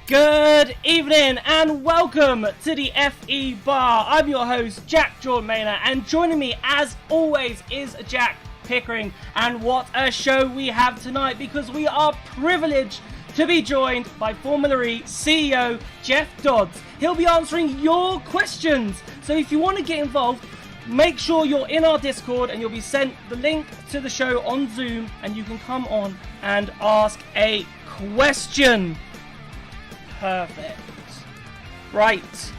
Good evening and welcome to the FE Bar. I'm your host, Jack Jordan Maynard, and joining me as always is Jack Pickering. And what a show we have tonight, because we are privileged to be joined by Formula E CEO Jeff Dodds. He'll be answering your questions. So if you want to get involved, make sure you're in our Discord and you'll be sent the link to the show on Zoom and you can come on and ask a question. Perfect. Right.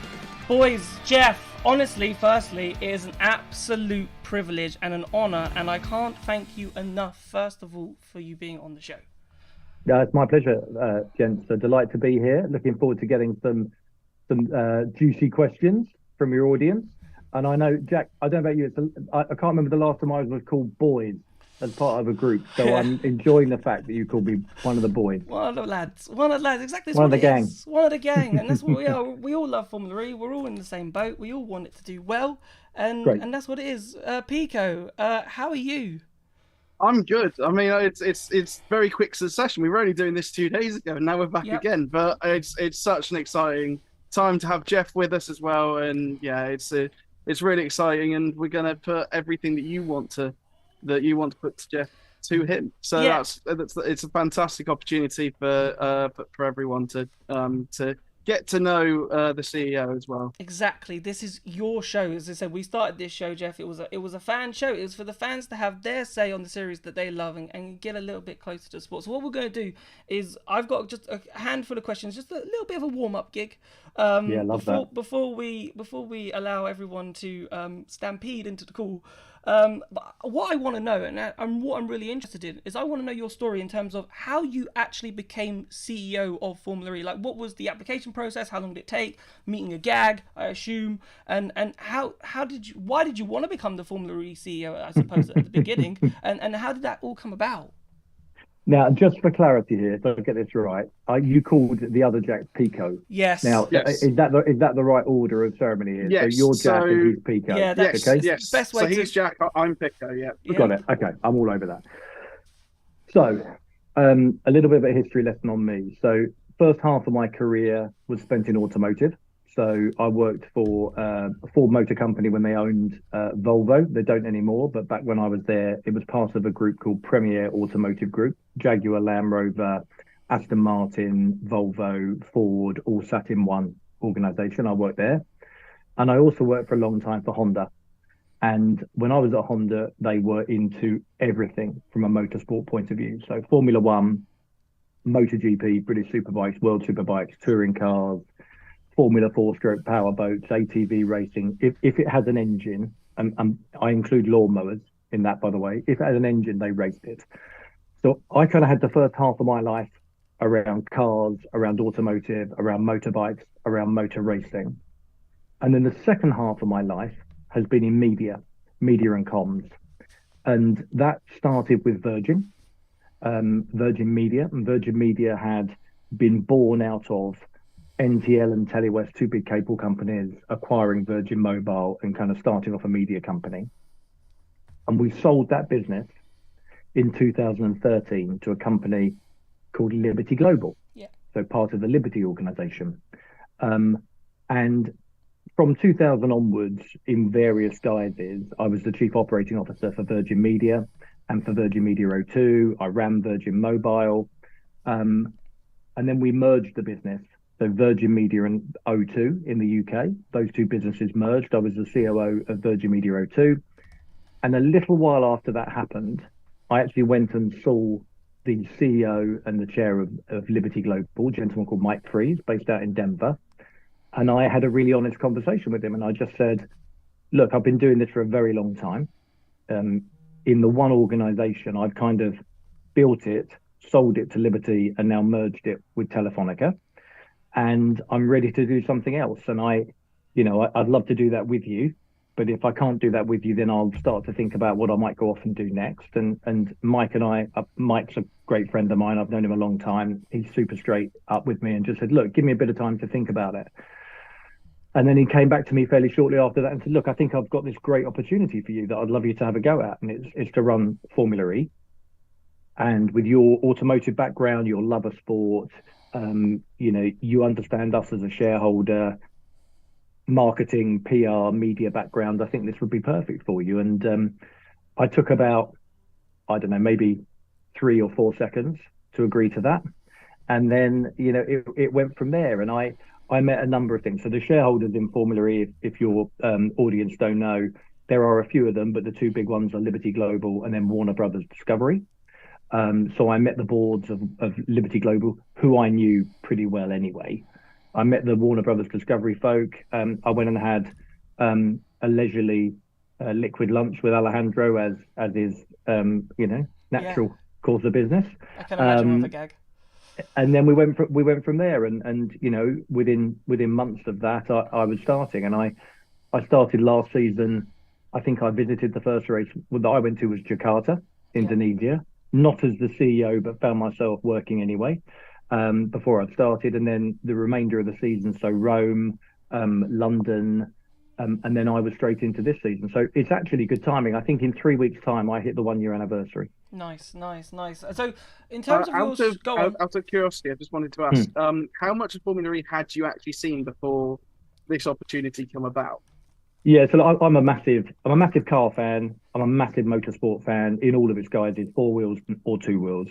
Boys, Jeff, honestly, firstly, it is an absolute privilege and an honour, and I can't thank you enough, first of all, for you being on the show. Yeah, it's my pleasure, gents. So delight to be here. Looking forward to getting some juicy questions from your audience. And I know, Jack, I don't know about you, I can't remember the last time I was called boys as part of a group. So I'm enjoying the fact that you called me one of the boys. One of the lads, exactly. One of the gang. One of the gang. And that's what we are. We all love Formula E. We're all in the same boat. We all want it to do well. And that's what it is. Pico, how are you? I'm good. I mean, it's very quick succession. We were only doing this 2 days ago, and now we're back again. But it's such an exciting time to have Jeff with us as well. And yeah, it's really exciting. And we're gonna put everything that you want to put to Jeff to him. So it's a fantastic opportunity for everyone to get to know the CEO as well. Exactly. This is your show. As I said, we started this show, Jeff. It was a fan show. It was for the fans to have their say on the series that they love and get a little bit closer to sports. So what we're going to do is I've got just a handful of questions, just a little bit of a warm-up gig. That. Before we allow everyone to stampede into the call. But what I want to know, and what I'm really interested in, is I want to know your story in terms of how you actually became CEO of Formula E. Like, what was the application process? How long did it take? Meeting a gag, I assume, and why did you want to become the Formula E CEO? I suppose at the beginning, and how did that all come about? Now, just for clarity here, so I get this right, you called the other Jack Pico. Yes. Now, yes. Is that the right order of ceremony here? Yes. So you're Jack and he's Pico. Yeah, that's okay. Yes. Best way so he's Jack, I'm Pico. Yeah. Got it. Okay, I'm all over that. So, a little bit of a history lesson on me. So, first half of my career was spent in automotive. So I worked for a Ford Motor Company when they owned Volvo. They don't anymore, but back when I was there, it was part of a group called Premier Automotive Group. Jaguar, Land Rover, Aston Martin, Volvo, Ford, all sat in one organisation. I worked there. And I also worked for a long time for Honda. And when I was at Honda, they were into everything from a motorsport point of view. So Formula One, MotoGP, British Superbikes, World Superbikes, touring cars, Formula 4-stroke power boats, ATV racing. If it has an engine, and I include lawnmowers in that, by the way, if it had an engine, they raced it. So I kind of had the first half of my life around cars, around automotive, around motorbikes, around motor racing. And then the second half of my life has been in media and comms. And that started with Virgin Media. And Virgin Media had been born out of NTL and Telewest, two big cable companies, acquiring Virgin Mobile and kind of starting off a media company. And we sold that business in 2013 to a company called Liberty Global. Yeah. So part of the Liberty organization. And from 2000 onwards, in various guises, I was the chief operating officer for Virgin Media and for Virgin Media O2. I ran Virgin Mobile. And then we merged the business. So Virgin Media and O2 in the UK, those two businesses merged. I was the COO of Virgin Media O2. And a little while after that happened, I actually went and saw the CEO and the chair of Liberty Global, a gentleman called Mike Fries, based out in Denver. And I had a really honest conversation with him. And I just said, look, I've been doing this for a very long time. In the one organization, I've kind of built it, sold it to Liberty, and now merged it with Telefonica. And I'm ready to do something else. And I'd love to do that with you. But if I can't do that with you, then I'll start to think about what I might go off and do next. And Mike's a great friend of mine. I've known him a long time. He's super straight up with me and just said, look, give me a bit of time to think about it. And then he came back to me fairly shortly after that and said, look, I think I've got this great opportunity for you that I'd love you to have a go at. And it's to run Formula E. And with your automotive background, your love of sport, You understand us as a shareholder, marketing, PR, media background. I think this would be perfect for you. And I took about, I don't know, maybe 3 or 4 seconds to agree to that. And then, it went from there. And I met a number of things. So the shareholders in Formula E, if your audience don't know, there are a few of them, but the two big ones are Liberty Global and then Warner Brothers Discovery. So I met the boards of Liberty Global, who I knew pretty well anyway. I met the Warner Brothers Discovery folk. I went and had a leisurely liquid lunch with Alejandro, as is natural course of business. I can imagine with a gag. And then we went from there, and within months of that, I was starting, and I started last season. I think I visited the first race that I went to was Jakarta, Indonesia, not as the CEO, but found myself working anyway before I started. And then the remainder of the season, so Rome, London, and then I was straight into this season. So it's actually good timing. I think in 3 weeks' time, I hit the 1 year anniversary. Nice. So in terms of your... Go on. Out of curiosity, I just wanted to ask, how much of Formula E had you actually seen before this opportunity come about? Yeah, so I'm a massive car fan. I'm a massive motorsport fan in all of its guises, 4 wheels or 2 wheels.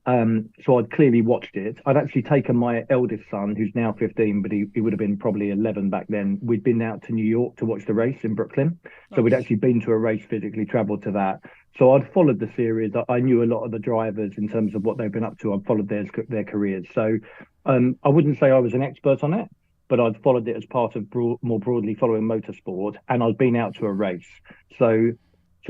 So I'd clearly watched it. I'd actually taken my eldest son, who's now 15, but he would have been probably 11 back then. We'd been out to New York to watch the race in Brooklyn. So we'd actually been to a race, physically traveled to that. So I'd followed the series. I knew a lot of the drivers in terms of what they've been up to. I'd followed their careers. So I wouldn't say I was an expert on it, but I'd followed it as part of more broadly following motorsport, and I'd been out to a race. So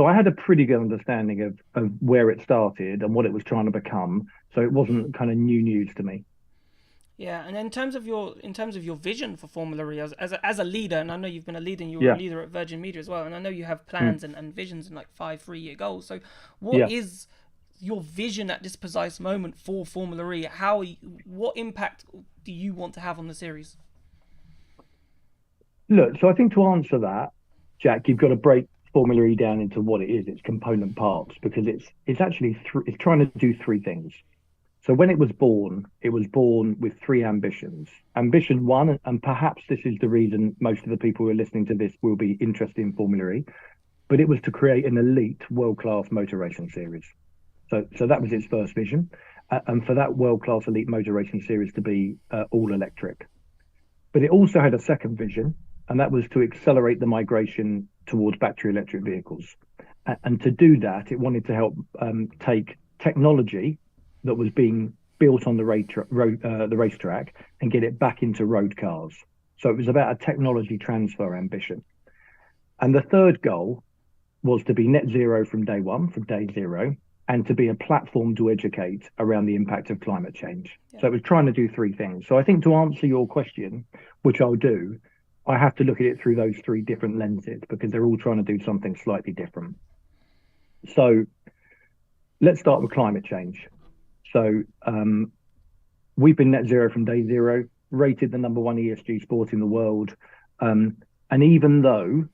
I had a pretty good understanding of where it started and what it was trying to become. So it wasn't kind of new news to me. Yeah, and in terms of your vision for Formula E as a leader, and I know you've been a leader, and you were a leader at Virgin Media as well, and I know you have plans and visions and like 5 3-year goals. So what is your vision at this precise moment for Formula E? What impact do you want to have on the series? Look, so I think to answer that, Jack, you've got to break Formula E down into what it is, its component parts, because it's actually it's trying to do 3 things. So when it was born with 3 ambitions. Ambition 1, and perhaps this is the reason most of the people who are listening to this will be interested in Formula E, but it was to create an elite world-class motor racing series. So that was its first vision, and for that world-class elite motor racing series to be all electric. But it also had a second vision, and that was to accelerate the migration towards battery electric vehicles. And to do that, it wanted to help take technology that was being built on the racetrack and get it back into road cars. So it was about a technology transfer ambition. And the third goal was to be net zero from day 1, from day 0, and to be a platform to educate around the impact of climate change. Yeah. So it was trying to do 3 things. So I think to answer your question, which I'll do, I have to look at it through those 3 different lenses because they're all trying to do something slightly different. So let's start with climate change. So we've been net zero from day 0, rated the #1 ESG sport in the world. And even though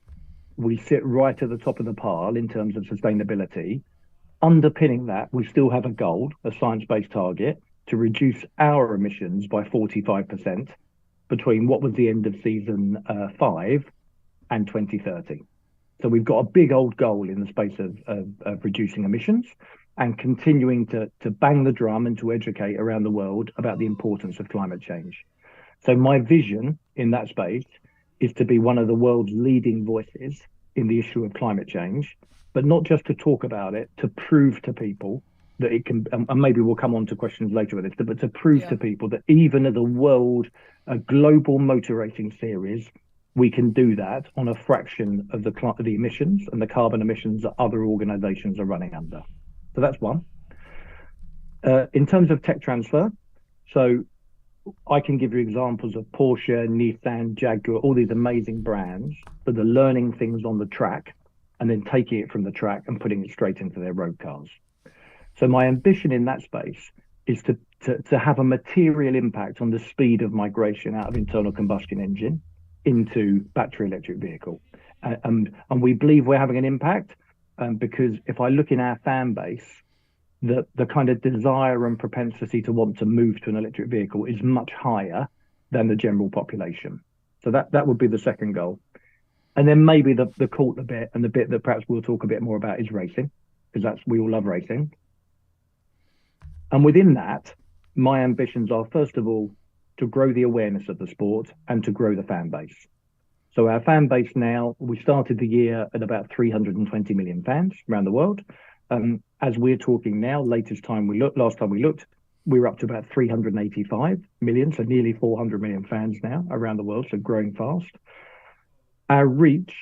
we sit right at the top of the pile in terms of sustainability, underpinning that, we still have a goal, a science-based target, to reduce our emissions by 45% between what was the end of season 5 and 2030. So we've got a big old goal in the space of reducing emissions and continuing to bang the drum and to educate around the world about the importance of climate change. So my vision in that space is to be one of the world's leading voices in the issue of climate change, but not just to talk about it, to prove to people that it can, and maybe we'll come on to questions later with this, but to prove to people that even as a global motor racing series, we can do that on a fraction of the emissions and the carbon emissions that other organizations are running under. So that's one. In terms of tech transfer, so I can give you examples of Porsche, Nissan, Jaguar, all these amazing brands that are learning things on the track and then taking it from the track and putting it straight into their road cars. So my ambition in that space is to have a material impact on the speed of migration out of internal combustion engine into battery electric vehicle. And we believe we're having an impact because if I look in our fan base, the kind of desire and propensity to want to move to an electric vehicle is much higher than the general population. So that would be the second goal. And then maybe the cool bit, and the bit that perhaps we'll talk a bit more about, is racing, because we all love racing. And within that, my ambitions are, first of all, to grow the awareness of the sport and to grow the fan base. So our fan base now, we started the year at about 320 million fans around the world. As we're talking now, last time we looked, we were up to about 385 million, so nearly 400 million fans now around the world, so growing fast. Our reach,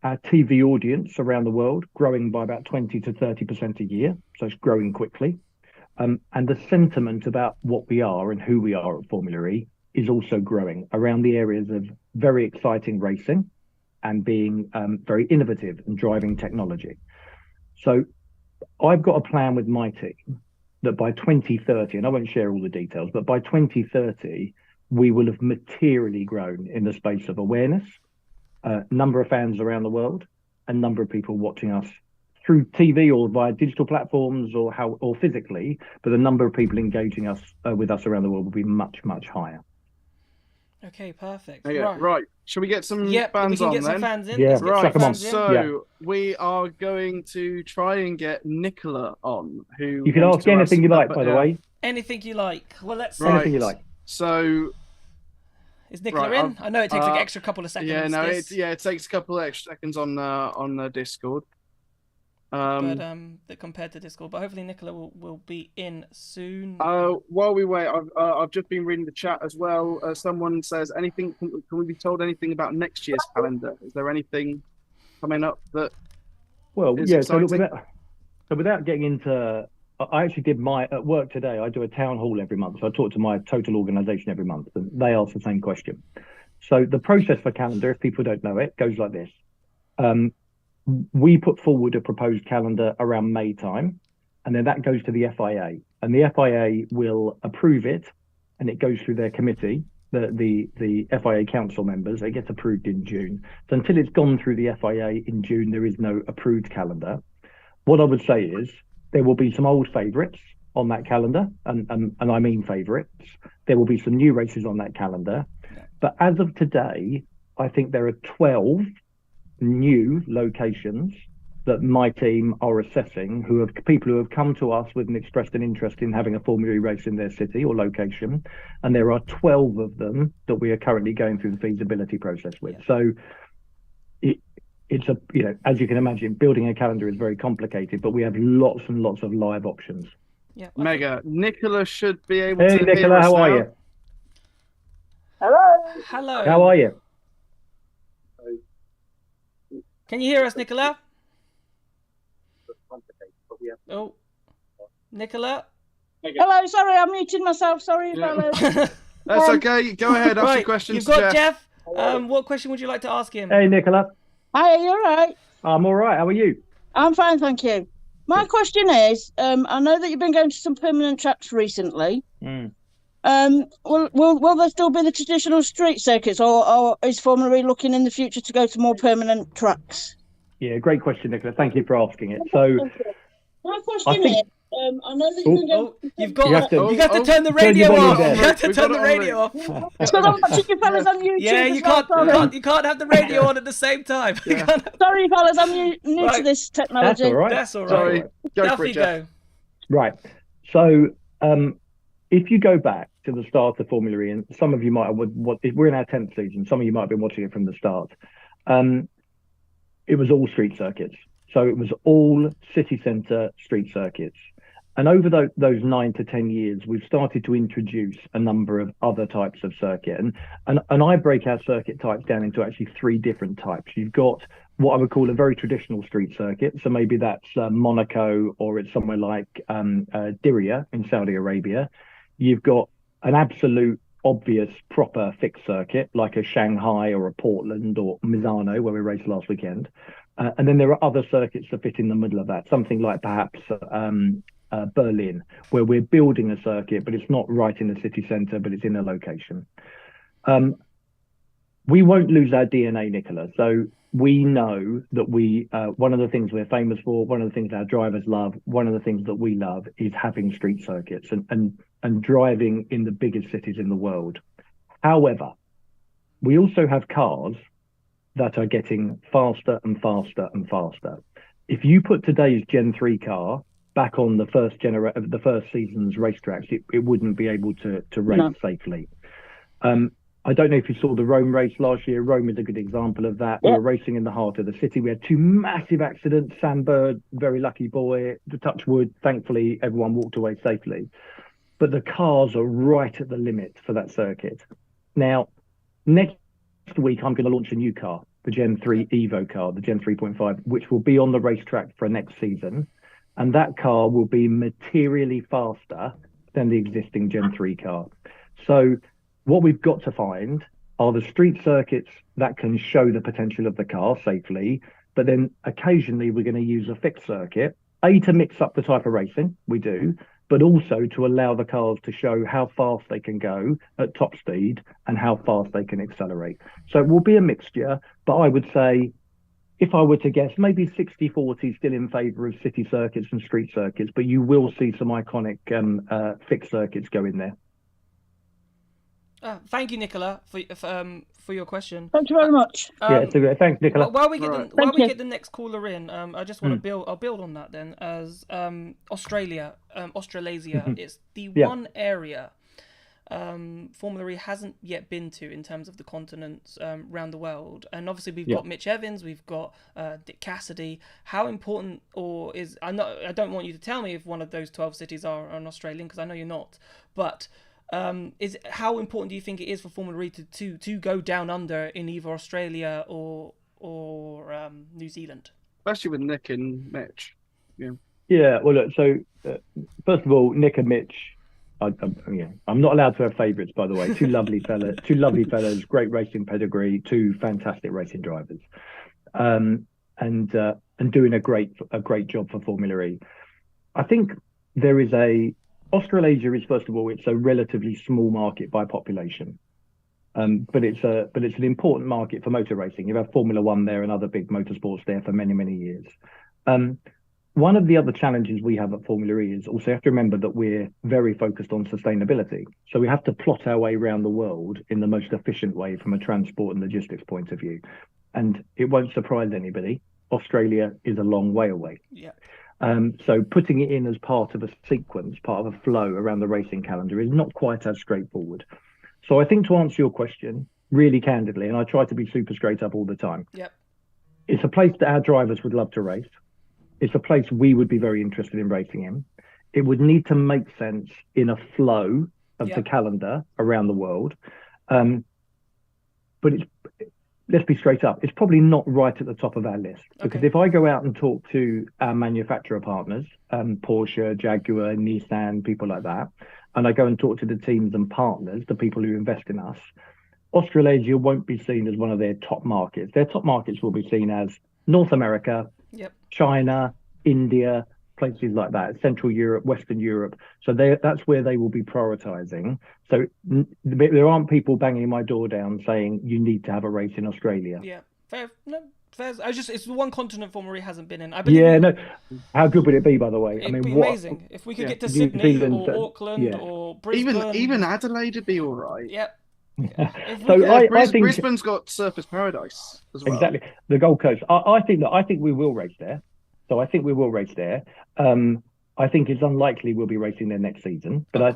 our TV audience around the world, growing by about 20 to 30% a year, so it's growing quickly. And the sentiment about what we are and who we are at Formula E is also growing around the areas of very exciting racing and being very innovative and driving technology. So I've got a plan with my team that by 2030, and I won't share all the details, but by 2030, we will have materially grown in the space of awareness, number of fans around the world, and number of people watching us through TV or via digital platforms or physically, but the number of people engaging with us around the world will be much, much higher. Okay, perfect. Okay, right. Shall we get some fans we can on get then? some fans in. Yeah, right. them on. So we are going to try and get Nicola on. Who you can ask anything you like, by the way. Anything you like. Well, let's see. Anything you like. So is Nicola in? I know it takes an extra couple of seconds. Yeah, no, it takes a couple of extra seconds on the Discord. But compared to Discord, but hopefully Nicola will be in soon. While we wait, I've just been reading the chat as well. Someone says, anything? Can we be told anything about next year's calendar? Is there anything coming up that? Well, is yeah. exciting? So without getting into, I actually did at work today. I do a town hall every month. So I talk to my total organisation every month, and they ask the same question. So the process for calendar, if people don't know it, goes like this. We put forward a proposed calendar around May time, and then that goes to the FIA, and the FIA will approve it, and it goes through their committee, the FIA council members. It gets approved in June. So until it's gone through the FIA in June, there is no approved calendar. What I would say is there will be some old favourites on that calendar, and I mean favourites. There will be some new races on that calendar, but as of today, I think there are 12 new locations that my team are assessing, people who have come to us with expressed an interest in having a Formula E race in their city or location, and there are 12 of them that we are currently going through the feasibility process with. So it's as you can imagine, building a calendar is very complicated, but we have lots and lots of live options. Yeah, Mega. Nicola should be able to Hey Nicola, hear us how now. are you? Hello. How are you? Can you hear us, Nicola? Oh, Nicola? Hello, sorry, I muted myself. Sorry, fellas. That's okay. Go ahead. Ask your questions. You've got Jeff. What question would you like to ask him? Hey Nicola. Hi, are you all right? I'm all right. How are you? I'm fine, thank you. My question is, I know that you've been going to some permanent tracks recently. Will there still be the traditional street circuits, or is Formula E looking in the future to go to more permanent tracks? Yeah, great question, Nicola. Thank you for asking it. So, my question is, I know that you've been going. You have to turn the radio off. You have to turn the radio off. So I'm watching you fellas on YouTube. Yeah, you can't have the radio on at the same time. Sorry, fellas, I'm new to this technology. That's all right. Go for it, Jeff. Right. So, if you go back to the start of Formula E, and some of you might have, we're in our 10th season, some of you might have been watching it from the start. It was all street circuits. So it was all city centre street circuits. And over those 9 to 10 years, we've started to introduce a number of other types of circuit. And I break our circuit types down into actually 3 different types. You've got what I would call a very traditional street circuit. So maybe that's Monaco, or it's somewhere like Diriyah in Saudi Arabia. You've got an absolute obvious proper fixed circuit like a Shanghai or a Portland or Misano, where we raced last weekend. And then there are other circuits that fit in the middle of that, something like perhaps Berlin, where we're building a circuit, but it's not right in the city centre, but it's in a location. We won't lose our DNA, Nicola. So we know that one of the things we're famous for, one of the things our drivers love, one of the things that we love is having street circuits and driving in the biggest cities in the world. However, we also have cars that are getting faster and faster and faster. If you put today's Gen 3 car back on the first season's racetracks, it wouldn't be able to race safely. I don't know if you saw the Rome race last year. Rome is a good example of that. We were racing in the heart of the city. We had two massive accidents. Sam Bird, very lucky boy, to touch wood. Thankfully, everyone walked away safely. But the cars are right at the limit for that circuit. Now, next week, I'm going to launch a new car, the Gen 3 Evo car, the Gen 3.5, which will be on the racetrack for next season. And that car will be materially faster than the existing Gen 3 car. So what we've got to find are the street circuits that can show the potential of the car safely, but then occasionally we're going to use a fixed circuit, to mix up the type of racing we do, but also to allow the cars to show how fast they can go at top speed and how fast they can accelerate. So it will be a mixture, but I would say, if I were to guess, maybe 60-40 still in favour of city circuits and street circuits, but you will see some iconic fixed circuits go in there. Thank you, Nicola, for your question. Thank you very much. Thanks, Nicola. While we get the next caller in, I just want to build. I'll build on that then. As Australasia, it's the one area Formula E hasn't yet been to in terms of the continents around the world. And obviously we've got Mitch Evans, we've got Dick Cassidy. How important I don't want you to tell me if one of those 12 cities are an Australian, because I know you're not, but how important do you think it is for Formula E to go down under in either Australia or New Zealand? Especially with Nick and Mitch. Yeah. Well, look. So first of all, Nick and Mitch. I'm not allowed to have favourites, by the way. Two lovely fellas, great racing pedigree, two fantastic racing drivers, and doing a great job for Formula E. I think there is Australasia is, first of all, it's a relatively small market by population, but it's an important market for motor racing. You have Formula One there and other big motorsports there for many, many years. One of the other challenges we have at Formula E is also you have to remember that we're very focused on sustainability. So we have to plot our way around the world in the most efficient way from a transport and logistics point of view. And it won't surprise anybody, Australia is a long way away. Yeah. So putting it in as part of a sequence, part of a flow around the racing calendar is not quite as straightforward. So I think to answer your question really candidly, and I try to be super straight up all the time, it's a place that our drivers would love to race. It's a place we would be very interested in racing in. It would need to make sense in a flow of the calendar around the world. But let's be straight up, it's probably not right at the top of our list. Because if I go out and talk to our manufacturer partners, Porsche, Jaguar, Nissan, people like that, and I go and talk to the teams and partners, the people who invest in us, Australasia won't be seen as one of their top markets. Their top markets will be seen as North America, China, India, places like that, Central Europe, Western Europe. So that's where they will be prioritizing. So there aren't people banging my door down saying you need to have a race in Australia. Yeah, fair. No, fair. It's the one continent Formula E hasn't been in. I believe How good would it be, by the way? It'd be amazing if we could get to Sydney or Auckland or Brisbane. Even Adelaide would be all right. Yeah. I think Brisbane's got Surfers Paradise as well. Exactly, the Gold Coast. I think we will race there. So I think we will race there. I think it's unlikely we'll be racing there next season, but I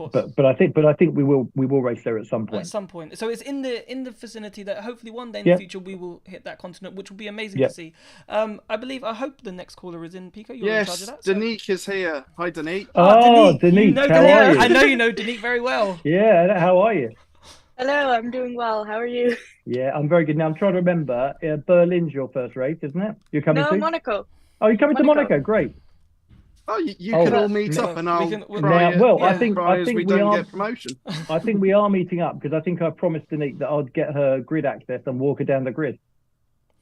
think we will race there at some point. At some point. So it's in the vicinity that hopefully one day in the future we will hit that continent, which will be amazing to see. I hope the next caller is in. Pico, you're in charge of that. Yes, Danique is here. Hi, Danique. Danique, how are you? I know you know Danique very well. Yeah, how are you? Hello, I'm doing well. How are you? Yeah, I'm very good. Now, I'm trying to remember. Berlin's your first race, isn't it? You're coming to? No, Monaco. Oh, you're coming to Monaco. Great. Oh, you can all meet up and I'll I think we don't get promotion. I think we are meeting up because I think I promised Danique that I'd get her grid access and walk her down the grid.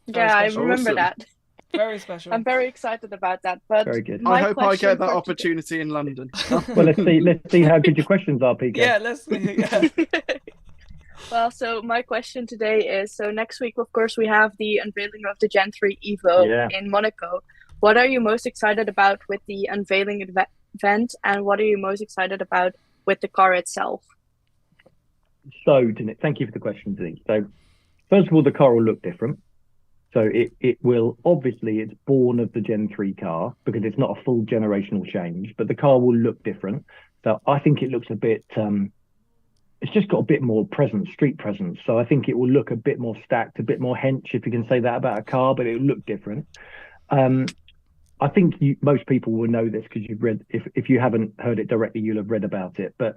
Yeah, I remember that. Very special. I'm very excited about that. But very good. I hope I get that opportunity in London. Well, let's see how good your questions are, Pico. Yeah, let's see. Yeah. Well, so my question today is, so next week, of course, we have the unveiling of the Gen3 Evo in Monaco. What are you most excited about with the unveiling event, and what are you most excited about with the car itself? So, thank you for the question, Denise. So, first of all, the car will look different. So it will, obviously, it's born of the Gen 3 car because it's not a full generational change, but the car will look different. So I think it looks a bit, it's just got a bit more presence, street presence. So I think it will look a bit more stacked, a bit more hench, if you can say that about a car, but it will look different. I think most people will know this because you've read, if you haven't heard it directly, you'll have read about it. But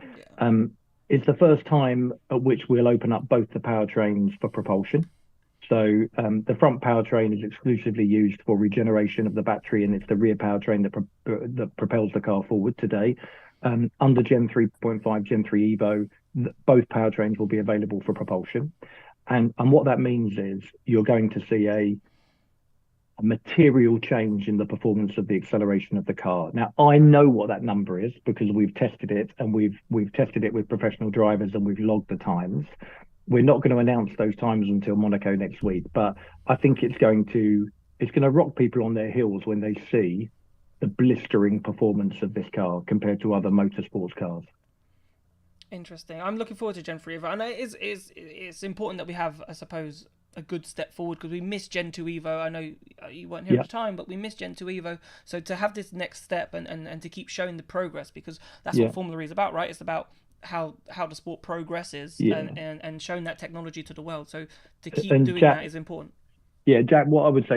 it's the first time at which we'll open up both the powertrains for propulsion. So the front powertrain is exclusively used for regeneration of the battery, and it's the rear powertrain that propels the car forward today. Under Gen 3.5, Gen 3 Evo, both powertrains will be available for propulsion. And what that means is you're going to see a material change in the performance of the acceleration of the car. Now, I know what that number is because we've tested it, and we've tested it with professional drivers, and we've logged the times. We're not going to announce those times until Monaco next week, but I think it's going to rock people on their heels when they see the blistering performance of this car compared to other motorsports cars. Interesting. I'm looking forward to Gen 3 Evo. I know it's important that we have, I suppose, a good step forward because we missed Gen 2 Evo. I know you weren't here at the time, but we missed Gen 2 Evo. So to have this next step and to keep showing the progress, because that's what Formula E is about, right? It's about how the sport progresses and showing that technology to the world. So to keep doing that is important. Yeah, Jack, what I would say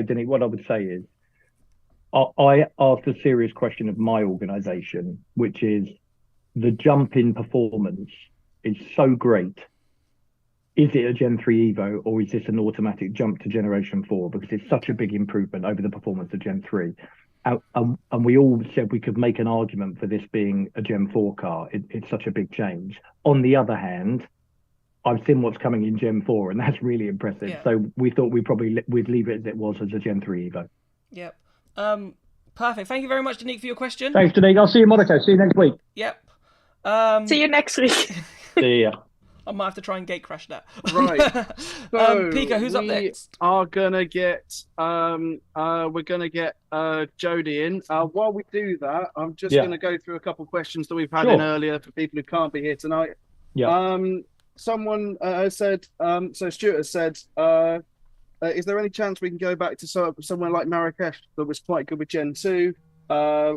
is I asked a serious question of my organization, which is the jump in performance is so great. Is it a Gen 3 Evo or is this an automatic jump to Generation 4? Because it's such a big improvement over the performance of Gen 3. And we all said we could make an argument for this being a Gen 4 car. It's such a big change. On the other hand, I've seen what's coming in Gen 4, and that's really impressive. Yeah. So we thought we'd leave it as it was as a Gen 3 Evo. Yep. Perfect. Thank you very much, Danique, for your question. Thanks, Danique. I'll see you in Monaco. See you next week. Yep. See you next week. See ya. I might have to try and gate crash that. Right. So Pika, who's up next? We're gonna get Jody in. While we do that, I'm just gonna go through a couple of questions that we've had in earlier for people who can't be here tonight. Yeah. Someone said, so Stuart has said, is there any chance we can go back to somewhere like Marrakesh that was quite good with Gen 2,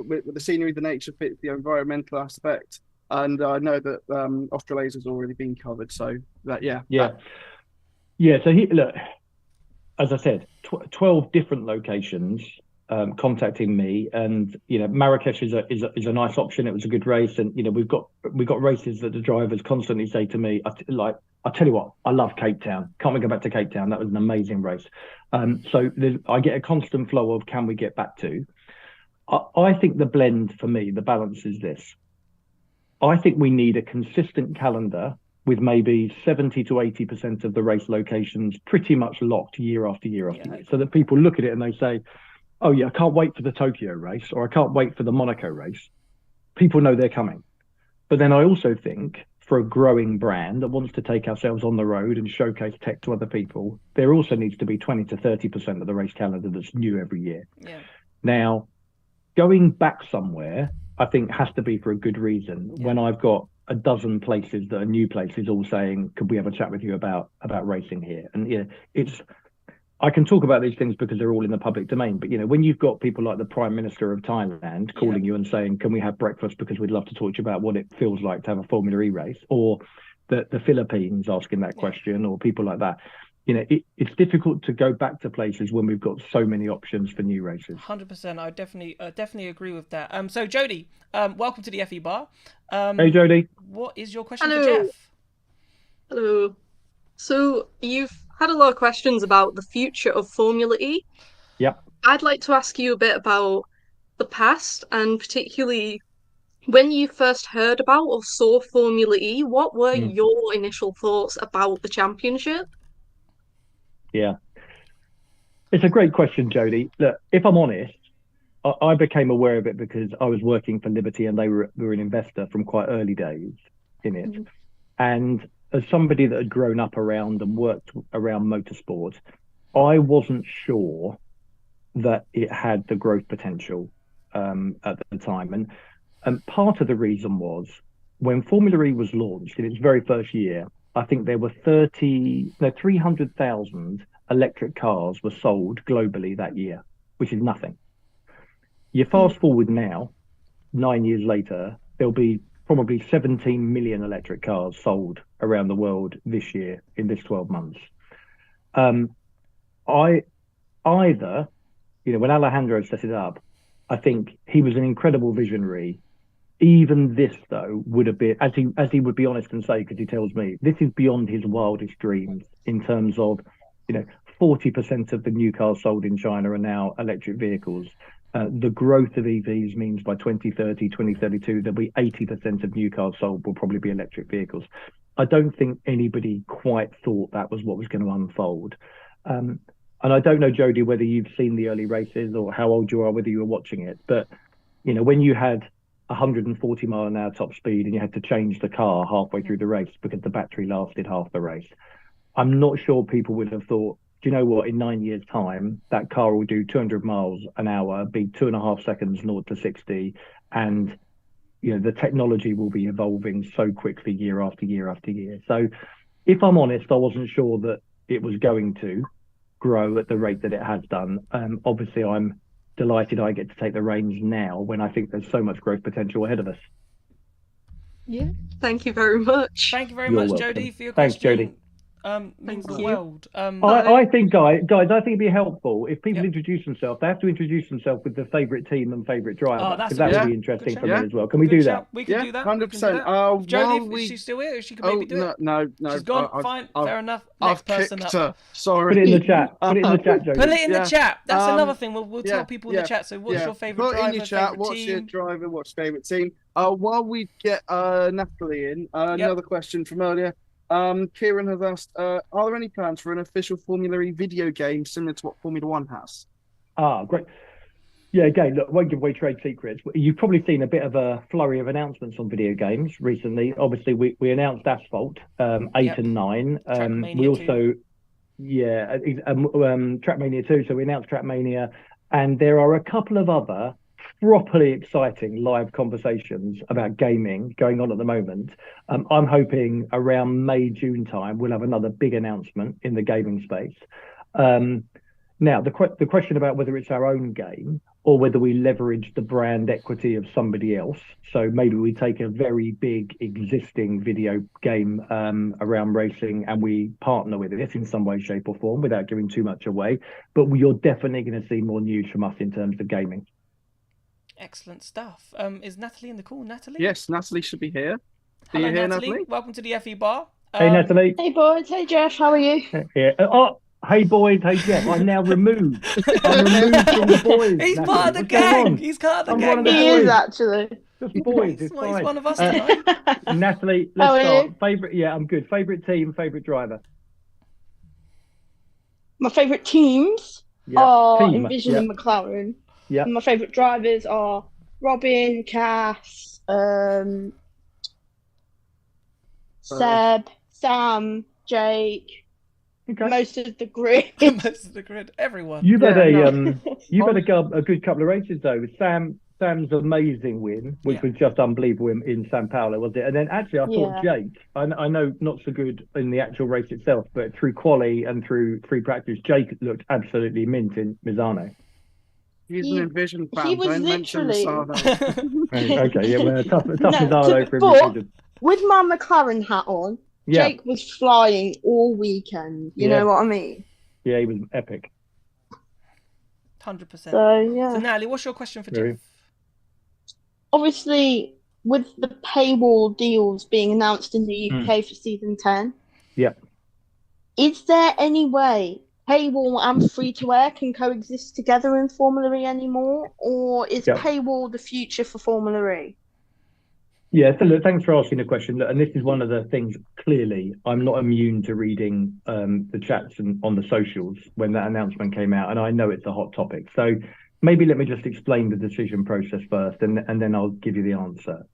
with the scenery, the nature fit, the environmental aspect? And I know that Australasia has already been covered, so that So look, as I said, 12 different locations contacting me, and Marrakesh is a nice option. It was a good race, and we've got races that the drivers constantly say to me, I tell you what, I love Cape Town. Can't we go back to Cape Town? That was an amazing race. So I get a constant flow of can we get back to. I think the blend for me, the balance is this. I think we need a consistent calendar with maybe 70 to 80% of the race locations pretty much locked year after year after year, so that people look at it and they say, oh yeah, I can't wait for the Tokyo race, or I can't wait for the Monaco race. People know they're coming. But then I also think for a growing brand that wants to take ourselves on the road and showcase tech to other people, there also needs to be 20 to 30% of the race calendar that's new every year. Yeah. Now, going back somewhere, I think has to be for a good reason. Yeah. When I've got a dozen places that are new places all saying, could we have a chat with you about racing here? And I can talk about these things because they're all in the public domain. But when you've got people like the Prime Minister of Thailand calling you and saying, can we have breakfast because we'd love to talk to you about what it feels like to have a Formula E race, or the Philippines asking that question, or people like that. It's difficult to go back to places when we've got so many options for new races. 100%. I definitely agree with that. So Jody, welcome to the FE Bar. Hey Jody. What is your question for Jeff? Hello. So you've had a lot of questions about the future of Formula E. Yep. I'd like to ask you a bit about the past, and particularly when you first heard about or saw Formula E, what were your initial thoughts about the championship? Yeah, it's a great question, Jody. Look, if I'm honest, I became aware of it because I was working for Liberty, and they were an investor from quite early days in it. And as somebody that had grown up around and worked around motorsport, I wasn't sure that it had the growth potential at the time. And part of the reason was when Formula E was launched in its very first year, I think there were 300,000 electric cars were sold globally that year, which is nothing. You fast forward now, 9 years later, there'll be probably 17 million electric cars sold around the world this year in this 12 months. When Alejandro set it up, I think he was an incredible visionary. Even this, though, would have been, as he would be honest and say, because he tells me, this is beyond his wildest dreams in terms of, 40% of the new cars sold in China are now electric vehicles. The growth of EVs means by 2030, 2032, there'll be 80% of new cars sold will probably be electric vehicles. I don't think anybody quite thought that was what was going to unfold. And I don't know, Jody, whether you've seen the early races or how old you are, whether you were watching it. But, when you had 140 mile an hour top speed and you had to change the car halfway through the race because the battery lasted half the race, I'm not sure people would have thought, do you know what, in 9 years' time, that car will do 200 miles an hour, be 2.5 seconds 0 to 60. And, the technology will be evolving so quickly year after year after year. So if I'm honest, I wasn't sure that it was going to grow at the rate that it has done. Obviously, I'm delighted I get to take the reins now when I think there's so much growth potential ahead of us. Yeah, thank you very much. Thank you very You're much, welcome. Jody, for your Thanks, question. Jody. Means the you. world. I think, guys, I think it'd be helpful if people Yep. introduce themselves. They have to introduce themselves with their favourite team and favourite driver. Oh, that's because that good. would be Good interesting shout. for Yeah. me as well. Can we Good do shout. that? We can do that. 100%. Jody, is she still here? She could maybe do it. No. She's gone. Fine. Fair enough. Next I've person kicked up. her. Sorry. Put it in the chat. Put it in the chat, Jody. Put it in the Yeah. chat. That's another thing. We'll yeah, tell people in the chat. So, what's your favourite Put driver? in your chat. Favourite What's your team? driver? What's your favourite team? While we get Natalie in, another question from earlier. Kieran has asked, are there any plans for an official Formula E video game similar to what Formula One has? Great. Yeah, again, look, won't give away trade secrets. You've probably seen a bit of a flurry of announcements on video games recently. Obviously, we announced Asphalt 8 and 9. We also, Trackmania 2. So we announced Trackmania, and there are a couple of other properly exciting live conversations about gaming going on at the moment. I'm hoping around May, June time, we'll have another big announcement in the gaming space. Now, the question about whether it's our own game or whether we leverage the brand equity of somebody else. So maybe we take a very big existing video game around racing and we partner with it in some way, shape or form without giving too much away. But you're definitely going to see more news from us in terms of gaming. Excellent stuff. Is Natalie in the call? Natalie? Yes, Natalie should be here. Hello, you here, Natalie. Welcome to the FE Bar. Hey, Natalie. Hey, boys. Hey, Jeff. How are you? Yeah. Hey, boys. Hey, Jeff. I'm now removed. I'm removed from the boys. He's Natalie. part of the What's going gang. on? He's part of the I'm gang. one of the He boys. is actually. Just boys. He's It's fine. one of us tonight. Natalie, How let's are start. you? Favorite? Yeah, I'm good. Favorite team, favorite driver. My favourite teams Yeah. are Team. Envision Yeah. and McLaren. Yeah. And my favourite drivers are Robin, Cass, Seb, Sam, Jake, Okay. most of the grid. Most of the grid. Everyone. You've had Yeah, you've had a good couple of races though. Sam's amazing win, which was just unbelievable in Sao Paulo, was it? And then actually, I thought Jake. I know not so good in the actual race itself, but through quali and through free practice, Jake looked absolutely mint in Misano. He's an Envision fan. He was Don't mention literally- Misano. Okay, yeah, well, tough No, Misano for but- Envision. With my McLaren hat on, Yeah, Jake was flying all weekend. You know what I mean? yeah, he was epic. 100%. So, yeah. So, Natalie, what's your question for Very. Jeff? Obviously, with the paywall deals being announced in the UK for season 10, Yeah. is there any way paywall and free to air can coexist together in Formula E anymore? Or is Yeah. paywall the future for Formula E? Yeah, so look, thanks for asking the question. Look, and this is one of the things, clearly, I'm not immune to reading the chats and on the socials when that announcement came out, and I know it's a hot topic. So maybe let me just explain the decision process first, and then I'll give you the answer.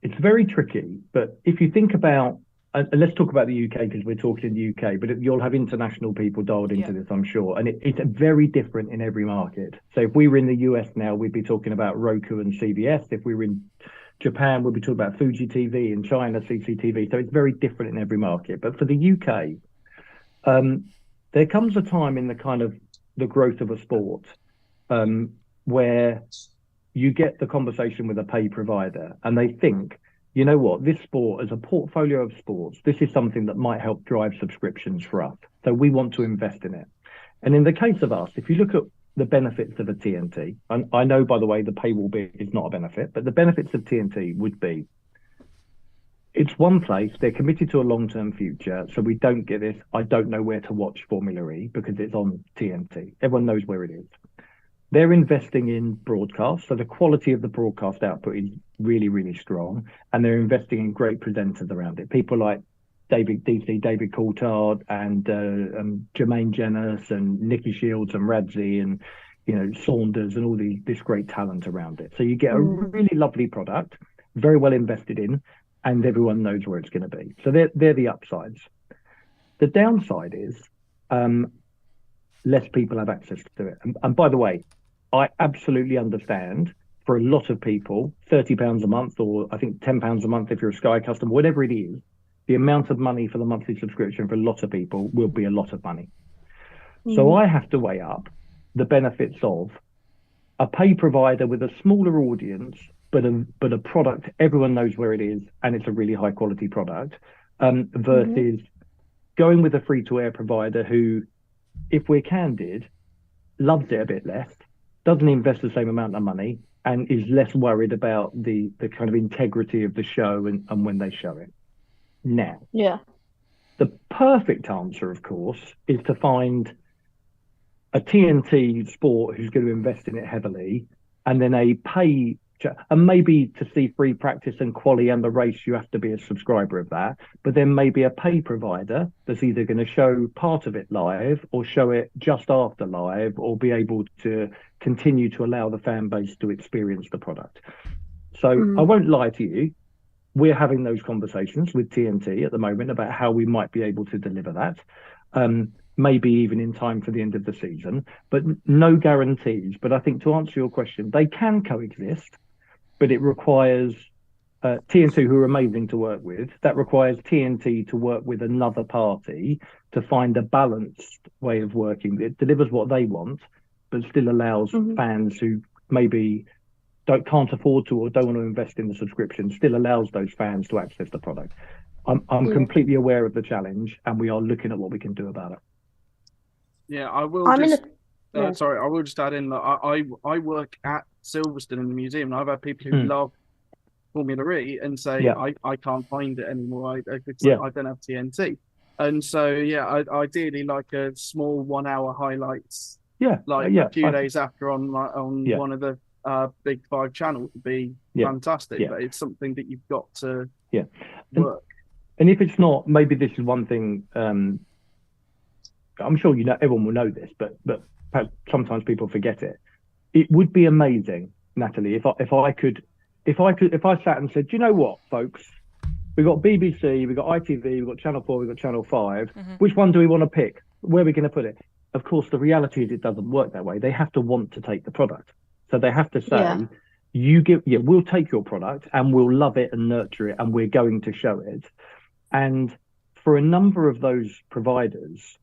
It's very tricky, but if you think about, and let's talk about the UK because we're talking in the UK, but you'll have international people dialed into this, I'm sure, and it's very different in every market. So if we were in the US now, we'd be talking about Roku and CBS. If we were in Japan, we'd be talking about Fuji TV. In China, CCTV. So it's very different in every market. But for the UK, there comes a time in the kind of the growth of a sport where you get the conversation with a pay provider and they think, you know what, this sport as a portfolio of sports, this is something that might help drive subscriptions for us. So we want to invest in it. And in the case of us, if you look at the benefits of a TNT, and I know, by the way, the paywall bit is not a benefit, but the benefits of TNT would be, it's one place, they're committed to a long-term future, so we don't get this, I don't know where to watch Formula E because it's on TNT. Everyone knows where it is. They're investing in broadcast, so the quality of the broadcast output is really, really strong, and they're investing in great presenters around it. People like David Coulthard and Jermaine Jennings and Nikki Shields and Radzi and Saunders and all this great talent around it. So you get a really lovely product, very well invested in, and everyone knows where it's going to be. So they're the upsides. The downside is less people have access to it. And by the way, I absolutely understand for a lot of people, £30 a month, or I think £10 a month if you're a Sky customer, whatever it is, the amount of money for the monthly subscription for a lot of people will be a lot of money. So I have to weigh up the benefits of a pay provider with a smaller audience, but a product everyone knows where it is, and it's a really high quality product, versus going with a free to air provider who, if we're candid, loves it a bit less, doesn't invest the same amount of money, and is less worried about the kind of integrity of the show and when they show it. Now, the perfect answer, of course, is to find a TNT sport who's going to invest in it heavily, and then a pay, and maybe to see free practice and quali and the race, you have to be a subscriber of that. But then maybe a pay provider that's either going to show part of it live or show it just after live, or be able to continue to allow the fan base to experience the product. So I won't lie to you. We're having those conversations with TNT at the moment about how we might be able to deliver that. Maybe even in time for the end of the season, but no guarantees. But I think to answer your question, they can coexist, but it requires TNT, who are amazing to work with. That requires TNT to work with another party to find a balanced way of working that delivers what they want, but still allows fans who maybe can't afford to or don't want to invest in the subscription, still allows those fans to access the product. I'm completely aware of the challenge, and we are looking at what we can do about it. Yeah, I will. Sorry, I will just add in that I work at Silverstone in the museum, and I've had people who love Formula E and say I can't find it anymore. I don't have TNT, and so ideally like a small 1 hour highlights. A few days after on one of the big 5 channels would be fantastic. But it's something that you've got to work. And if it's not, maybe this is one thing. I'm sure everyone will know this, but perhaps sometimes people forget it. It would be amazing, Natalie, if I sat and said, do you know what, folks? We've got BBC, we've got ITV, we've got Channel 4, we've got Channel 5. Which one do we want to pick? Where are we going to put it? Of course, the reality is it doesn't work that way. They have to want to take the product. So they have to say, we'll take your product and we'll love it and nurture it, and we're going to show it. And for a number of those providers,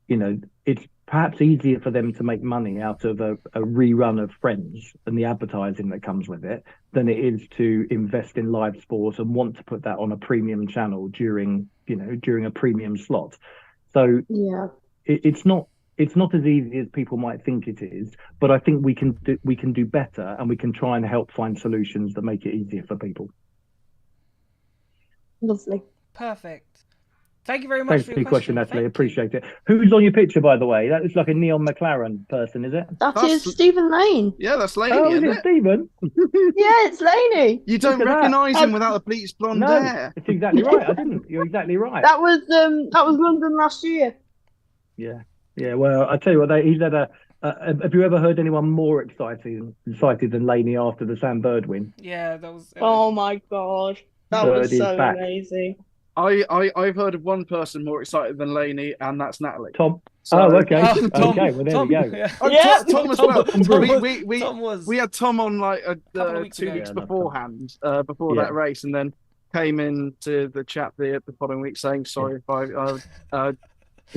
it's perhaps easier for them to make money out of a rerun of Friends and the advertising that comes with it than it is to invest in live sports and want to put that on a premium channel during a premium slot. So it's not as easy as people might think it is, but I think we can do better, and we can try and help find solutions that make it easier for people. Lovely. Perfect. Thank you very much for your question, Natalie. Appreciate it. Who's on your picture, by the way? That looks like a Neon McLaren person, is it? That's Stephen Lane. Yeah, that's Laney. Oh, is it Stephen? Yeah, it's Laney. You don't recognise him without the bleached blonde hair. It's exactly right. I didn't. You're exactly right. That was London last year. Yeah. Well, I tell you what, he's had have you ever heard anyone more excited than Laney after the Sam Bird win? Yeah, that was. Oh my God. That Bird was is so back. amazing. I've heard of one person more excited than Laney, and that's Natalie. Tom. So, okay. Tom, Okay. Well, there we go. Yeah. Oh, Yeah. Tom as well. Tom was. We had Tom on like Couple of weeks 2 ago. weeks Yeah, that's beforehand, before Yeah. that race, and then came into the chat the following week saying sorry if I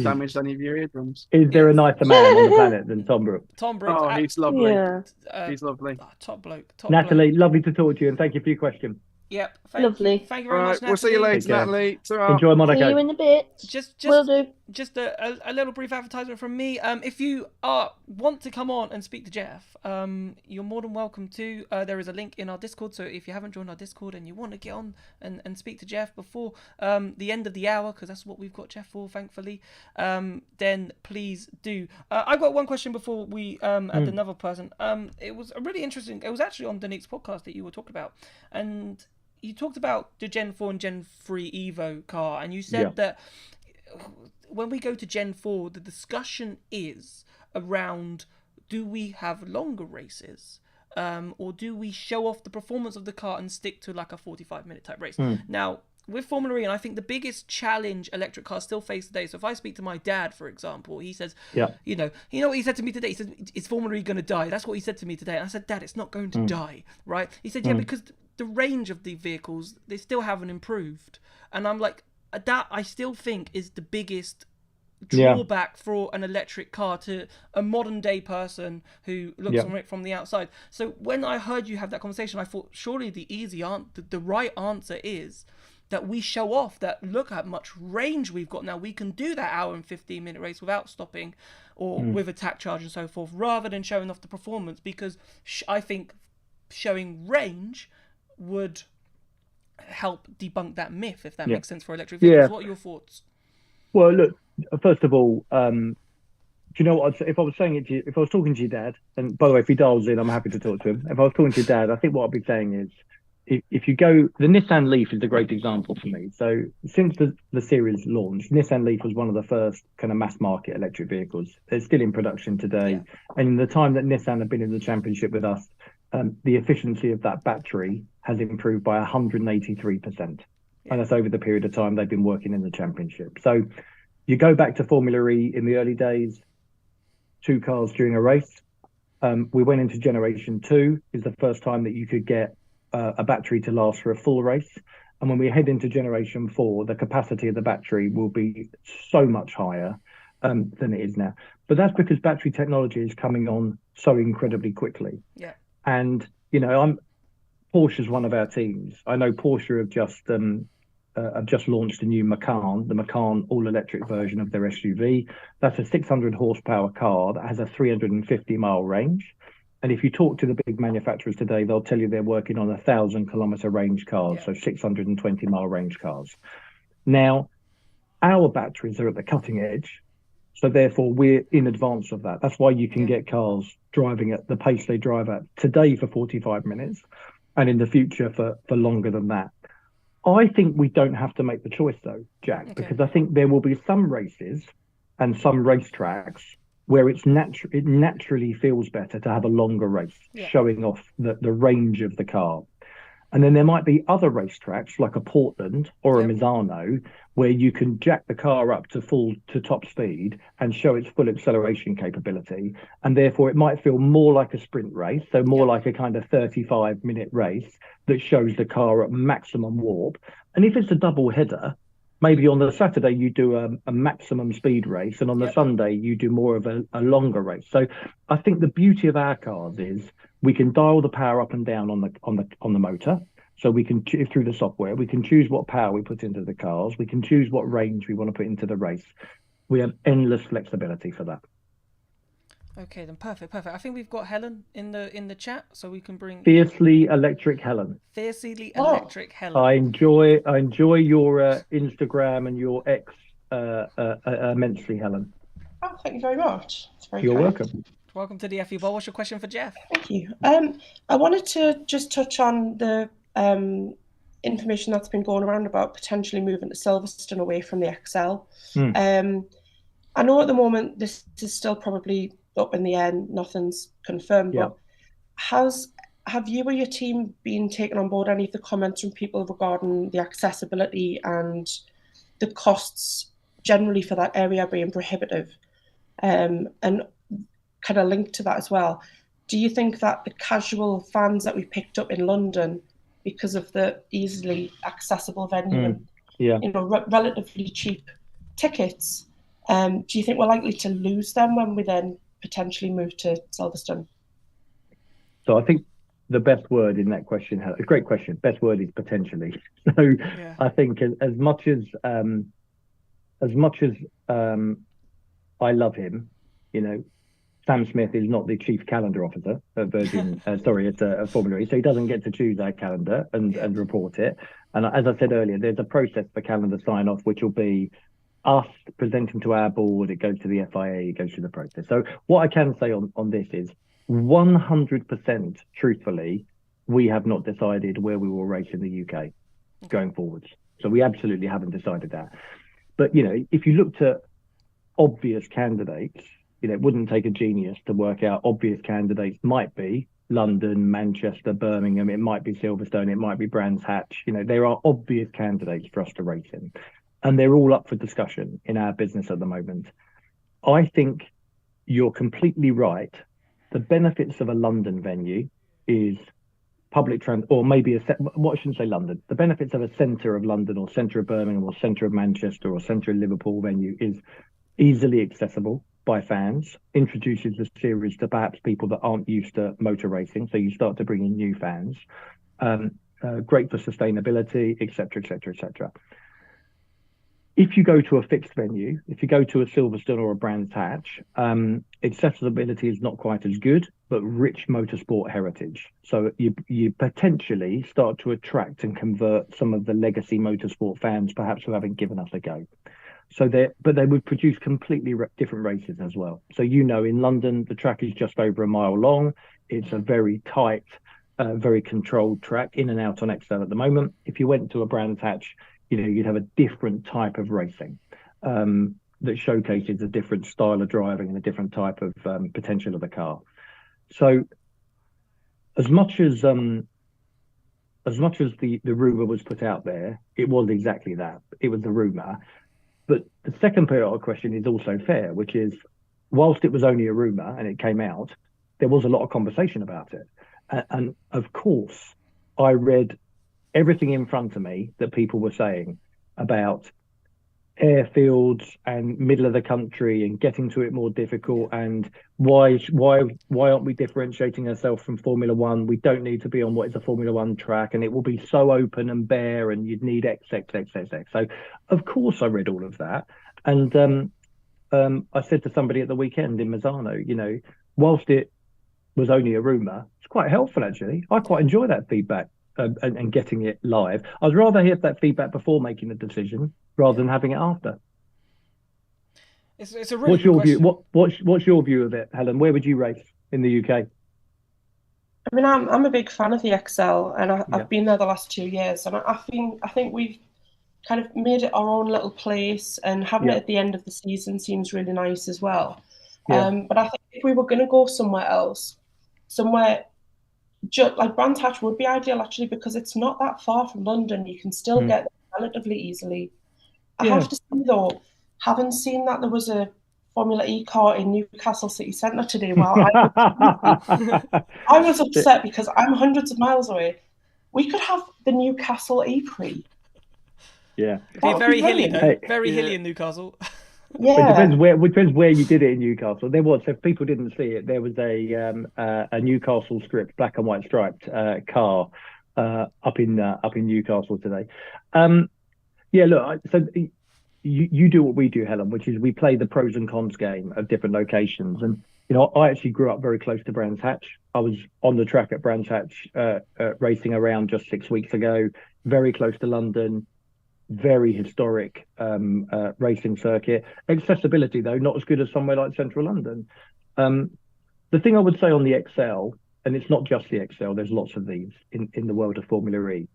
damaged any of your eardrums. Is there a nicer man on the planet than Tom Brooks? Tom Brooks. Oh, he's lovely. Yeah. He's lovely. Top bloke. Top Natalie, bloke. lovely to talk to you, and thank you for your question. Yep. Lovely. Thank you All very right, much, Natalie. we'll see you later, Take care. Natalie. Ta-ra. Enjoy See Monaco. you in a bit. Will do. Just a little brief advertisement from me. If you want to come on and speak to Jeff, you're more than welcome to. There is a link in our Discord, so if you haven't joined our Discord and you want to get on and speak to Jeff before the end of the hour, because that's what we've got Jeff for, thankfully, then please do. I've got one question before we add another person. It was a really interesting. It was actually on Danique's podcast that you were talking about, and you talked about the Gen 4 and Gen 3 Evo car, and you said that when we go to Gen 4, the discussion is around, do we have longer races, or do we show off the performance of the car and stick to like a 45-minute type race? Now, with Formula E, and I think the biggest challenge electric cars still face today, so if I speak to my dad, for example, he says, you know what he said to me today? He said, is Formula E going to die? That's what he said to me today. And I said, Dad, it's not going to die, right? He said, yeah, because the range of the vehicles, they still haven't improved. And I'm like, that I still think is the biggest drawback for an electric car to a modern day person who looks on it from the outside. So when I heard you have that conversation, I thought surely the right answer is that we show off that look how much range we've got now. We can do that hour and 15-minute race without stopping or with a tack charge and so forth, rather than showing off the performance, because I think showing range would help debunk that myth, if that makes sense, for electric vehicles. What are your thoughts? Well, look, first of all, do you know what? If I was saying it to you, if I was talking to your dad, and by the way, if he dials in, I'm happy to talk to him. If I was talking to your dad, I think what I'd be saying is, if you go, the Nissan Leaf is a great example for me. So since the series launched, Nissan Leaf was one of the first kind of mass market electric vehicles. It's still in production today. And in the time that Nissan have been in the championship with us, the efficiency of that battery has improved by 183%. And that's over the period of time they've been working in the championship. So you go back to Formula E in the early days, 2 cars during a race. We went into Generation 2, is the first time that you could get a battery to last for a full race. And when we head into Generation 4, the capacity of the battery will be so much higher than it is now. But that's because battery technology is coming on so incredibly quickly. And, you know, Porsche is one of our teams. I know Porsche have just launched a new Macan, the Macan all-electric version of their SUV. That's a 600 horsepower car that has a 350-mile range. And if you talk to the big manufacturers today, they'll tell you they're working on 1,000-kilometer range cars, so 620-mile range cars. Now, our batteries are at the cutting edge, so therefore we're in advance of that. That's why you can get cars driving at the pace they drive at today for 45 minutes, and in the future for longer than that. I think we don't have to make the choice, though, Jack, because I think there will be some races and some racetracks where it naturally feels better to have a longer race, showing off the range of the car. And then there might be other racetracks like a Portland or a Misano where you can jack the car up to top speed and show its full acceleration capability. And therefore it might feel more like a sprint race, so more like a kind of 35-minute race that shows the car at maximum warp. And if it's a double header, maybe on the Saturday you do a maximum speed race, and on the Sunday you do more of a longer race. So I think the beauty of our cars is we can dial the power up and down on the motor. So we can through the software, we can choose what power we put into the cars. We can choose what range we want to put into the race. We have endless flexibility for that. Okay, then perfect. I think we've got Helen in the chat, so we can bring Fiercely electric Helen. Fiercely electric Helen. I enjoy your Instagram and your X immensely, Helen. Oh, thank you very much. It's very You're kind. welcome. Welcome to the FE Bar. What's your question for Jeff? Thank you. I wanted to just touch on the information that's been going around about potentially moving to Silverstone away from the XL. I know at the moment this is still probably up in the air, nothing's confirmed. Yeah. But have you or your team been taking on board any of the comments from people regarding the accessibility and the costs generally for that area being prohibitive? And kind of linked to that as well, do you think that the casual fans that we picked up in London, because of the easily accessible venue and relatively cheap tickets, do you think we're likely to lose them when we then potentially move to Silverstone? So I think the best word in that question, a great question, best word is potentially. So I think as much as I love him, Sam Smith is not the chief calendar officer at Virgin, at Formula E, so he doesn't get to choose our calendar and report it. And as I said earlier, there's a process for calendar sign-off, which will be us presenting to our board, it goes to the FIA, it goes through the process. So what I can say on this is 100% truthfully, we have not decided where we will race in the UK going forwards. So we absolutely haven't decided that. But, if you looked at obvious candidates, it wouldn't take a genius to work out obvious candidates might be London, Manchester, Birmingham, it might be Silverstone, it might be Brands Hatch. There are obvious candidates for us to race in. And they're all up for discussion in our business at the moment. I think you're completely right. The benefits of a London venue is public transport, or maybe I shouldn't say London. The benefits of a centre of London or centre of Birmingham or centre of Manchester or centre of Liverpool venue is easily accessible by fans, introduces the series to perhaps people that aren't used to motor racing. So you start to bring in new fans. Great for sustainability, etc., etc., etc. If you go to a fixed venue, if you go to a Silverstone or a Brands Hatch, accessibility is not quite as good, but rich motorsport heritage. So you potentially start to attract and convert some of the legacy motorsport fans, perhaps who haven't given us a go. But they would produce completely different races as well. So in London, the track is just over a mile long. It's a very tight, very controlled track, in and out on Excel at the moment. If you went to a Brands Hatch, you'd have a different type of racing that showcases a different style of driving and a different type of potential of the car. So as much as the rumor was put out there, it was exactly that. It was a rumor. But the second part of the question is also fair, which is, whilst it was only a rumor and it came out, there was a lot of conversation about it. And of course, I read everything in front of me that people were saying about airfields and middle of the country and getting to it more difficult, and why aren't we differentiating ourselves from Formula One? We don't need to be on what is a Formula One track, and it will be so open and bare, and you'd need XXXXX. So of course I read all of that, and I said to somebody at the weekend in Misano, whilst it was only a rumor, it's quite helpful actually. I quite enjoy that feedback. And getting it live. I'd rather hear that feedback before making a decision rather than having it after. It's a really good question. What's your view of it, Helen? Where would you race in the UK? I mean, I'm a big fan of the XL, and I've been there the last 2 years, and I think we've kind of made it our own little place, and having it at the end of the season seems really nice as well. But I think if we were going to go somewhere else, like Brands Hatch would be ideal actually, because it's not that far from London. You can still get there relatively easily. I have to say though, having seen that there was a Formula E car in Newcastle City Centre today, I was upset because I'm hundreds of miles away. We could have the Newcastle E-Prix. Yeah. It'd be very hilly though. Very hilly in Newcastle. Yeah. It depends where you did it in Newcastle. There was, if people didn't see it, there was a Newcastle script, black and white striped car up in Newcastle today. Look, so you do what we do, Helen, which is we play the pros and cons game of different locations. And I actually grew up very close to Brands Hatch. I was on the track at Brands Hatch racing around just 6 weeks ago, very close to London. Very historic racing circuit. Accessibility, though, not as good as somewhere like central London. The thing I would say on the XL, and it's not just the XL, there's lots of these in the world of Formula E.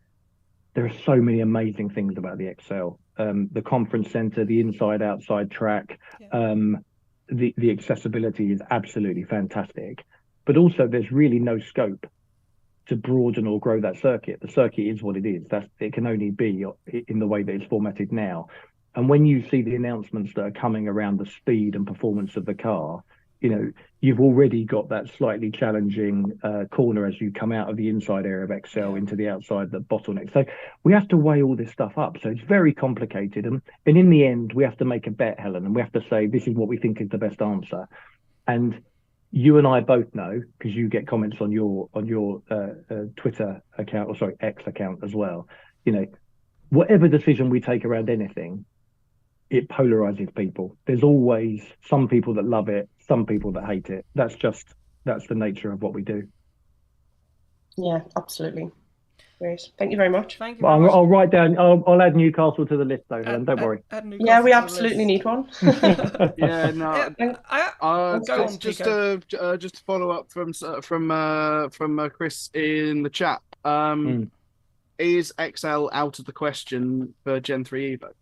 There are so many amazing things about the XL. The conference centre, the inside-outside track, the accessibility is absolutely fantastic, but also there's really no scope to broaden or grow that circuit. The circuit is what it is. It can only be in the way that it's formatted now. And when you see the announcements that are coming around the speed and performance of the car, you've already got that slightly challenging corner as you come out of the inside area of Excel into the outside, the bottleneck. So we have to weigh all this stuff up. So it's very complicated. And in the end, we have to make a bet, Helen, and we have to say, this is what we think is the best answer. And you and I both know, because you get comments on your Twitter account, or sorry, X account as well, whatever decision we take around anything, it polarizes people. There's always some people that love it, some people that hate it. That's the nature of what we do. Yeah, absolutely. Great. Thank you very much. Thank you. I'll write down. I'll add Newcastle to the list, though, Helen. Don't worry. Yeah, we absolutely need one. Yeah, no. Go on, just to follow up from Chris in the chat. Is XL out of the question for Gen 3 Evo?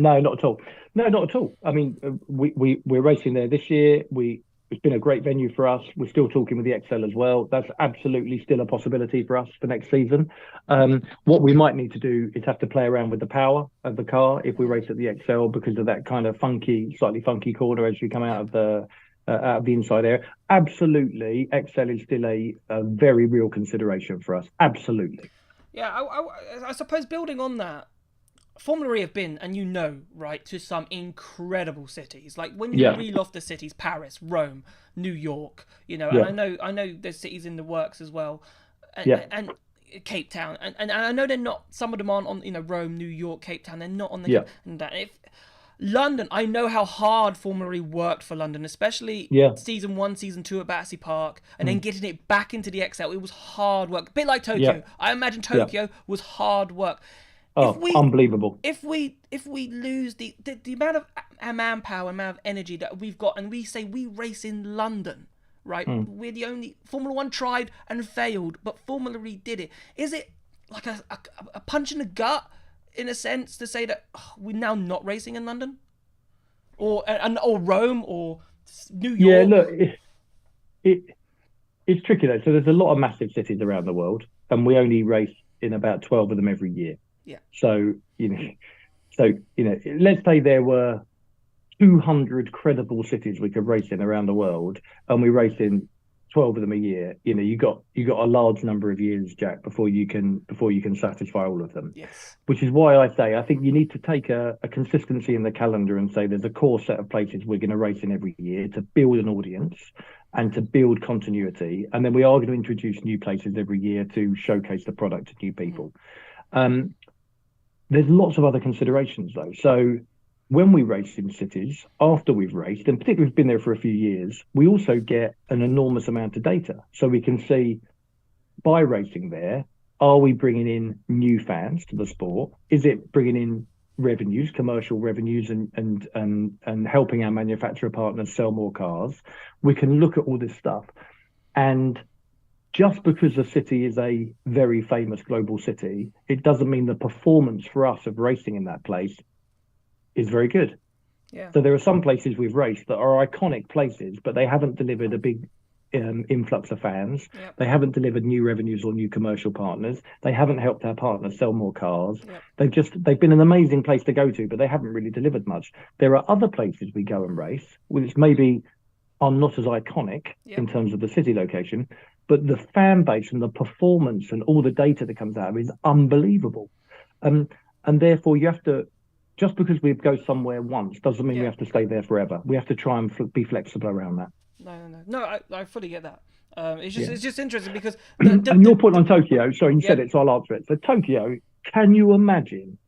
No, not at all. No, not at all. I mean, we're racing there this year. It's been a great venue for us. We're still talking with the XL as well. That's absolutely still a possibility for us for next season. What we might need to do is have to play around with the power of the car if we race at the XL, because of that kind of slightly funky corner as you come out of the inside area. Absolutely, XL is still a very real consideration for us. Absolutely. Yeah, I suppose building on that, Formula E have been, and right, to some incredible cities. Like when you reel off the cities, Paris, Rome, New York, and I know there's cities in the works as well, and Cape Town, and I know they're not. Some of them aren't on, Rome, New York, Cape Town. They're not on the. And if London, I know how hard Formula E worked for London, especially season 1, season 2 at Battersea Park, and then getting it back into the XL. It was hard work, a bit like Tokyo. I imagine Tokyo was hard work. Unbelievable. If we lose the amount of manpower, amount of energy that we've got, and we say we race in London, right? We're the only Formula One tried and failed, but Formula E did it. Is it like a punch in the gut, in a sense, to say that we're now not racing in London, or Rome or New York? Yeah, look, it's tricky though. So there's a lot of massive cities around the world, and we only race in about 12 of them every year. Yeah. So let's say there were 200 credible cities we could race in around the world, and we race in 12 of them a year. You got a large number of years, Jack, before you can satisfy all of them. Yes. Which is why I think you need to take a consistency in the calendar and say there's a core set of places we're going to race in every year to build an audience and to build continuity, and then we are going to introduce new places every year to showcase the product to new people. There's lots of other considerations though. So when we race in cities, after we've raced, and particularly we've been there for a few years, we also get an enormous amount of data. So we can see, by racing there, are we bringing in new fans to the sport? Is it bringing in revenues, commercial revenues, and helping our manufacturer partners sell more cars? We can look at all this stuff. And just because a city is a very famous global city, it doesn't mean the performance for us of racing in that place is very good. Yeah. So there are some places we've raced that are iconic places, but they haven't delivered a big influx of fans. Yep. They haven't delivered new revenues or new commercial partners. They haven't helped our partners sell more cars. Yep. They've been an amazing place to go to, but they haven't really delivered much. There are other places we go and race, which maybe are not as iconic in terms of the city location, but the fan base and the performance and all the data that comes out of it is unbelievable. And therefore you have to, just because we go somewhere once doesn't mean we have to stay there forever. We have to try and be flexible around that. No, I fully get that. It's just interesting because and your point on Tokyo, sorry, you said it, so I'll answer it. So Tokyo, can you imagine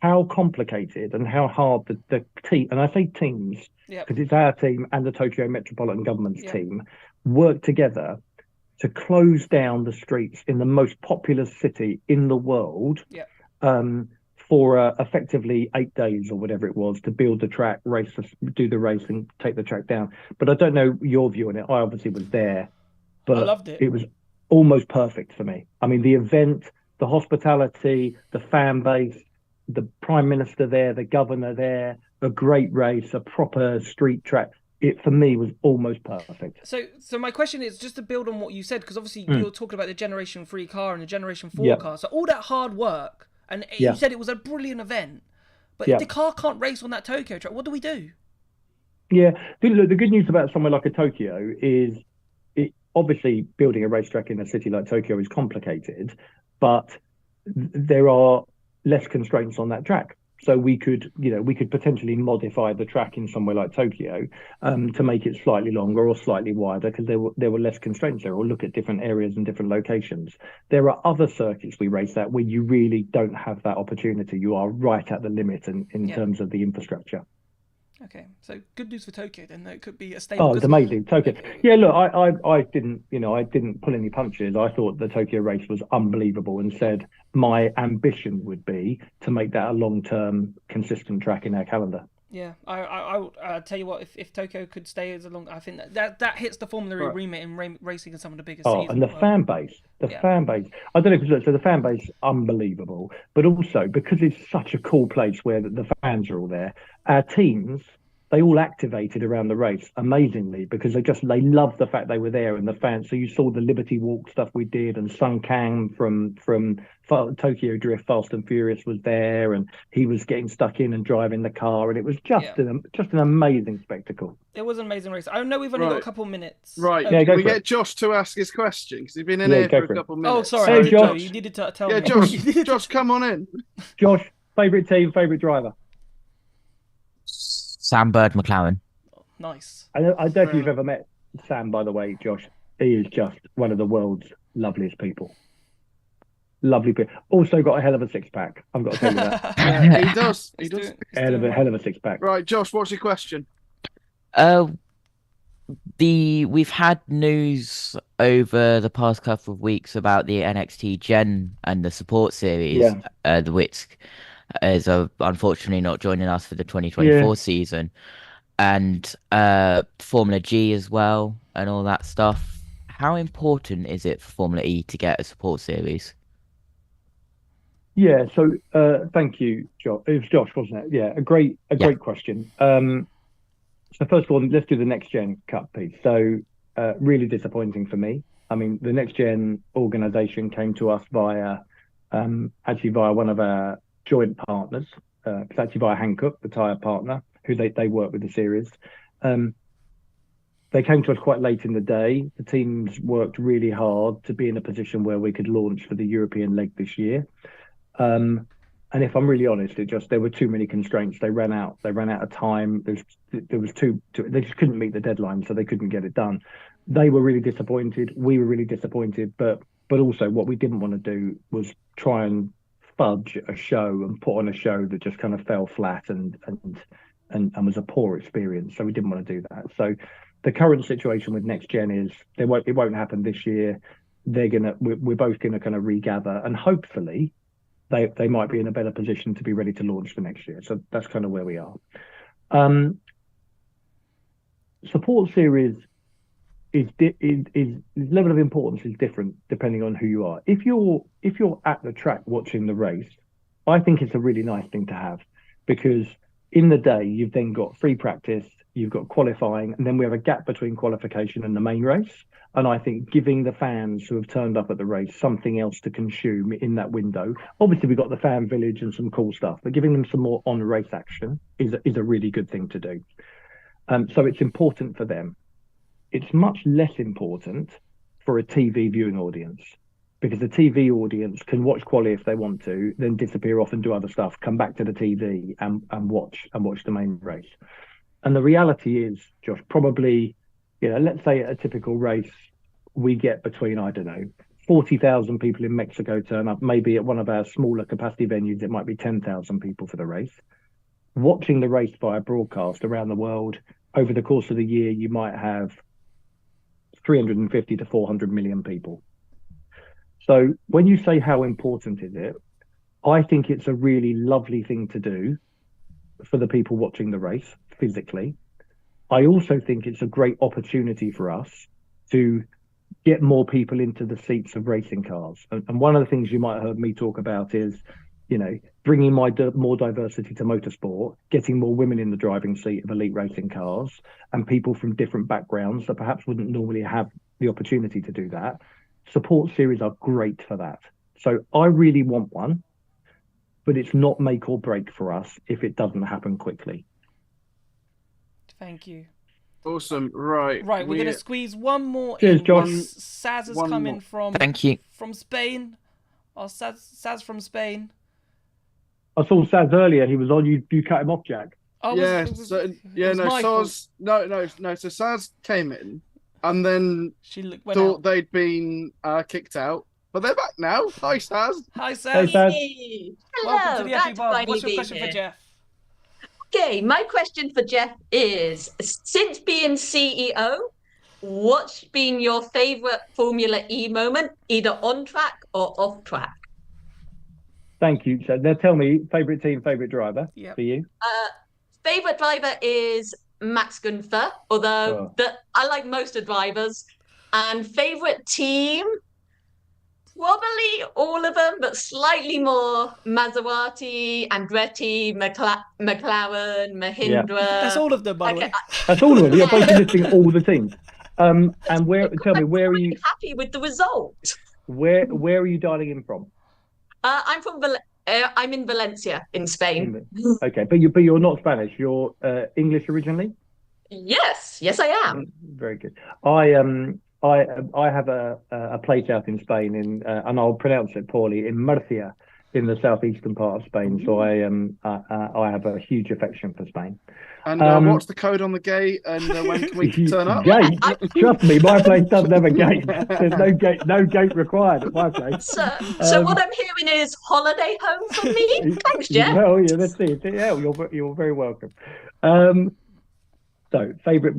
how complicated and how hard the team, and I say teams, because it's our team and the Tokyo Metropolitan Government's team, work together to close down the streets in the most populous city in the world for effectively 8 days or whatever it was to build the track, do the race and take the track down. But I don't know your view on it. I obviously was there, but I loved it. It was almost perfect for me. I mean, the event, the hospitality, the fan base, the Prime Minister there, the Governor there, a great race, a proper street track. it for me was almost perfect. So my question is just to build on what you said, because obviously you're talking about the Generation 3 car and the Generation 4 car. So all that hard work, and you said it was a brilliant event, but if the car can't race on that Tokyo track, what do we do? Yeah, the good news about somewhere like a Tokyo is, obviously building a racetrack in a city like Tokyo is complicated, but there are less constraints on that track. So we could potentially modify the track in somewhere like Tokyo to make it slightly longer or slightly wider, because there were less constraints there, or look at different areas and different locations. There are other circuits we race at where you really don't have that opportunity. You are right at the limit in terms of the infrastructure. Okay, so good news for Tokyo then. It could be a stable. Oh, it's amazing, Tokyo. Yeah, look, I didn't pull any punches. I thought the Tokyo race was unbelievable, and said my ambition would be to make that a long-term, consistent track in our calendar. Yeah, I tell you what, if Tokyo could stay as a long, I think that hits the Formula E remit in racing in some of the biggest seasons. And the fan base, fan base. I don't know if so the fan base, unbelievable, but also because it's such a cool place where the fans are all there. Our teams, they all activated around the race amazingly, because they love the fact they were there, and the fans. So you saw the Liberty Walk stuff we did, and Sun Kang from Tokyo Drift Fast and Furious was there, and he was getting stuck in and driving the car, and it was just an amazing spectacle. It was an amazing race. I know we've only got a couple of minutes. Right, can we get Josh to ask his question, because he's been in here for a couple of minutes. Oh, sorry, Josh, you needed to tell me. Yeah, Josh, come on in. Josh, favourite team, favourite driver? Sam Bird McLaren. Nice. I don't know if you've ever met Sam, by the way, Josh. He is just one of the world's loveliest people. Lovely people. Also got a hell of a six-pack. I've got to tell you that. Yeah, he does. He does. Hell of a six-pack. Right, Josh, what's your question? We've had news over the past couple of weeks about the NXT Gen and the support series, the which is unfortunately not joining us for the 2024 season, and Formula G as well, and all that stuff. How important is it for Formula E to get a support series? Yeah, so thank you, Josh. It was Josh, wasn't it? Yeah, a great question. So first of all, let's do the Next Gen Cup piece. So really disappointing for me. I mean, the Next Gen organisation came to us via one of our joint partners. It's actually via Hankook, the tyre partner, who they work with the series. They came to us quite late in the day. The teams worked really hard to be in a position where we could launch for the European leg this year. And if I'm really honest, there were too many constraints. They ran out of time. There was they just couldn't meet the deadline, so they couldn't get it done. They were really disappointed. We were really disappointed. But also, what we didn't want to do was try and fudge a show and put on a show that just kind of fell flat and was a poor experience. So we didn't want to do that. So the current situation with Next Gen is it won't happen this year. We're both gonna kind of regather, and hopefully they might be in a better position to be ready to launch for next year. So that's kind of where we are. Support series is level of importance is different depending on who you are. If you're at the track watching the race, I think it's a really nice thing to have, because in the day you've then got free practice, you've got qualifying, and then we have a gap between qualification and the main race. And I think giving the fans who have turned up at the race something else to consume in that window. Obviously, we've got the fan village and some cool stuff, but giving them some more on-race action is a really good thing to do. So it's important for them. It's much less important for a TV viewing audience, because the TV audience can watch quali if they want to, then disappear off and do other stuff, come back to the TV and watch the main race. And the reality is, Josh, probably, let's say at a typical race, we get between, 40,000 people in Mexico turn up. Maybe at one of our smaller capacity venues, it might be 10,000 people for the race. Watching the race via broadcast around the world, over the course of the year, you might have 350 to 400 million people. So when you say how important is it, I think it's a really lovely thing to do for the people watching the race physically. I also think it's a great opportunity for us to get more people into the seats of racing cars. And one of the things you might have heard me talk about is, bringing more diversity to motorsport, getting more women in the driving seat of elite racing cars, and people from different backgrounds that perhaps wouldn't normally have the opportunity to do that. Support series are great for that. So I really want one, but it's not make or break for us if it doesn't happen quickly. Thank you. Awesome. Right, we're going to squeeze one more Cheers, in. Josh. Saz has come in from Spain. Oh, Saz from Spain. I saw Saz earlier. He was on. You cut him off, Jack. Oh, yeah. So Saz came in and then thought they'd been kicked out, but they're back now. Hi, Saz. Hi, Saz. Hey, Saz. Hello. Welcome to the FE Bar. What's your question for Jeff? Okay, my question for Jeff is, since being CEO, what's been your favourite Formula E moment, either on track or off track? Thank you. So now tell me, favourite team, favourite driver for you? Favourite driver is Max Gunther, although I like most of the drivers. And favourite team, probably all of them, but slightly more Maserati, Andretti, McLaren, Mahindra. Yeah. That's all of them, by the way. That's all of them. You're both listing all the teams. And tell me, where are you happy with the result? Where are you dialing in from? I'm in Valencia, in Spain. Okay, but you're not Spanish. You're English originally. Yes, I am. Very good. I have a place out in Spain and I'll pronounce it poorly, in Murcia, in the southeastern part of Spain. So I have a huge affection for Spain. And what's the code on the gate? And when can we turn up? Gate? Trust me, my place doesn't have a gate. There's no gate required at my place. So what I'm hearing is holiday home for me. Thanks, Jeff. Well, yeah, let's see. Yeah, you're very welcome. So favorite.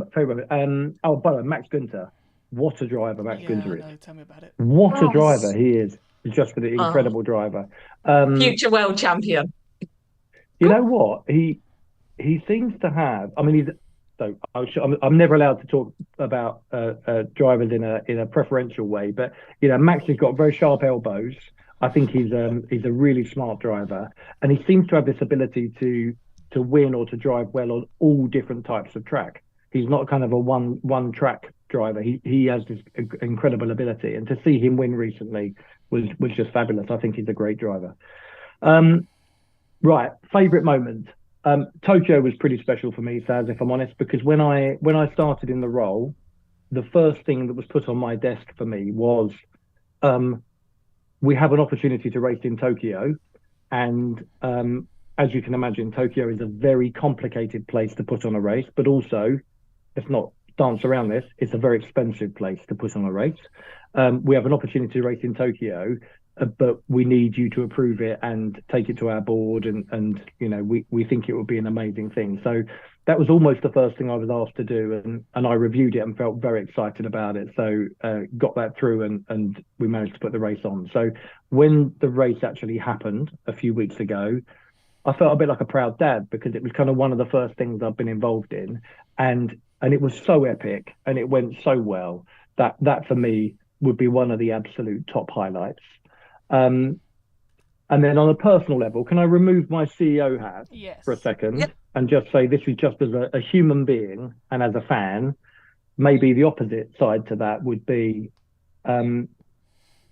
Oh, by the way, Max Gunther. What a driver Max Gunther is. No, tell me about it. What a driver he is. Just an incredible driver. Future world champion. You know what? He seems to have. I mean, I'm never allowed to talk about drivers in a preferential way, but Max has got very sharp elbows. I think he's a really smart driver, and he seems to have this ability to win or to drive well on all different types of track. He's not kind of a one track driver. He has this incredible ability, and to see him win recently was just fabulous. I think he's a great driver. Right, favorite moment. Tokyo was pretty special for me, Saz, if I'm honest, because when I started in the role, the first thing that was put on my desk for me was we have an opportunity to race in Tokyo, and as you can imagine, Tokyo is a very complicated place to put on a race, but also, let's not dance around this, it's a very expensive place to put on a race. We have an opportunity to race in Tokyo, but we need you to approve it and take it to our board, and we think it would be an amazing thing. So that was almost the first thing I was asked to do, and I reviewed it and felt very excited about it. So got that through, and we managed to put the race on. So when the race actually happened a few weeks ago, I felt a bit like a proud dad, because it was kind of one of the first things I've been involved in, and it was so epic and it went so well that for me would be one of the absolute top highlights. And then on a personal level, can I remove my CEO hat for a second and just say this is just as a human being and as a fan? Maybe the opposite side to that would be I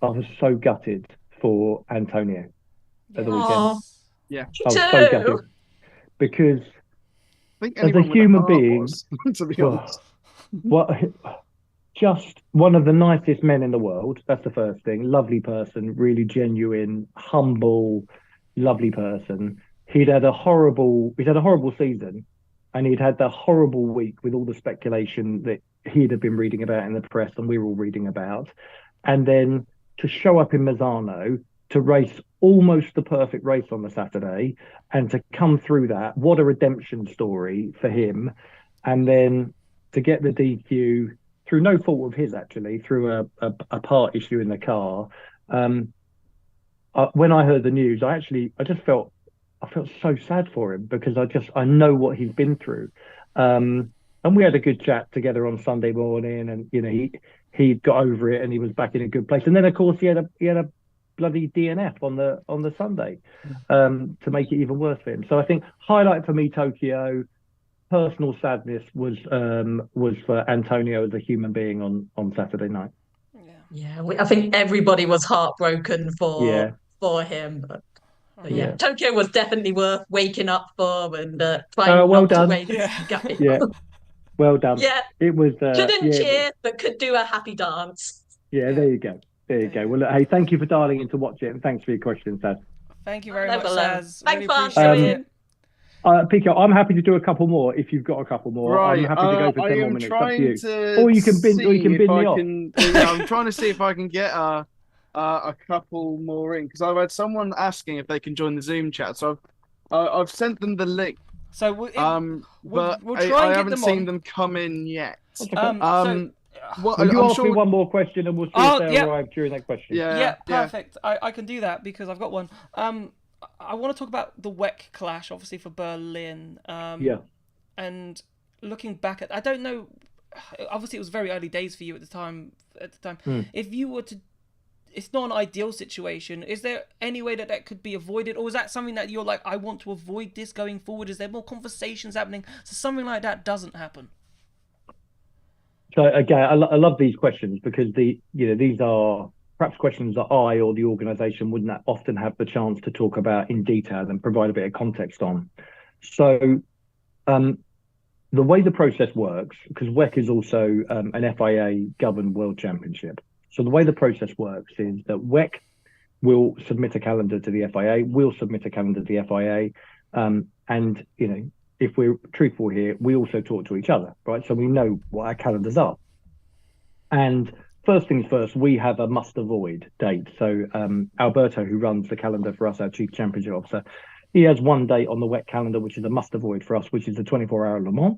was so gutted for Antonio at the weekend. Yeah, I was so gutted because as a human being, to be honest, just one of the nicest men in the world. That's the first thing. Lovely person, really genuine, humble, lovely person. He'd had a horrible season, and he'd had the horrible week with all the speculation that he'd have been reading about in the press and we were all reading about. And then to show up in Misano, to race almost the perfect race on the Saturday, and to come through that, what a redemption story for him. And then to get the DQ through no fault of his, actually, through a part issue in the car. When I heard the news, I just felt so sad for him, because I know what he's been through. And we had a good chat together on Sunday morning, and he got over it and he was back in a good place. And then of course he had a bloody DNF on the Sunday to make it even worse for him. So I think highlight for me, Tokyo. Personal sadness was for Antonio as a human being on Saturday night. Yeah, I think everybody was heartbroken for him. But yeah, Tokyo was definitely worth waking up for and trying well not done. to raise. Yeah, well done. Yeah, it was. Couldn't cheer, but could do a happy dance. Yeah, there you go. There you go. Well, look, hey, thank you for dialing in to watch it, and thanks for your questions, Saz. Thank you very much, Saz. Thanks really for appreciate it. Pico, I'm happy to do a couple more if you've got a couple more. Right. I'm happy to go for 10 more minutes. Up to you. Or you can bin me off. I'm trying to see if I can get a couple more in because I've had someone asking if they can join the Zoom chat. So I've sent them the link. So but we'll try and I get haven't them seen them come in yet. Will you ask me one more question and we'll see if they arrive during that question? Yeah, perfect. I can do that because I've got one. I want to talk about the WEC clash, obviously, for Berlin. And looking back I don't know, obviously it was very early days for you at the time. If you were to, it's not an ideal situation. Is there any way that could be avoided? Or is that something that you're like, I want to avoid this going forward? Is there more conversations happening so something like that doesn't happen? So again, I love these questions because these are perhaps questions that I or the organisation wouldn't often have the chance to talk about in detail and provide a bit of context on. So the way the process works, because WEC is also an FIA governed world championship. So the way the process works is that WEC will submit a calendar to the FIA, we'll submit a calendar to the FIA, and if we're truthful here, we also talk to each other, right? So we know what our calendars are. And first things first, we have a must avoid date. So Alberto, who runs the calendar for us, our chief championship officer, he has one date on the WEC calendar, which is a must avoid for us, which is the 24-hour Le Mans.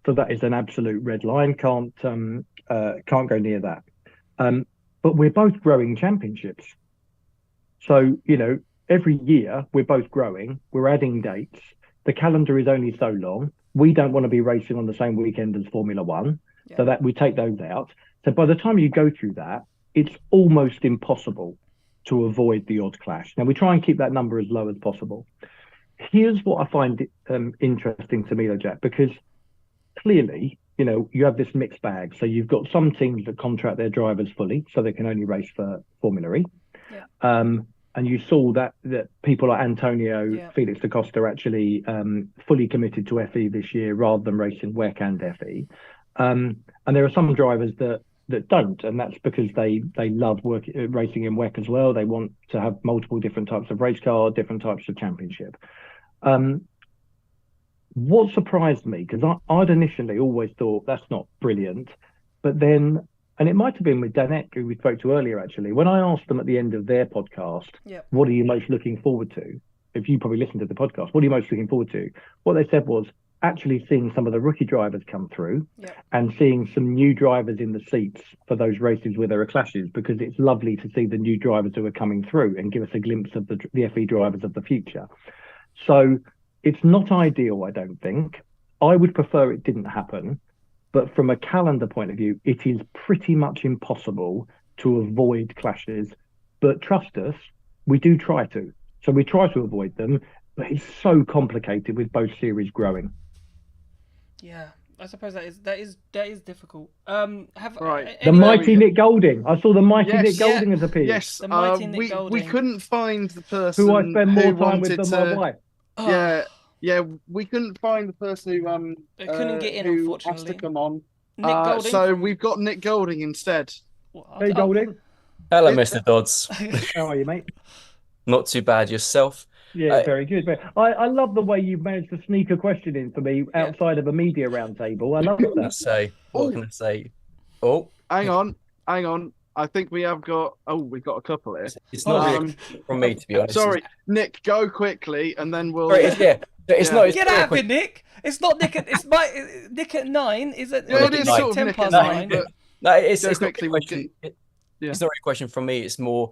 So that is an absolute red line. Can't go near that. But we're both growing championships. So, every year we're both growing, we're adding dates. The calendar is only so long. We don't want to be racing on the same weekend as Formula One, so that we take those out. So by the time you go through that, it's almost impossible to avoid the odd clash. Now, we try and keep that number as low as possible. Here's what I find interesting to me, though, Jack, because clearly, you have this mixed bag. So you've got some teams that contract their drivers fully, so they can only race for Formula E. And you saw that people like Antonio, Felix da Costa are actually fully committed to FE this year rather than racing WEC and FE. And there are some drivers that don't, and that's because they love racing in WEC as well. They want to have multiple different types of race car, different types of championship. What surprised me, because I'd initially always thought that's not brilliant, but then, and it might have been with Danek, who we spoke to earlier, actually, when I asked them at the end of their podcast, what are you most looking forward to? If you probably listened to the podcast, what are you most looking forward to? What they said was actually seeing some of the rookie drivers come through and seeing some new drivers in the seats for those races where there are clashes, because it's lovely to see the new drivers who are coming through and give us a glimpse of the FE drivers of the future. So it's not ideal, I don't think. I would prefer it didn't happen. But from a calendar point of view, it is pretty much impossible to avoid clashes. But trust us, we do try to. So we try to avoid them, but it's so complicated with both series growing. Yeah, I suppose that is difficult. The mighty Nick Golding. I saw the mighty Nick Golding has appeared. Yes, the mighty Nick Golding. We couldn't find the person who I spend more time with than my wife. Yeah, we couldn't find the person who they couldn't get in, who unfortunately. has to come on. Nick Golding. So we've got Nick Golding instead. Hey, Golding. Hello, Mr. Dodds. How are you, mate? Not too bad. Yourself? Yeah, very good. I love the way you've managed to sneak a question in for me outside of a media roundtable. I love that. What can I say? Oh, hang on. I think we have got. Oh, we've got a couple here. It's not from me, to be honest. Sorry, Nick, go quickly, and then we'll. It's not. Get out of it, Nick. It's not Nick. It's Nick at 9. Is it? Yeah, it is sort of 10 Nick past at 9. But no, it's not quickly. It's not really a question from me. It's more,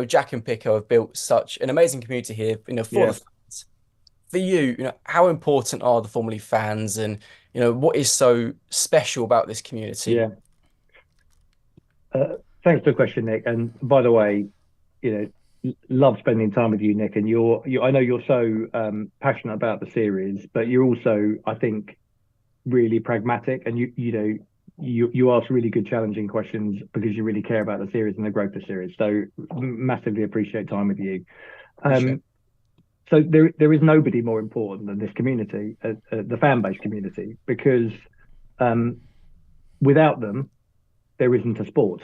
Jack and Pico have built such an amazing community here, for the fans. For you, how important are the Formula E fans, and what is so special about this community? Yeah. Thanks for the question, Nick. And by the way, love spending time with you, Nick. And I know you're so passionate about the series, but you're also, I think, really pragmatic, and you ask really good, challenging questions because you really care about the series and the growth of the series. So massively appreciate time with you. So there is nobody more important than this community, the fan base community, because without them, there isn't a sport.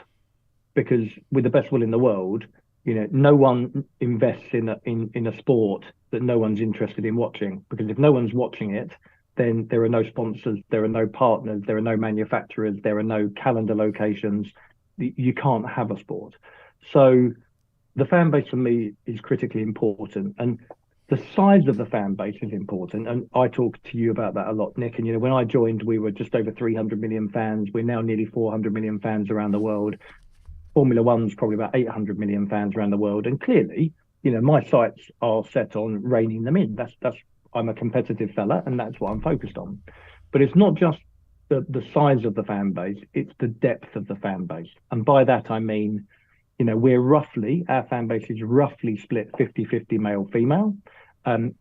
Because with the best will in the world, no one invests in a sport that no one's interested in watching. Because if no one's watching it, then there are no sponsors, there are no partners, there are no manufacturers, there are no calendar locations. You can't have a sport. So the fan base for me is critically important, and the size of the fan base is important. And I talk to you about that a lot, Nick. And when I joined, we were just over 300 million fans. We're now nearly 400 million fans around the world. Formula One's probably about 800 million fans around the world. And clearly, my sights are set on reining them in. That's I'm a competitive fella, and that's what I'm focused on. But it's not just the size of the fan base, it's the depth of the fan base. And by that, I mean, our fan base is roughly split 50-50 male female.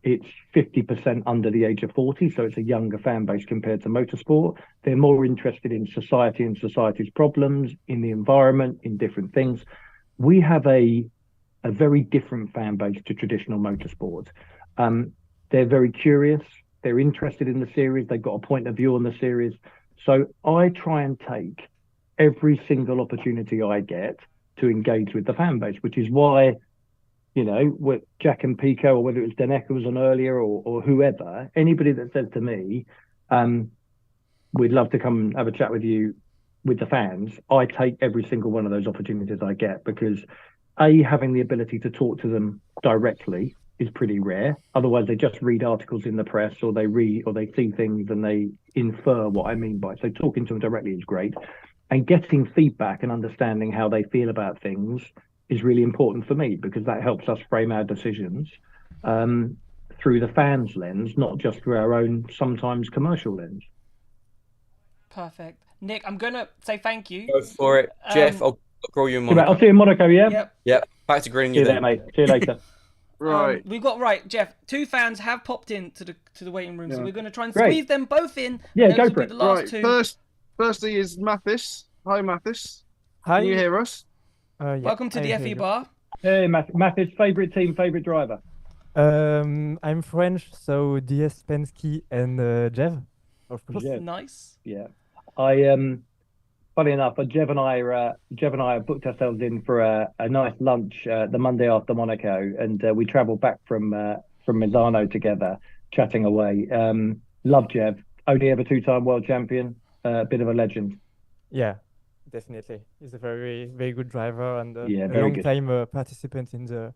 It's 50% under the age of 40, so it's a younger fan base compared to motorsport. They're more interested in society and society's problems, in the environment, in different things. We have a very different fan base to traditional motorsport. They're very curious. They're interested in the series. They've got a point of view on the series. So I try and take every single opportunity I get to engage with the fan base, which is why, with Jack and Pico, or whether it was Danek who was on earlier, or whoever, anybody that says to me, we'd love to come and have a chat with you, with the fans, I take every single one of those opportunities I get, because having the ability to talk to them directly is pretty rare. Otherwise, they just read articles in the press, or they see things and they infer what I mean by it. So talking to them directly is great. And getting feedback and understanding how they feel about things is really important for me, because that helps us frame our decisions through the fans' lens, not just through our own sometimes commercial lens. Perfect. Nick, I'm going to say thank you. Go for it. Jeff, I'll grill you in Monaco. I'll see you in Monaco, yeah? Yep. Back to grilling See you there, mate. See you later. Right. We've got, Jeff, 2 fans have popped into the waiting room, so we're going to try and Great. squeeze them both in. Yeah, go for it. The last two. Firstly is Mathis. Hi, Mathis. Hi. Can you hear us? Yeah, welcome to the FE Bar. Hey, Mathis, favorite team, favorite driver? I'm French, so DS Penske and Jev, of course. Jev. Nice. Yeah. Funny enough, Jev and I booked ourselves in for a nice lunch the Monday after Monaco, and we travelled back from Misano together, chatting away. Love Jev, only ever 2-time world champion, a bit of a legend. Yeah, definitely. He's a very, very good driver and a very long-time participant in the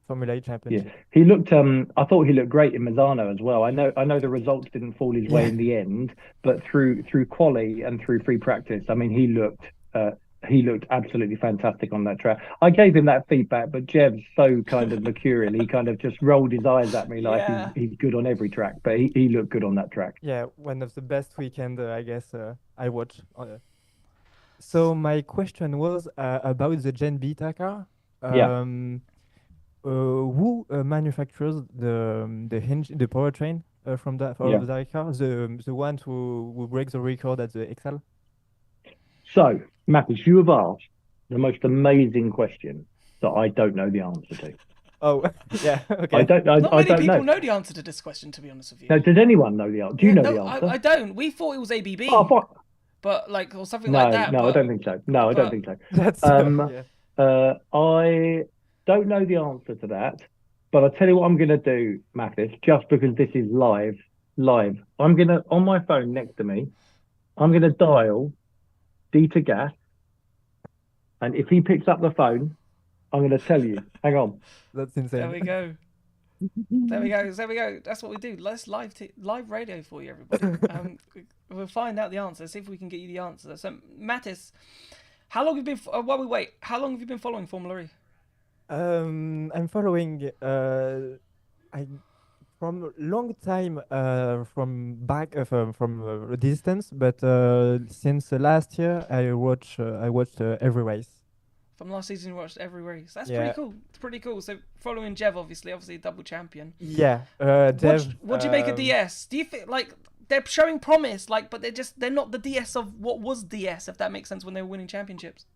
Formula E Championship. Yeah, he looked. I thought he looked great in Misano as well. I know the results didn't fall his way in the end, but through quali and through free practice, I mean, he looked absolutely fantastic on that track. I gave him that feedback, but Jev's so kind of mercurial. He kind of just rolled his eyes at me like he's good on every track, but he looked good on that track. Yeah, one of the best weekend I guess I watched. So my question was about the Gen Beta car. Who manufactures the engine, the powertrain from that the car? The one who breaks the record at the XL? So, Mathis, you have asked the most amazing question that I don't know the answer to. Oh, yeah. Okay. I don't know. Not many people know the answer to this question, to be honest with you. No, does anyone know the answer? Do you know the answer? I don't. We thought it was ABB. Oh, fuck. But or something like that. No, I don't think so. No, I don't think so. That's I don't know the answer to that, but I'll tell you what I'm going to do, Mathis, just because this is live. I'm going to, on my phone next to me, I'm going to dial Dieter Gas, and if he picks up the phone, I'm going to tell you. Hang on. That's insane. There we go. There we go. That's what we do. Let's live radio for you, everybody. We'll find out the answer. See if we can get you the answer. So, Mathis, how long have you been? While we wait, how long have you been following Formula E? I'm following from long time from back from a distance, but since last year I watched every race. From last season, you watched every race. That's Yeah. pretty cool. It's pretty cool. So following Jev, obviously double champion. Yeah, Jev. What do you make of DS? Do you think like they're showing promise, like, but they're not the DS of what was DS, if that makes sense, when they were winning championships?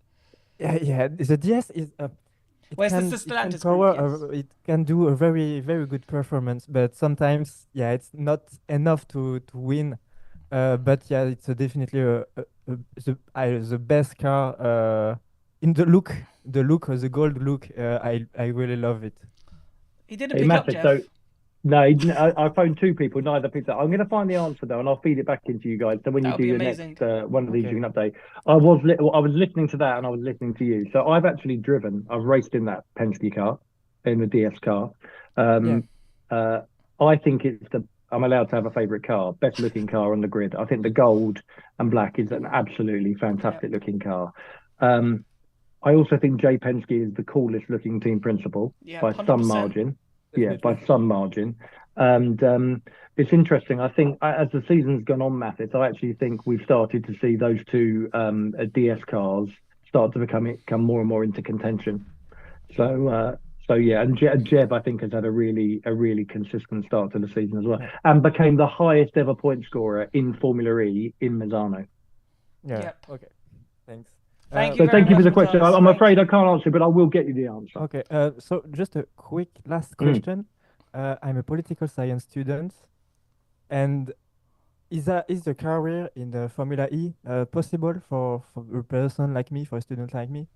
Yeah. The DS is Well, it's the Stellantis group, yes. It can do a very, very good performance, but sometimes, yeah, it's not enough to win. But yeah, it's definitely the best car in the look, the gold look. I really love it. He didn't pick up Jeff. So, no, I phoned two people, neither picked up. I'm going to find the answer though, and I'll feed it back into you guys. So when you do your next one of these, you can update. I was listening to that, and I was listening to you. So I've actually I've raced in that Penske car, in the DS car. I think I'm allowed to have a favourite car, best looking car on the grid. I think the gold and black is an absolutely fantastic looking car. I also think Jay Penske is the coolest looking team principal by 100%. Some margin. Yeah, by some margin. And it's interesting. I think as the season's gone on, Mathis, I actually think we've started to see those two DS cars start to become more and more into contention. So yeah, and Jeb, I think, has had a really consistent start to the season as well, and became the highest ever point scorer in Formula E in Misano. Yeah. Yep. Okay. Thanks. Thank you for the question. I'm afraid I can't answer, but I will get you the answer. Okay. So just a quick last question. I'm a political science student, and is the career in the Formula E possible for a person like me, for a student like me?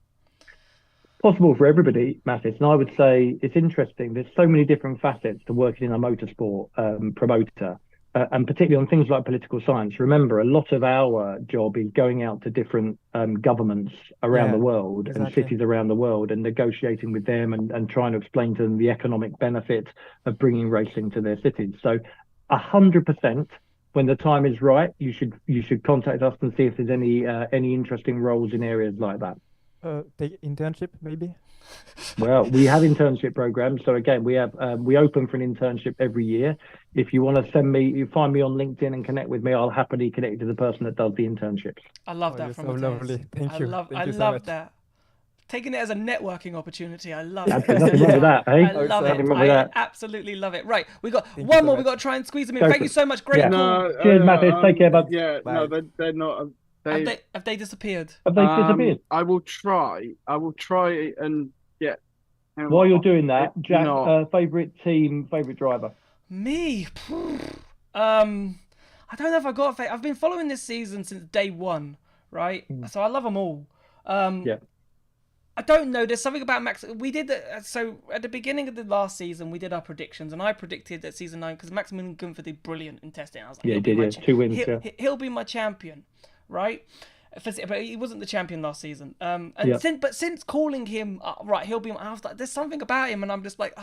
Possible for everybody, Mathis. And I would say it's interesting. There's so many different facets to working in a motorsport promoter. And particularly on things like political science. Remember, a lot of our job is going out to different governments around the world and cities around the world and negotiating with them and trying to explain to them the economic benefit of bringing racing to their cities. So 100%, when the time is right, you should contact us and see if there's any interesting roles in areas like that. Take internship, maybe? Well, we have internship programs. So again, we open for an internship every year. If you want to find me on LinkedIn and connect with me, I'll happily connect you to the person that does the internships. I love that from Matthias. Lovely. Thank you. I love that. Taking it as a networking opportunity. I love it. Nothing wrong with that, eh? I love it. I absolutely love it. Right, we got one more. We got to try and squeeze them in. Thank you so much. Great call. Cheers, Mathis. Take care, bud. Yeah, bye. No, they're not. Have they disappeared? Have they disappeared? I will try and get. While you're doing that, Jack, favourite team, favourite driver? Me? I don't know if I got a favourite. I've been following this season since day one, right? So I love them all. I don't know. There's something about Max. We did so at the beginning of the last season. We did our predictions, and I predicted that season 9 because Maximilian Gunther did brilliant in testing. I was like, he did 2 wins. He'll be my champion, right? But he wasn't the champion last season. Since calling him he'll be. I was like, there's something about him, and I'm just like,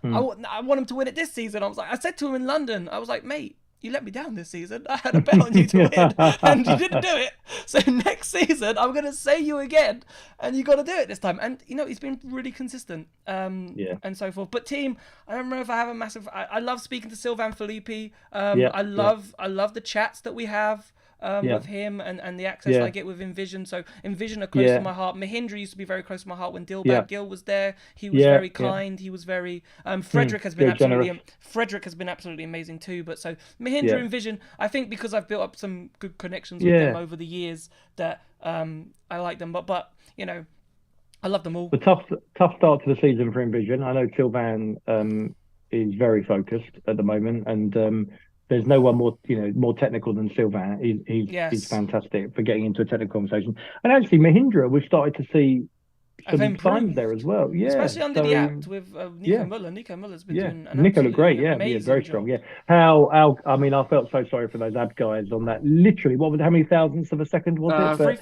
I want him to win it this season. I said to him in London, I was like, mate, you let me down this season. I had a bet on you to win, and you didn't do it. So next season, I'm going to say you again, and you got to do it this time. And, he's been really consistent and so forth. But team, I don't know if I have a massive... I love speaking to Sylvain Philippi. I love the chats that we have. With him and the access I get with Envision. So Envision are close to my heart. Mahindra used to be very close to my heart when Dilbag Gill was there. He was very kind. He was very Frederick has been absolutely amazing too. But so Mahindra Envision, I think because I've built up some good connections with them over the years that I like them. But I love them all. The tough start to the season for Envision. I know Sylvain is very focused at the moment, and there's no one more technical than Sylvain. He's fantastic for getting into a technical conversation. And actually, Mahindra, we've started to see some signs there as as well. Yeah, especially under the act with Nico Muller. Nico Muller's been doing an Nico looked great. Very strong. Yeah. I felt so sorry for those ab guys on that. Literally, how many thousandths of a second was it?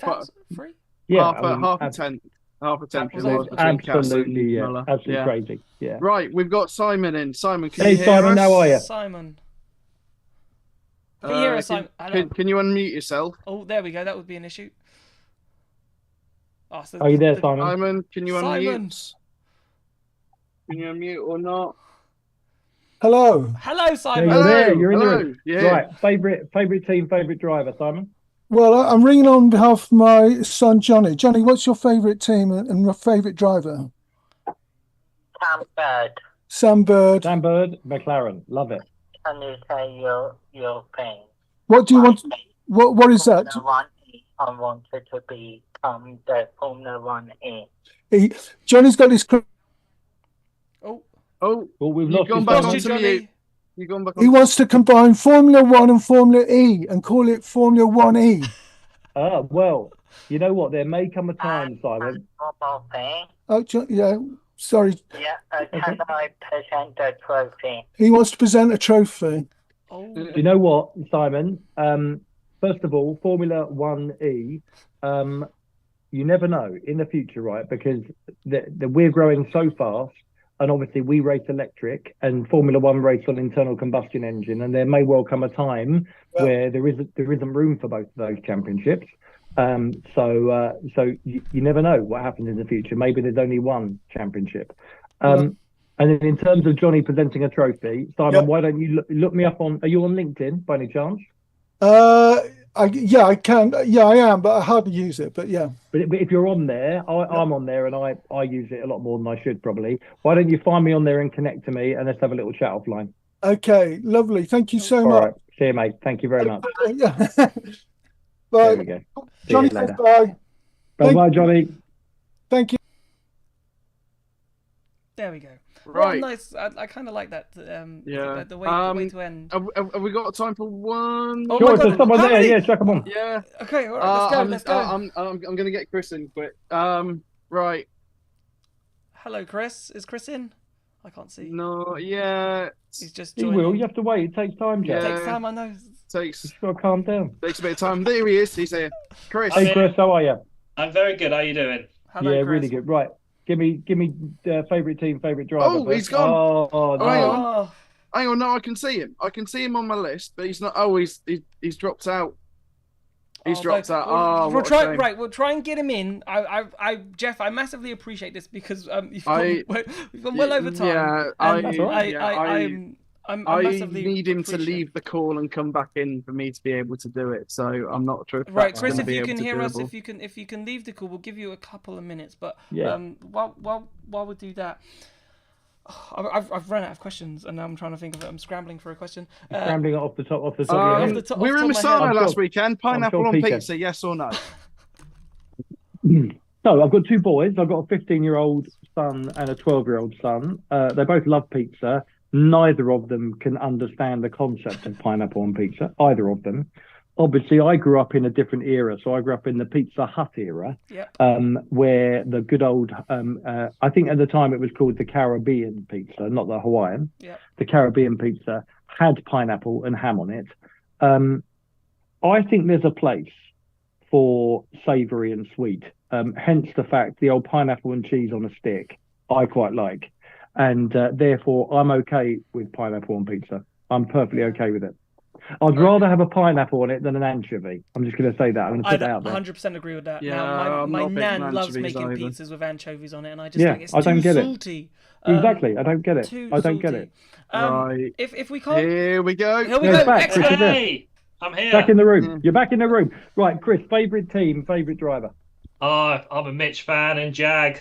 3? Yeah, half a tenth. Absolutely, absolutely crazy. Yeah. Right, we've got Simon in. Simon, can you hear Simon, us? how are you? Simon. Can you unmute yourself? Oh, there we go. That would be an issue. Are you there, Simon? Simon, can you unmute? Can you unmute or not? Hello, Simon. Yeah, you're there. You're in the Hello. room. Yeah. Right. Favorite team, favorite driver, Simon? Well, I'm ringing on behalf of my son, Johnny. Johnny, what's your favourite team and your favourite driver? Sam Bird. Sam Bird. Sam Bird, McLaren. Love it. Can you say your thing? What do you want? What is that? I wanted to become the Formula 1 E. Johnny's got his. Oh, we've you've lost gone you, back Johnny. onto mute. You've gone back. He wants to combine Formula 1 and Formula E and call it Formula 1E. Well, you know what? There may come a time, Simon. One more thing. Oh, yeah. Sorry. Yeah, can I present the trophy? He wants to present a trophy. Do you know what, Simon? First of all, Formula 1E, you never know in the future, right? Because we're growing so fast, and obviously we race electric, and Formula 1 race on internal combustion engine, and there may well come a time where there isn't room for both of those championships. So you never know what happens in the future. Maybe there's only one championship. And then in terms of Johnny presenting a trophy, Simon, why don't you look me up on? Are you on LinkedIn by any chance? I can. Yeah, I am, but I hardly use it. But yeah. But if you're on there, I'm on there, and I use it a lot more than I should probably. Why don't you find me on there and connect to me, and let's have a little chat offline. Okay, lovely. Thank you so All much. right. See you, mate. Thank you very much. Yeah. Bye. There we go. Johnny, bye. Bye, Johnny. Thank you. There we go. Right. Well, nice. I kind of like that. Yeah. The way to end. Have we got time for one? Oh Sure, my there's God. someone How there. many? Yeah, check them on. Yeah. Okay, all right, let's go. I'm going to get Chris in quick. Right. Hello, Chris. Is Chris in? I can't see. No, yeah. He's just He joining. will. You have to wait. It takes time, Jack. It takes time, I know. Takes got to calm down. a bit of time. There he is. He's here. Chris. Hey, Chris, how are you? I'm very good. How are you doing? Hello, yeah, Chris. really good. Right. Give me favourite team, favourite driver. Oh, he's gone. Oh, no. Hang on. No, I can see him. I can see him on my list, but he's not. Oh, he's dropped out. He's dropped out. We'll try and get him in. Jeff, I massively appreciate this because we've gone well over time. Yeah, I'm I massively need him to leave the call and come back in for me to be able to do it. So I'm not sure. Right, Chris, if you can hear us, if you can leave the call, we'll give you a couple of minutes. But while we do that, I've run out of questions, and now I'm trying to think of it. I'm scrambling for a question. Scrambling off the top of your head. We were in Misano last weekend. Pineapple on pizza, yes or no? So I've got two boys. I've got a 15-year-old son and a 12-year-old son. They both love pizza. Neither of them can understand the concept of pineapple on pizza, either of them. Obviously, I grew up in a different era. So I grew up in the Pizza Hut era, where the good old, I think at the time it was called the Caribbean pizza, not the Hawaiian. The Caribbean pizza had pineapple and ham on it. I think there's a place for savoury and sweet, hence the fact the old pineapple and cheese on a stick I quite like. And therefore, I'm okay with pineapple on pizza. I'm perfectly okay with it. I'd rather have a pineapple on it than an anchovy. I'm just going to say that. I'm going to put that out there. 100% agree with that. Yeah, now, my nan loves making pizzas with anchovies on it, and I just think it's too salty. Exactly. I don't get it. I don't get it. Right. If we can't... Here we go. Here we go. Excellent. Hey, I'm here. Back in the room. You're back in the room. Right, Chris, favourite team, favourite driver? I'm a Mitch fan and Jag.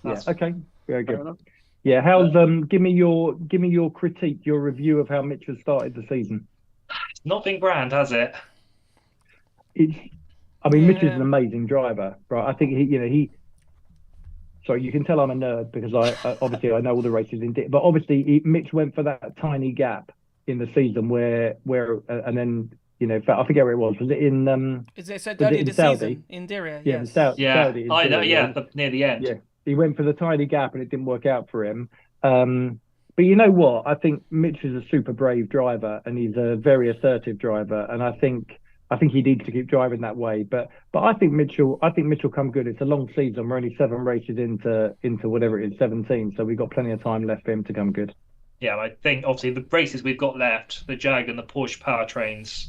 Yeah, okay. Very good. Yeah, how's give me your critique, your review of how Mitch has started the season. It's not been grand, has it? Mitch is an amazing driver, right? I think sorry, you can tell I'm a nerd because I know all the races but obviously Mitch went for that tiny gap in the season where and then I forget where it was. Was it in Is it said earlier this season in Diriyah? Yeah, yes. Saudi. I know. Yeah, near the end. Yeah. He went for the tiny gap and it didn't work out for him. But you know what? I think Mitch is a super brave driver and he's a very assertive driver. And I think he needs to keep driving that way. But I think Mitch will come good. It's a long season. We're only 7 races into whatever it is, 17. So we've got plenty of time left for him to come good. Yeah, I think obviously the races we've got left, the Jag and the Porsche powertrains.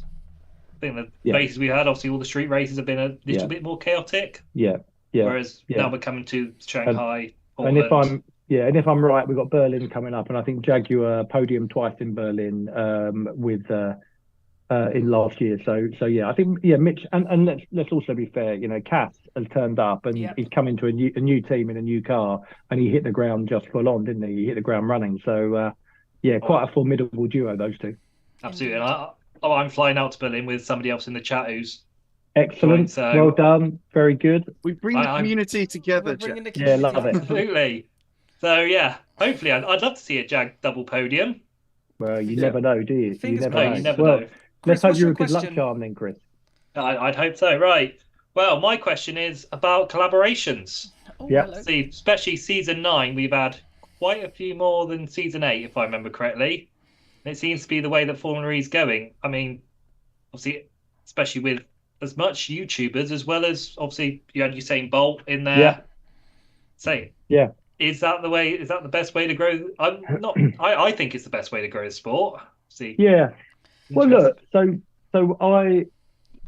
I think the races we had, obviously all the street races have been a little bit more chaotic. Yeah. Yeah. Whereas now we're coming to Shanghai. And if I'm right, we've got Berlin coming up, and I think Jaguar podium twice in Berlin with in last year. So yeah, I think Mitch, and let's also be fair. You know, Cass has turned up and he's come into a new team in a new car, and he hit the ground just full on, didn't he? He hit the ground running. So yeah, quite a formidable duo, those two. Absolutely. And I'm flying out to Berlin with somebody else in the chat who's excellent. So well done, very good. We bring the community together. Yeah, love it. Absolutely. So yeah, hopefully, I'd love to see a Jag double podium. Well, you never know, do you? Fingers you never crossed. know. You never well, know. Let's Chris, hope what's you're your a good luck question? charm then, Chris. I'd hope so. Right. Well, my question is about collaborations. Yeah. See, especially season 9, we've had quite a few more than season 8, if I remember correctly. And it seems to be the way that Formula E is going. I mean, obviously, especially with as much YouTubers as well as obviously you had Usain Bolt in there. Yeah. Say, yeah. Is that the way? Is that the best way to grow? I'm not. I think it's the best way to grow the sport. See. Yeah. Well, look. So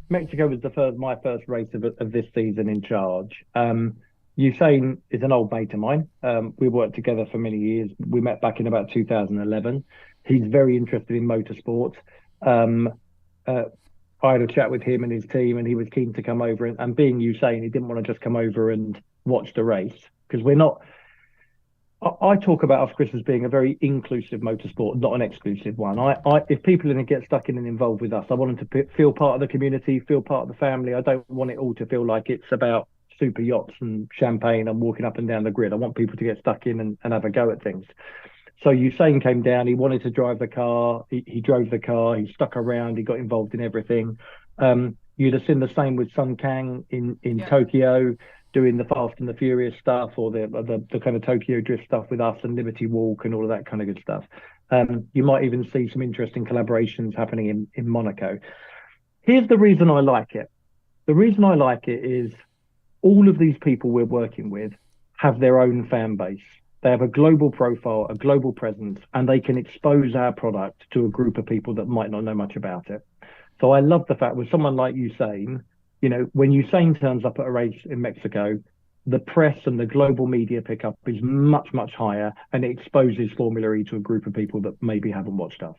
Mexico was my first race of this season in charge. Usain is an old mate of mine. We worked together for many years. We met back in about 2011. He's very interested in motorsport. I had a chat with him and his team, and he was keen to come over. And being Usain, he didn't want to just come over and watch the race, because we're not. I talk about us, Chris, as being a very inclusive motorsport, not an exclusive one. If people are going to get stuck in and involved with us, I want them to feel part of the community, feel part of the family. I don't want it all to feel like it's about super yachts and champagne and walking up and down the grid. I want people to get stuck in and have a go at things. So Usain came down. He wanted to drive the car. He drove the car. He stuck around. He got involved in everything. You'd have seen the same with Sun Kang in Tokyo, doing the Fast and the Furious stuff, or the kind of Tokyo Drift stuff with us and Liberty Walk and all of that kind of good stuff. You might even see some interesting collaborations happening in Monaco. Here's the reason I like it. The reason I like it is all of these people we're working with have their own fan base. They have a global profile, a global presence, and they can expose our product to a group of people that might not know much about it. So I love the fact with someone like Usain, you know, when Usain turns up at a race in Mexico, the press and the global media pickup is much, much higher, and it exposes Formula E to a group of people that maybe haven't watched us.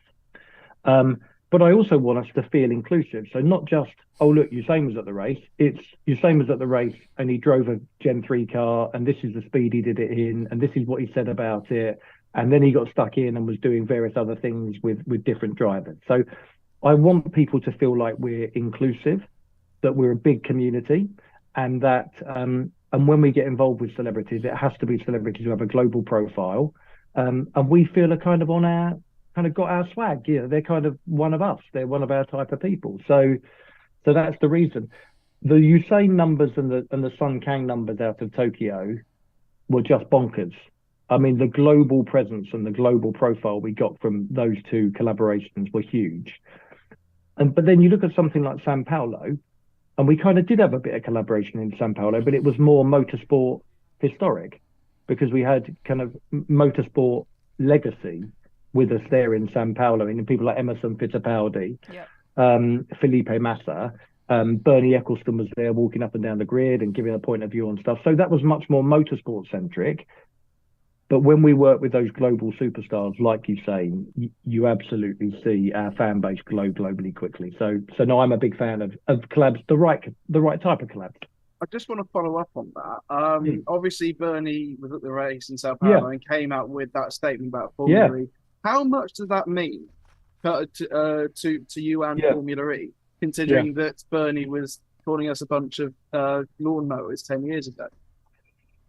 But I also want us to feel inclusive. So not just, oh, look, Usain was at the race. It's Usain was at the race and he drove a Gen 3 car, and this is the speed he did it in, and this is what he said about it. And then he got stuck in and was doing various other things with different drivers. So I want people to feel like we're inclusive, that we're a big community, and that and when we get involved with celebrities, it has to be celebrities who have a global profile, and we feel are kind of on our got our swag. You know, they're kind of one of us. They're one of our type of people. So that's the reason. The Usain numbers and the Sun Kang numbers out of Tokyo were just bonkers. I mean, the global presence and the global profile we got from those two collaborations were huge. But then you look at something like Sao Paulo, and we kind of did have a bit of collaboration in Sao Paulo, but it was more motorsport historic, because we had kind of motorsport legacy with us there in Sao Paulo, and people like Emerson Fittipaldi, Felipe Massa, Bernie Eccleston was there walking up and down the grid and giving a point of view on stuff. So that was much more motorsport centric. But when we work with those global superstars, like you say, you absolutely see our fan base grow globally quickly. So no, I'm a big fan of collabs, the right type of collabs. I just want to follow up on that. Obviously, Bernie was at the race in Sao Paulo and came out with that statement about Formula E. How much does that mean to you and Formula E, considering that Bernie was calling us a bunch of lawnmowers 10 years ago?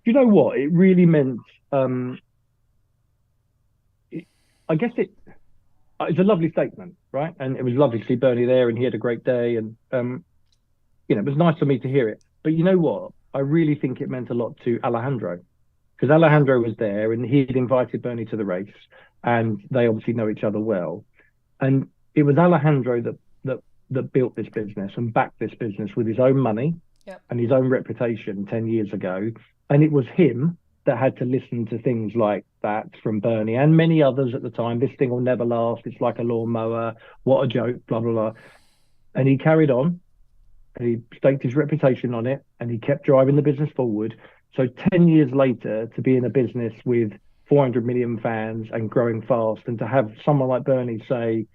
You know what? It really meant. I guess it's a lovely statement, right? And it was lovely to see Bernie there, and he had a great day, and it was nice for me to hear it. But you know what? I really think it meant a lot to Alejandro, because Alejandro was there and he had invited Bernie to the race, and they obviously know each other well. And it was Alejandro that built this business and backed this business with his own money and his own reputation 10 years ago. And it was him that had to listen to things like that from Bernie and many others at the time. This thing will never last. It's like a lawnmower. What a joke, blah, blah, blah. And he carried on, and he staked his reputation on it, and he kept driving the business forward. So 10 years later, to be in a business with 400 million fans and growing fast, and to have someone like Bernie say,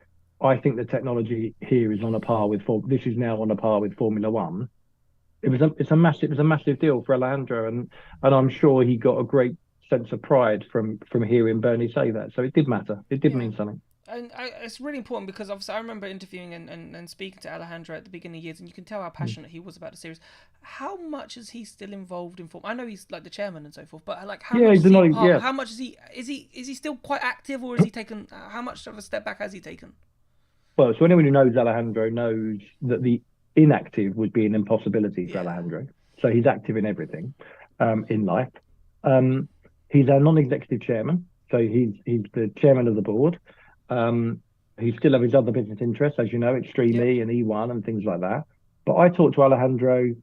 I think the technology here is on a par with this is now on a par with Formula One. It's a massive deal for Alejandro, and I'm sure he got a great sense of pride from hearing Bernie say that. So it did matter. It did mean something. And it's really important because obviously I remember interviewing and speaking to Alejandro at the beginning of years, and you can tell how passionate he was about the series. How much is he still involved in Formula? I know he's like the chairman and so forth, but like how much is he part? How much is he? Is he still quite active, or is he taken? How much of a step back has he taken? Well, so anyone who knows Alejandro knows that the inactive would be an impossibility for Alejandro. So he's active in everything in life. He's our non-executive chairman, so he's the chairman of the board. He still has his other business interests, as you know, Extreme E and E1 and things like that. But I talked to Alejandro,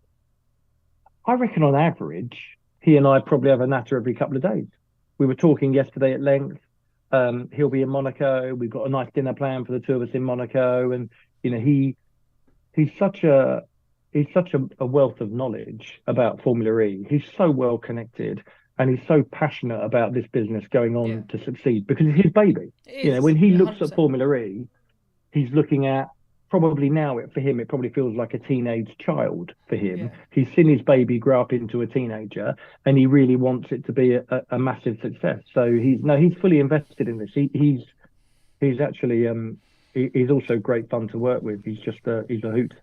I reckon on average, he and I probably have a natter every couple of days. We were talking yesterday at length. He'll be in Monaco. We've got a nice dinner plan for the two of us in Monaco. And, you know, he's such a wealth of knowledge about Formula E. He's so well connected. And he's so passionate about this business going on to succeed because it's his baby. You know, when he looks 100%. At Formula E, he's looking at probably now for him, it probably feels like a teenage child for him. Yeah. He's seen his baby grow up into a teenager and he really wants it to be a massive success. So he's fully invested in this. He's actually, he's also great fun to work with. He's a hoot.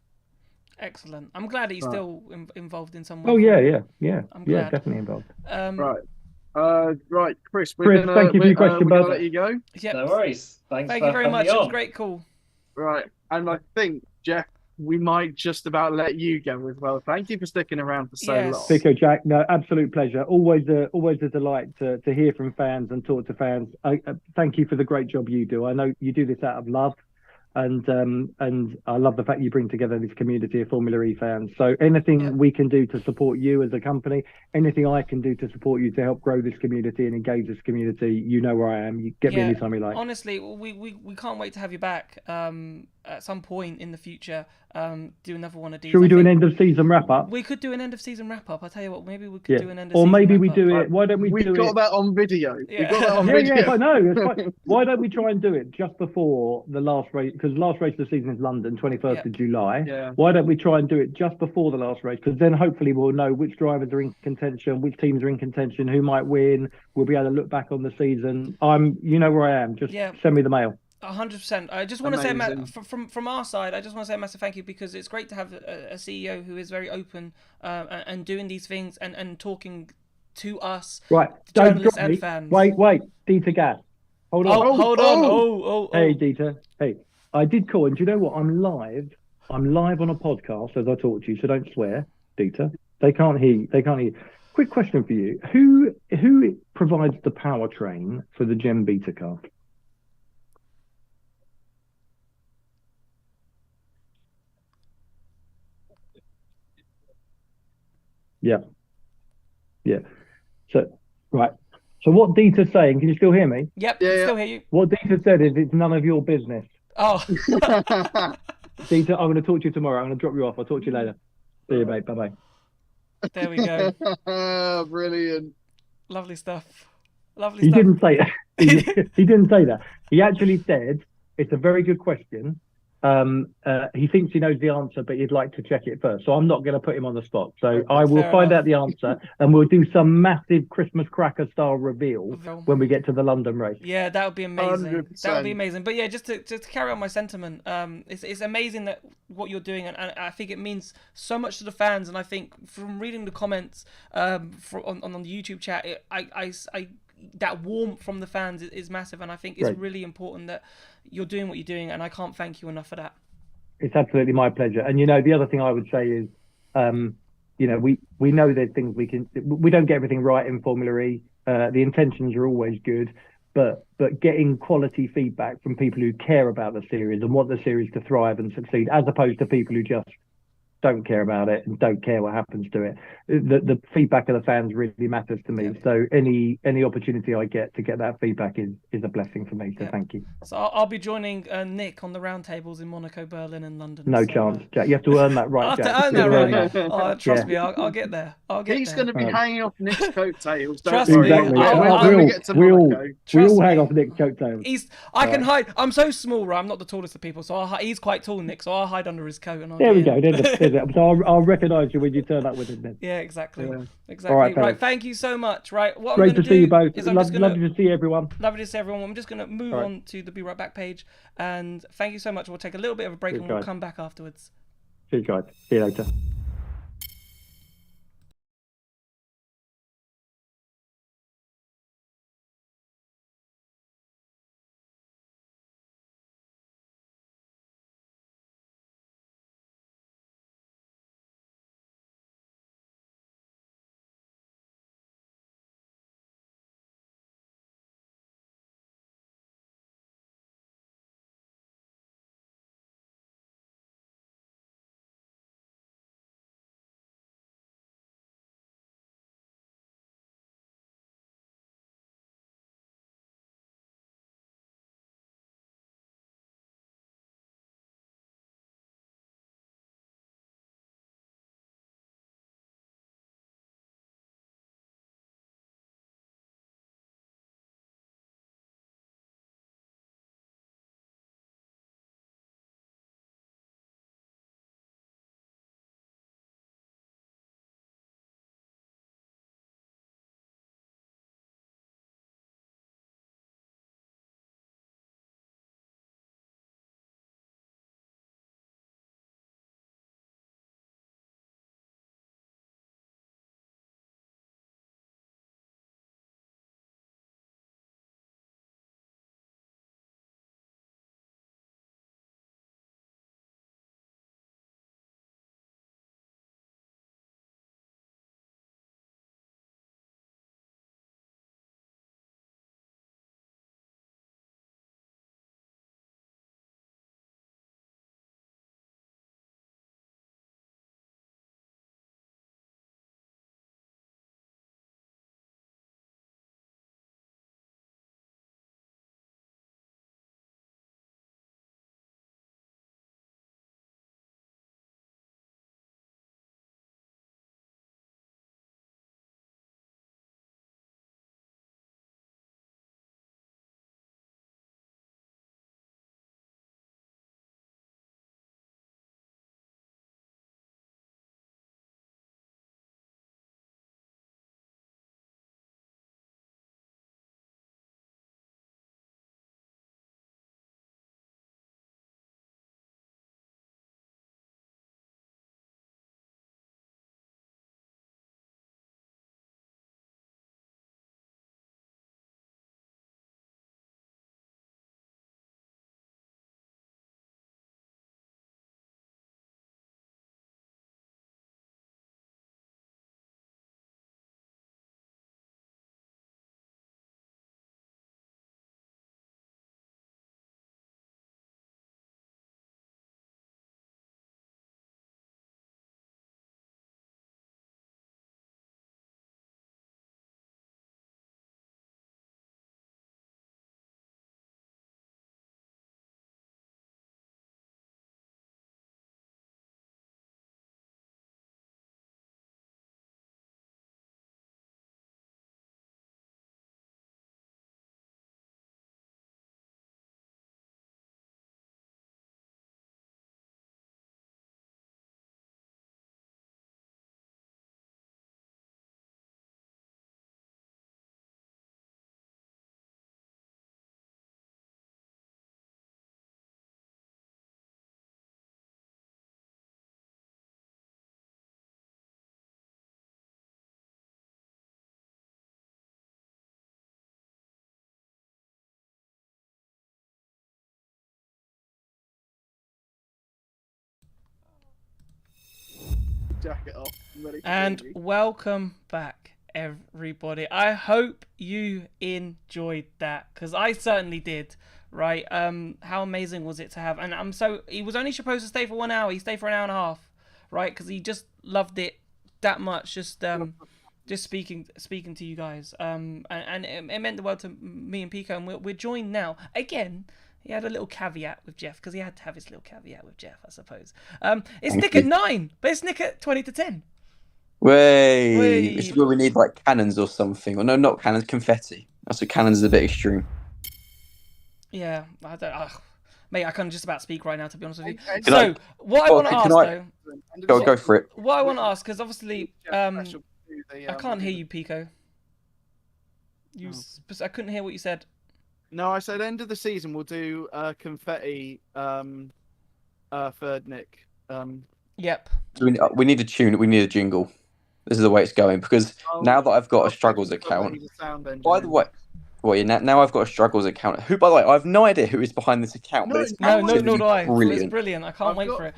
Excellent. I'm glad he's still involved in some way. Oh yeah. I'm glad. Definitely involved. Right, Chris. Chris, thank you for your question, we're bud. gonna let you go. Yep. No worries. Thank you very much. It was a great call. Right, and I think Jeff, we might just about let you go as well. Thank you for sticking around for so long. Pico, Jack. No, absolute pleasure. Always a delight to hear from fans and talk to fans. Thank you for the great job you do. I know you do this out of love. And I love the fact you bring together this community of Formula E fans. So anything we can do to support you as a company, anything I can do to support you to help grow this community and engage this community, you know where I am. You get me anytime you like. Honestly, we can't wait to have you back at some point in the future. Do another one of these. Should we do an end of season wrap up? We could do an end of season wrap up. I tell you what, maybe we could do an end of or season maybe wrap we up. do it. Why don't we do it? We've got that on video. Yeah. We've got that on video. Yes, I know. Why don't we try and do it just before the last race? Because the last race of the season is London, 21st of July. Yeah. Why don't we try and do it just before the last race? Because then hopefully we'll know which drivers are in contention, which teams are in contention, who might win. We'll be able to look back on the season. You know where I am. Just send me the mail. 100%. I just want to say, from our side, I just want to say a massive thank you because it's great to have a CEO who is very open and doing these things and talking to us, right? Journalists and fans. Wait, Dieter Gas. Hold on. Hey, Dieter. Hey, I did call, and do you know what? I'm live on a podcast as I talk to you, so don't swear, Dieter. They can't hear you. Quick question for you: Who provides the powertrain for the Gen Beta car? Yeah. So, right. So what Dieter's saying, can you still hear me? Yep, still hear you. What Dieter said is it's none of your business. Oh. Dieter, I'm going to talk to you tomorrow. I'm going to drop you off. I'll talk to you later. See you, mate. Bye-bye. There we go. Brilliant. Lovely stuff. He didn't say that. He didn't say that. He actually said, it's a very good question. He thinks he knows the answer, but he'd like to check it first. So I'm not going to put him on the spot. So I will find out the answer, and we'll do some massive Christmas cracker style reveal when we get to the London race. Yeah, that would be amazing. 100%. That would be amazing. But yeah, just to carry on my sentiment, it's amazing that what you're doing, and I think it means so much to the fans. And I think from reading the comments on the YouTube chat, that warmth from the fans is massive, and I think it's really important that you're doing what you're doing, and I can't thank you enough for that. It's absolutely my pleasure. And the other thing I would say is, we know there's things we don't get everything right in Formula E. The intentions are always good, but getting quality feedback from people who care about the series and want the series to thrive and succeed, as opposed to people who just don't care about it and don't care what happens to it. The feedback of the fans really matters to me. So any opportunity I get to get that feedback is a blessing for me. So thank you. So I'll be joining Nick on the roundtables in Monaco, Berlin, and London. No chance, Jack. You have to earn that right, I have Jack. to earn that right. Oh, trust me, I'll get there. He's going to be hanging off Nick's coattails. Don't Trust worry. me. When we get to Monaco, we all hang off Nick's coattails. I can hide. I'm so small, right? I'm not the tallest of people, so he's quite tall, Nick. So I'll hide under his coat and I'll. There we go. So I'll recognise you when you turn up with him then. Yeah, exactly. Yeah. Exactly. Right. Thank you so much. Right. What Great I'm going to see you both. is Lovely to see everyone. Lovely to see everyone. I'm just going to move on to the Be Right Back page, and thank you so much. We'll take a little bit of a break and we'll come back afterwards. Cheers, guys. See you later. Jacket off. And welcome back, everybody. I hope you enjoyed that, because I certainly did. Right? How amazing was it to have? And he was only supposed to stay for 1 hour. He stayed for an hour and a half. right? Because he just loved it that much. Just speaking to you guys. And it meant the world to me and Pico, and we're joined now again. He had a little caveat with Jeff because he had to have his little caveat with Jeff, I suppose. It's Nick at 9, but it's Nick at 20 to 10. Wait, this is where we need like cannons or something. Or no, not cannons, confetti. That's what cannons is a bit extreme. Yeah, I don't. Mate, I can't just about speak right now, to be honest with you. So, what I want to ask though. Go for it. What I want to ask, because obviously, I can't hear you, Pico. I couldn't hear what you said. No, I said end of the season we'll do confetti for Nick. Yep. We need a tune. We need a jingle. This is the way it's going because now that I've got a struggles account. By the way, now I've got a struggles account. Who, by the way, I have no idea who is behind this account. But it's no, do I. Brilliant. It's brilliant. I can't wait for it.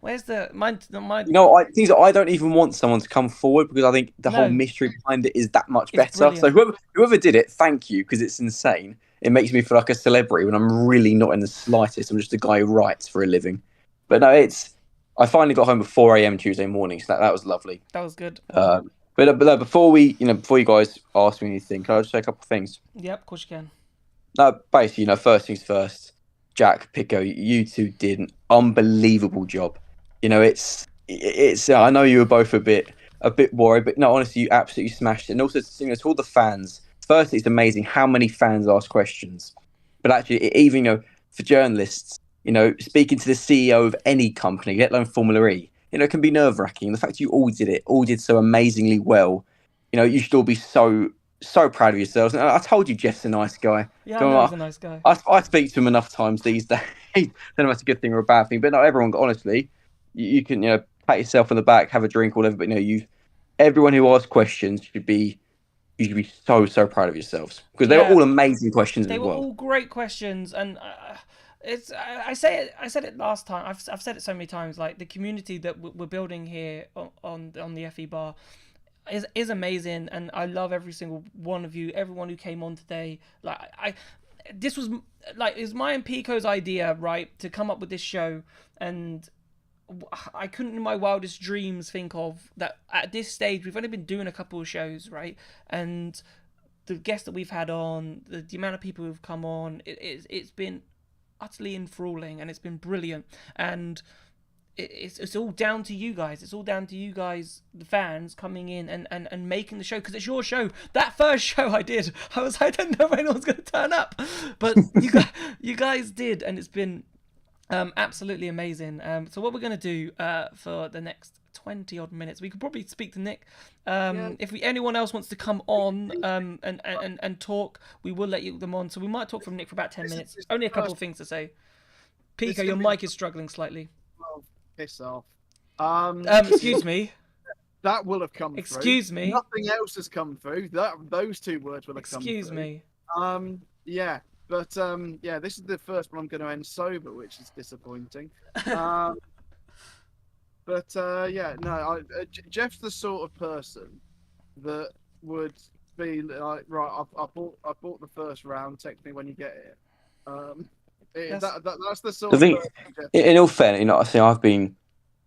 Where's the mine? You know, things I don't even want someone to come forward because I think the whole mystery behind it is that much better. So whoever did it, thank you, because it's insane. It makes me feel like a celebrity when I'm really not in the slightest. I'm just a guy who writes for a living. But no, I finally got home at 4 a.m. Tuesday morning, so that was lovely. That was good. But before you guys ask me anything, can I just say a couple of things? Yep, of course you can. No, basically, first things first. Jack, Pico, you two did an unbelievable job. It's. I know you were both a bit worried, but no, honestly, you absolutely smashed it. And also, to all the fans. Firstly, it's amazing how many fans ask questions. But actually, even for journalists, speaking to the CEO of any company, let alone Formula E, it can be nerve-wracking. The fact you all did so amazingly well, you should all be so proud of yourselves. And I told you Jeff's a nice guy. Yeah, I know he's a nice guy. I speak to him enough times these days. I don't know if that's a good thing or a bad thing, but no, everyone, honestly, you can pat yourself on the back, have a drink, or whatever. But everyone who asks questions you should be so proud of yourselves because they were all amazing questions as well. They were all great questions, and I said it last time. I've said it so many times. Like the community that we're building here on the FE bar is amazing, and I love every single one of you, everyone who came on today. This was it was my and Pico's idea, right, to come up with this show, and I couldn't in my wildest dreams think of that at this stage. We've only been doing a couple of shows, right, and the guests that we've had on, the amount of people who've come on, it's been utterly enthralling, and it's been brilliant, and it's all down to you guys. It's all down to you guys, the fans, coming in and making the show, because it's your show. That first show I did, I didn't know if anyone's going to turn up, but you guys did, and it's been absolutely amazing. So what we're going to do for the next 20 odd minutes, we could probably speak to Nick. If anyone else wants to come on and talk, we will let them on. So we might talk from Nick for about 10 minutes. Only a couple of things to say. Pico, your mic is struggling slightly. Oh, piss off. Excuse me. That will have come through. Excuse me. Nothing else has come through. Those two words will have come through. Excuse me. Yeah. But this is the first one I'm going to end sober, which is disappointing. Jeff's the sort of person that would be like, right, I bought the first round. Text me when you get it. That's the sort. I think, of person in all fairness,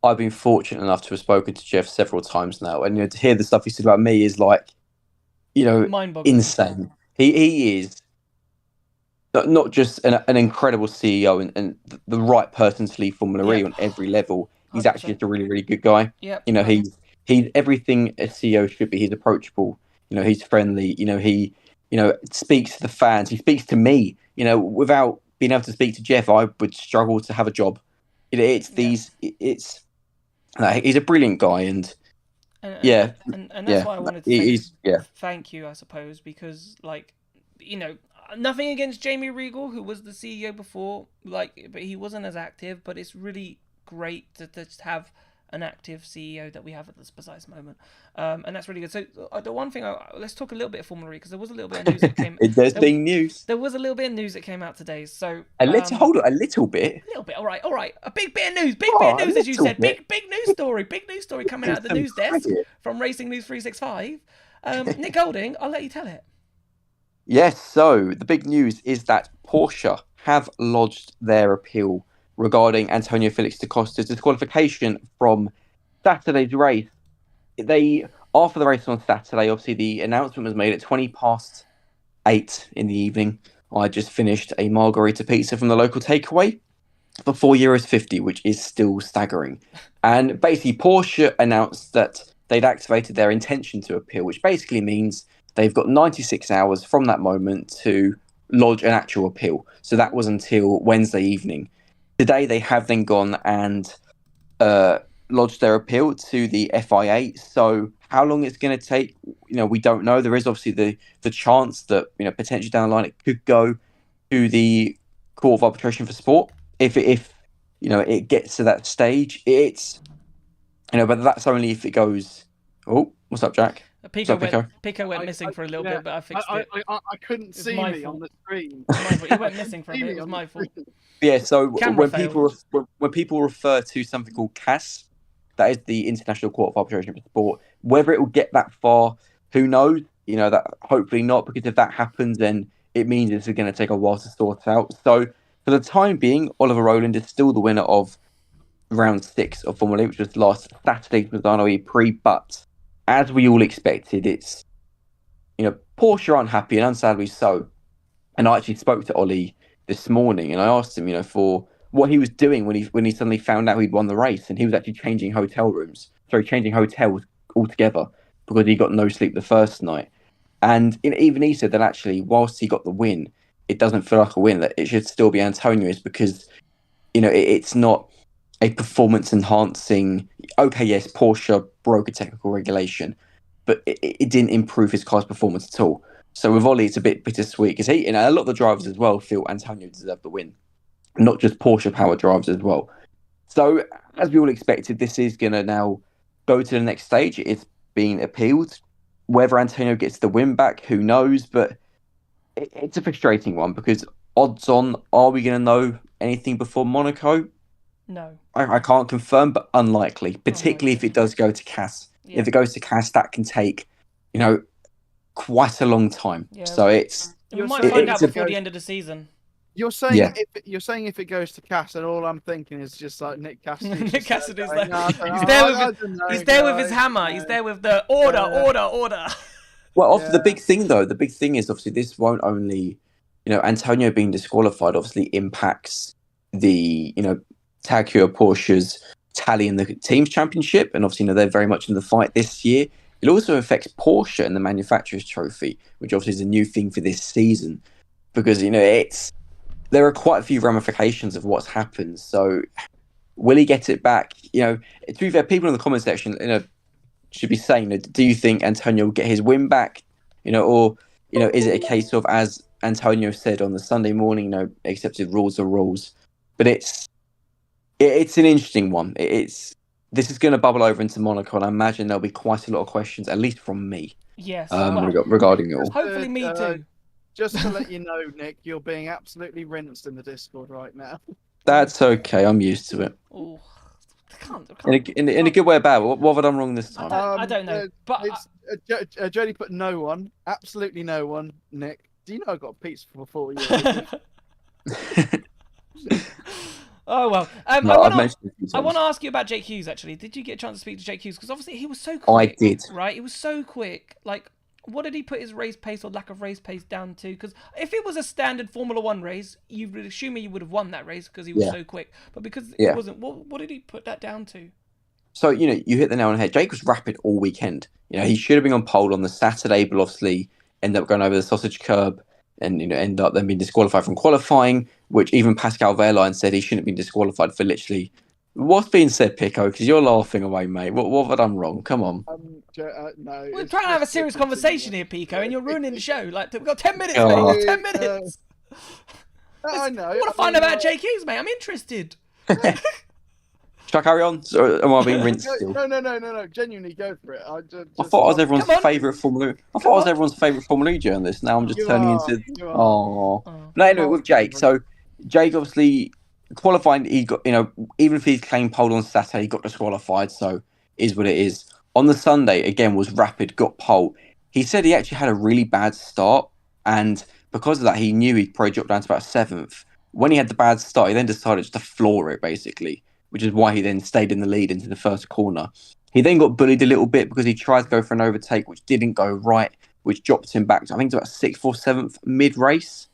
I've been fortunate enough to have spoken to Jeff several times now, and to hear the stuff he said about me is like, mind-boggling. Insane. He is. Not just an incredible CEO and the right person to lead Formula E on every level. He's 100%. Actually just a really, really good guy. Yep. He's everything a CEO should be. He's approachable. He's friendly. He speaks to the fans. He speaks to me. Without being able to speak to Jeff, I would struggle to have a job. He's a brilliant guy, and that's why I wanted to thank you, I suppose, because nothing against Jamie Regal, who was the CEO before, but he wasn't as active. But it's really great to just have an active CEO that we have at this precise moment, and that's really good. So the one thing, let's talk a little bit of Formula E, because there was a little bit of news that came. There's been news. There was a little bit of news that came out today. So a little bit. A little bit. All right. A big bit of news. Big bit of news, as you said. Big news story. Big news story coming out of the news desk from Racing News 365. Nick Golding, I'll let you tell it. Yes, so the big news is that Porsche have lodged their appeal regarding Antonio Felix da Costa's disqualification from Saturday's race. After the race on Saturday, obviously the announcement was made at 8:20 in the evening. I just finished a margarita pizza from the local takeaway for €4.50, which is still staggering. And basically, Porsche announced that they'd activated their intention to appeal, which basically means they've got 96 hours from that moment to lodge an actual appeal. So that was until Wednesday evening. Today, they have then gone and lodged their appeal to the FIA. So how long it's going to take, we don't know. There is obviously the chance that, potentially down the line it could go to the Court of Arbitration for Sport. If it gets to that stage, it's but that's only if it goes. Oh, what's up, Jack? Pico went missing for a little bit, but I fixed it. I couldn't see me on the screen. He went missing for a bit. It was my fault. Yeah. So Camera when people refer to something called CAS, that is the International Court of Arbitration for Sport. Whether it will get that far, who knows? That hopefully not, because if that happens, then it means it's going to take a while to sort out. So for the time being, Oliver Rowland is still the winner of round 6 of Formula E, which was last Saturday's Misano E-Prix. But as we all expected, it's Porsche are unhappy, and unsadly so. And I actually spoke to Ollie this morning, and I asked him, for what he was doing when he suddenly found out he'd won the race, and he was actually changing hotels altogether because he got no sleep the first night. And even he said that actually, whilst he got the win, it doesn't feel like a win. That it should still be Antonio's because it's not a performance enhancing. Okay, yes, Porsche broke a technical regulation, but it didn't improve his car's performance at all. So with Ollie, it's a bit bittersweet because a lot of the drivers as well feel Antonio deserved the win, not just Porsche power drivers as well. So as we all expected, this is going to now go to the next stage. It's being appealed. Whether Antonio gets the win back, who knows? But it's a frustrating one because odds on, are we going to know anything before Monaco? No. I can't confirm, but unlikely, particularly if it does go to CAS. Yeah. If it goes to CAS, that can take, quite a long time. Yeah. So we might find out before the end of the season. You're saying if it goes to CAS, and all I'm thinking is just like Nick Cassidy. Nick Cassidy's there. He's there with his hammer. He's there with the order. Well, the big thing is obviously this won't only, Antonio being disqualified obviously impacts the, Tag Heuer Porsche's tally in the team's championship, and obviously they're very much in the fight this year. It also affects Porsche and the manufacturer's trophy, which obviously is a new thing for this season, because there are quite a few ramifications of what's happened. So will he get it back? To be fair, people in the comment section, should be saying, do you think Antonio will get his win back? Or is it a case of, as Antonio said on the Sunday morning, accepted rules are rules? But it's an interesting one. This is going to bubble over into Monaco, and I imagine there'll be quite a lot of questions, at least from me. Yes. Regarding it all. Hopefully, me too. Just to let you know, Nick, you're being absolutely rinsed in the Discord right now. That's okay. I'm used to it. Ooh. In a good way or bad? What have I done wrong this time? I don't know. But Jody put no one. Absolutely no one. Nick, do you know I got a pizza for 4 years? Oh well. I want to ask you about Jake Hughes. Actually, did you get a chance to speak to Jake Hughes? Because obviously he was so quick. I did. Right, he was so quick. Like, what did he put his race pace or lack of race pace down to? Because if it was a standard Formula One race, you would assume he would have won that race because he was so quick. But because it wasn't, what did he put that down to? So you hit the nail on the head. Jake was rapid all weekend. He should have been on pole on the Saturday, but obviously ended up going over the sausage curb and end up then being disqualified from qualifying, which even Pascal Wehrlein said he shouldn't have been disqualified for literally. What's being said, Pico? Because you're laughing away, mate. What have I done wrong? Come on. No, we're trying to have a serious conversation here, Pico, and you're runing the show. Like, we've got 10 minutes, mate. We've got 10 minutes. I know. I want to find out about Jake Hughes, mate. I'm interested. Shall I carry on? Or am I being rinsed still? No. Genuinely, go for it. I thought I was everyone's favourite Formula. Formula E journalist. Now I'm just turning into. No, anyway, with Jake. So Jake obviously qualifying. He got even if he claimed pole on Saturday, he got disqualified. So is what it is. On the Sunday again was rapid, got pole. He said he actually had a really bad start, and because of that, he knew he'd probably drop down to about 7th. when he had the bad start, he then decided just to floor it, basically, which is why he then stayed in the lead into the first corner. He then got bullied a little bit because he tried to go for an overtake, which didn't go right, which dropped him back to, I think, to about 6th or 7th mid-race.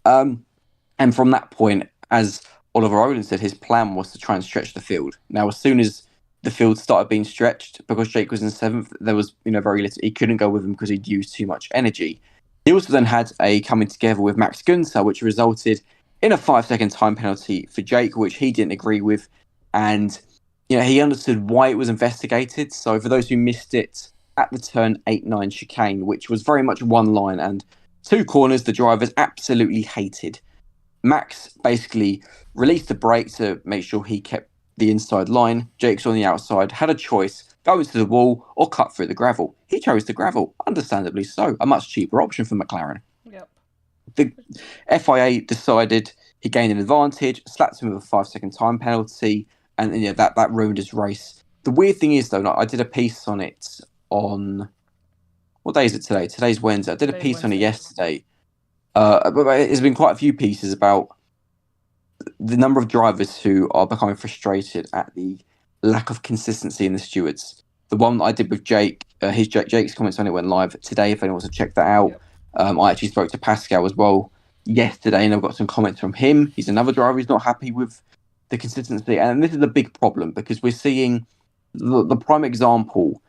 And from that point, as Oliver Olin said, his plan was to try and stretch the field. Now, as soon as the field started being stretched, because Jake was in 7th, there was very little. He couldn't go with him because he'd used too much energy. He also then had a coming together with Max Gunther, which resulted in a 5-second time penalty for Jake, which he didn't agree with. And he understood why it was investigated. So for those who missed it, at the turn 8-9 chicane, which was very much one line and 2 corners the drivers absolutely hated, Max basically released the brake to make sure he kept the inside line. Jake's on the outside, had a choice, go into the wall or cut through the gravel. He chose the gravel, understandably so, a much cheaper option for McLaren. Yep. The FIA decided he gained an advantage, slapped him with a 5-second time penalty, and that ruined his race. The weird thing is, though, I did a piece on it on... What day is it today? Today's Wednesday. I did a piece on it yesterday. But there's been quite a few pieces about the number of drivers who are becoming frustrated at the lack of consistency in the stewards. The one that I did with Jake, Jake's comments on it went live today, if anyone wants to check that out. Yep. I actually spoke to Pascal as well yesterday, and I've got some comments from him. He's another driver who's not happy with the consistency, and this is a big problem because we're seeing the prime example,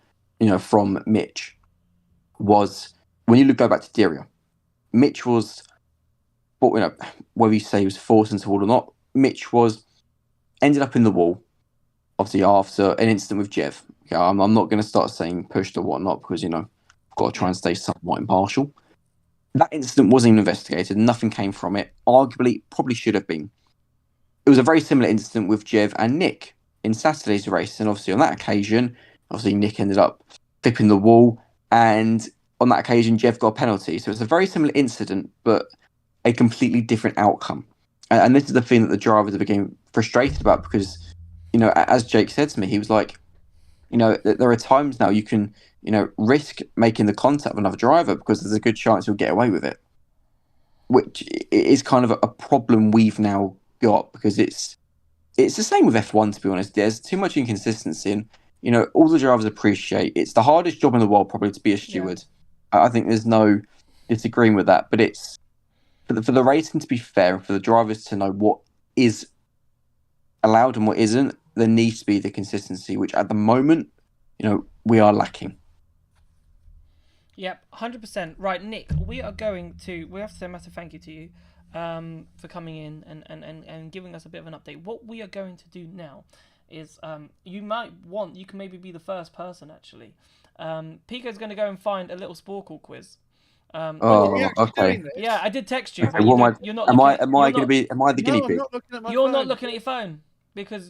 from Mitch was when you go back to Diria. Mitch was, whether you say he was forced into the wall or not, Mitch ended up in the wall, obviously after an incident with Jev. Okay, I'm not going to start saying pushed or whatnot because, I've got to try and stay somewhat impartial. That incident wasn't even investigated. Nothing came from it. Arguably, probably should have been. It was a very similar incident with Jev and Nick in Saturday's race. And obviously on that occasion, Nick ended up flipping the wall. And on that occasion, Jev got a penalty. So it's a very similar incident, but a completely different outcome. And this is the thing that the drivers are becoming frustrated about because, as Jake said to me, he was like, there are times now you can, risk making the contact with another driver because there's a good chance you'll get away with it, which is kind of a problem we've now got because it's the same with F1, to be honest. There's too much inconsistency and, all the drivers appreciate it's the hardest job in the world probably to be a steward. Yeah. I think there's no disagreeing with that, but it's for the racing to be fair and for the drivers to know what is allowed and what isn't, there needs to be the consistency, which at the moment, we are lacking. Yep, 100%. Right, Nick, we have to say a massive thank you to you for coming in and giving us a bit of an update. What we are going to do now is you can maybe be the first person, actually. Pico's going to go and find a little Sporkle quiz. Okay. Yeah, I did text you. Okay, You're not. Am I the guinea pig? You're not looking at your phone because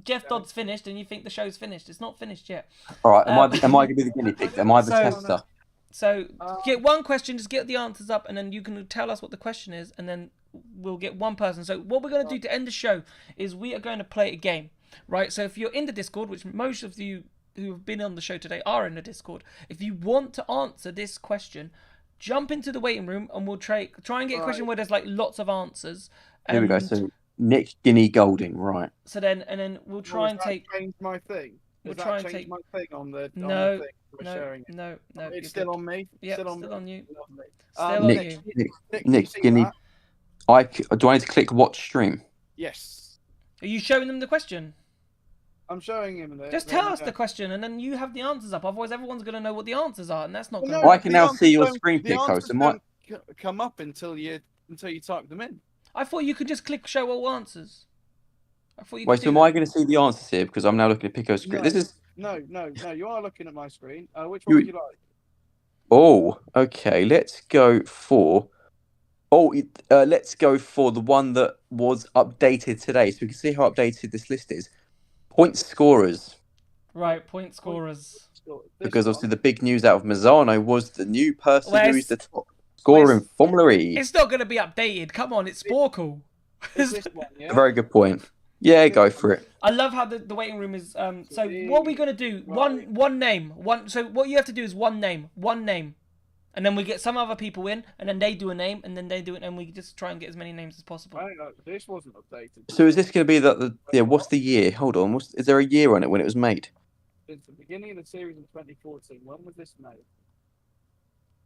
Jeff Dodds finished and you think the show's finished. It's not finished yet. All right. Am I going to be the guinea pig? Am I the tester? So get one question, just get the answers up, and then you can tell us what the question is, and then we'll get one person. So what we're going to do to end the show is we are going to play a game, right? So if you're in the Discord, which most of you who have been on the show today are in the Discord, if you want to answer this question, jump into the waiting room and we'll try and get a question where there's like lots of answers. Here we go. So Nick Guinea Golding, right? So then we'll try and take. Change my thing. We'll try and take my thing on the thing we're sharing. No. It's still on me. Yeah, still on you. Still on you. Nick Guinea. Do I need to click watch stream? Yes. Are you showing them the question? I'm showing him. Just tell us the question, and then you have the answers up. Otherwise, everyone's going to know what the answers are, and that's not. Well, I can now see your screen, Pico. So might come up until you type them in. I thought you could just click show all answers. Wait, so am I going to see the answers here because I'm now looking at Pico's screen? No. You are looking at my screen. Which one would you like? Oh, okay. Let's go for. Let's go for the one that was updated today, so we can see how updated this list is. Point scorers. Right, point scorers. Because obviously the big news out of Mazzano was the new person who is the top scorer in Formula E. It's not going to be updated. Come on, it's Sporkle. A very good point. Yeah, go for it. I love how the waiting room is. So what are we going to do? One name. So what you have to do is one name, And then we get some other people in, and then they do a name, and then they do it, and we just try and get as many names as possible. This wasn't updated. So is this going to be what's the year? Hold on. Is there a year on it when it was made? Since the beginning of the series in 2014. When was this made?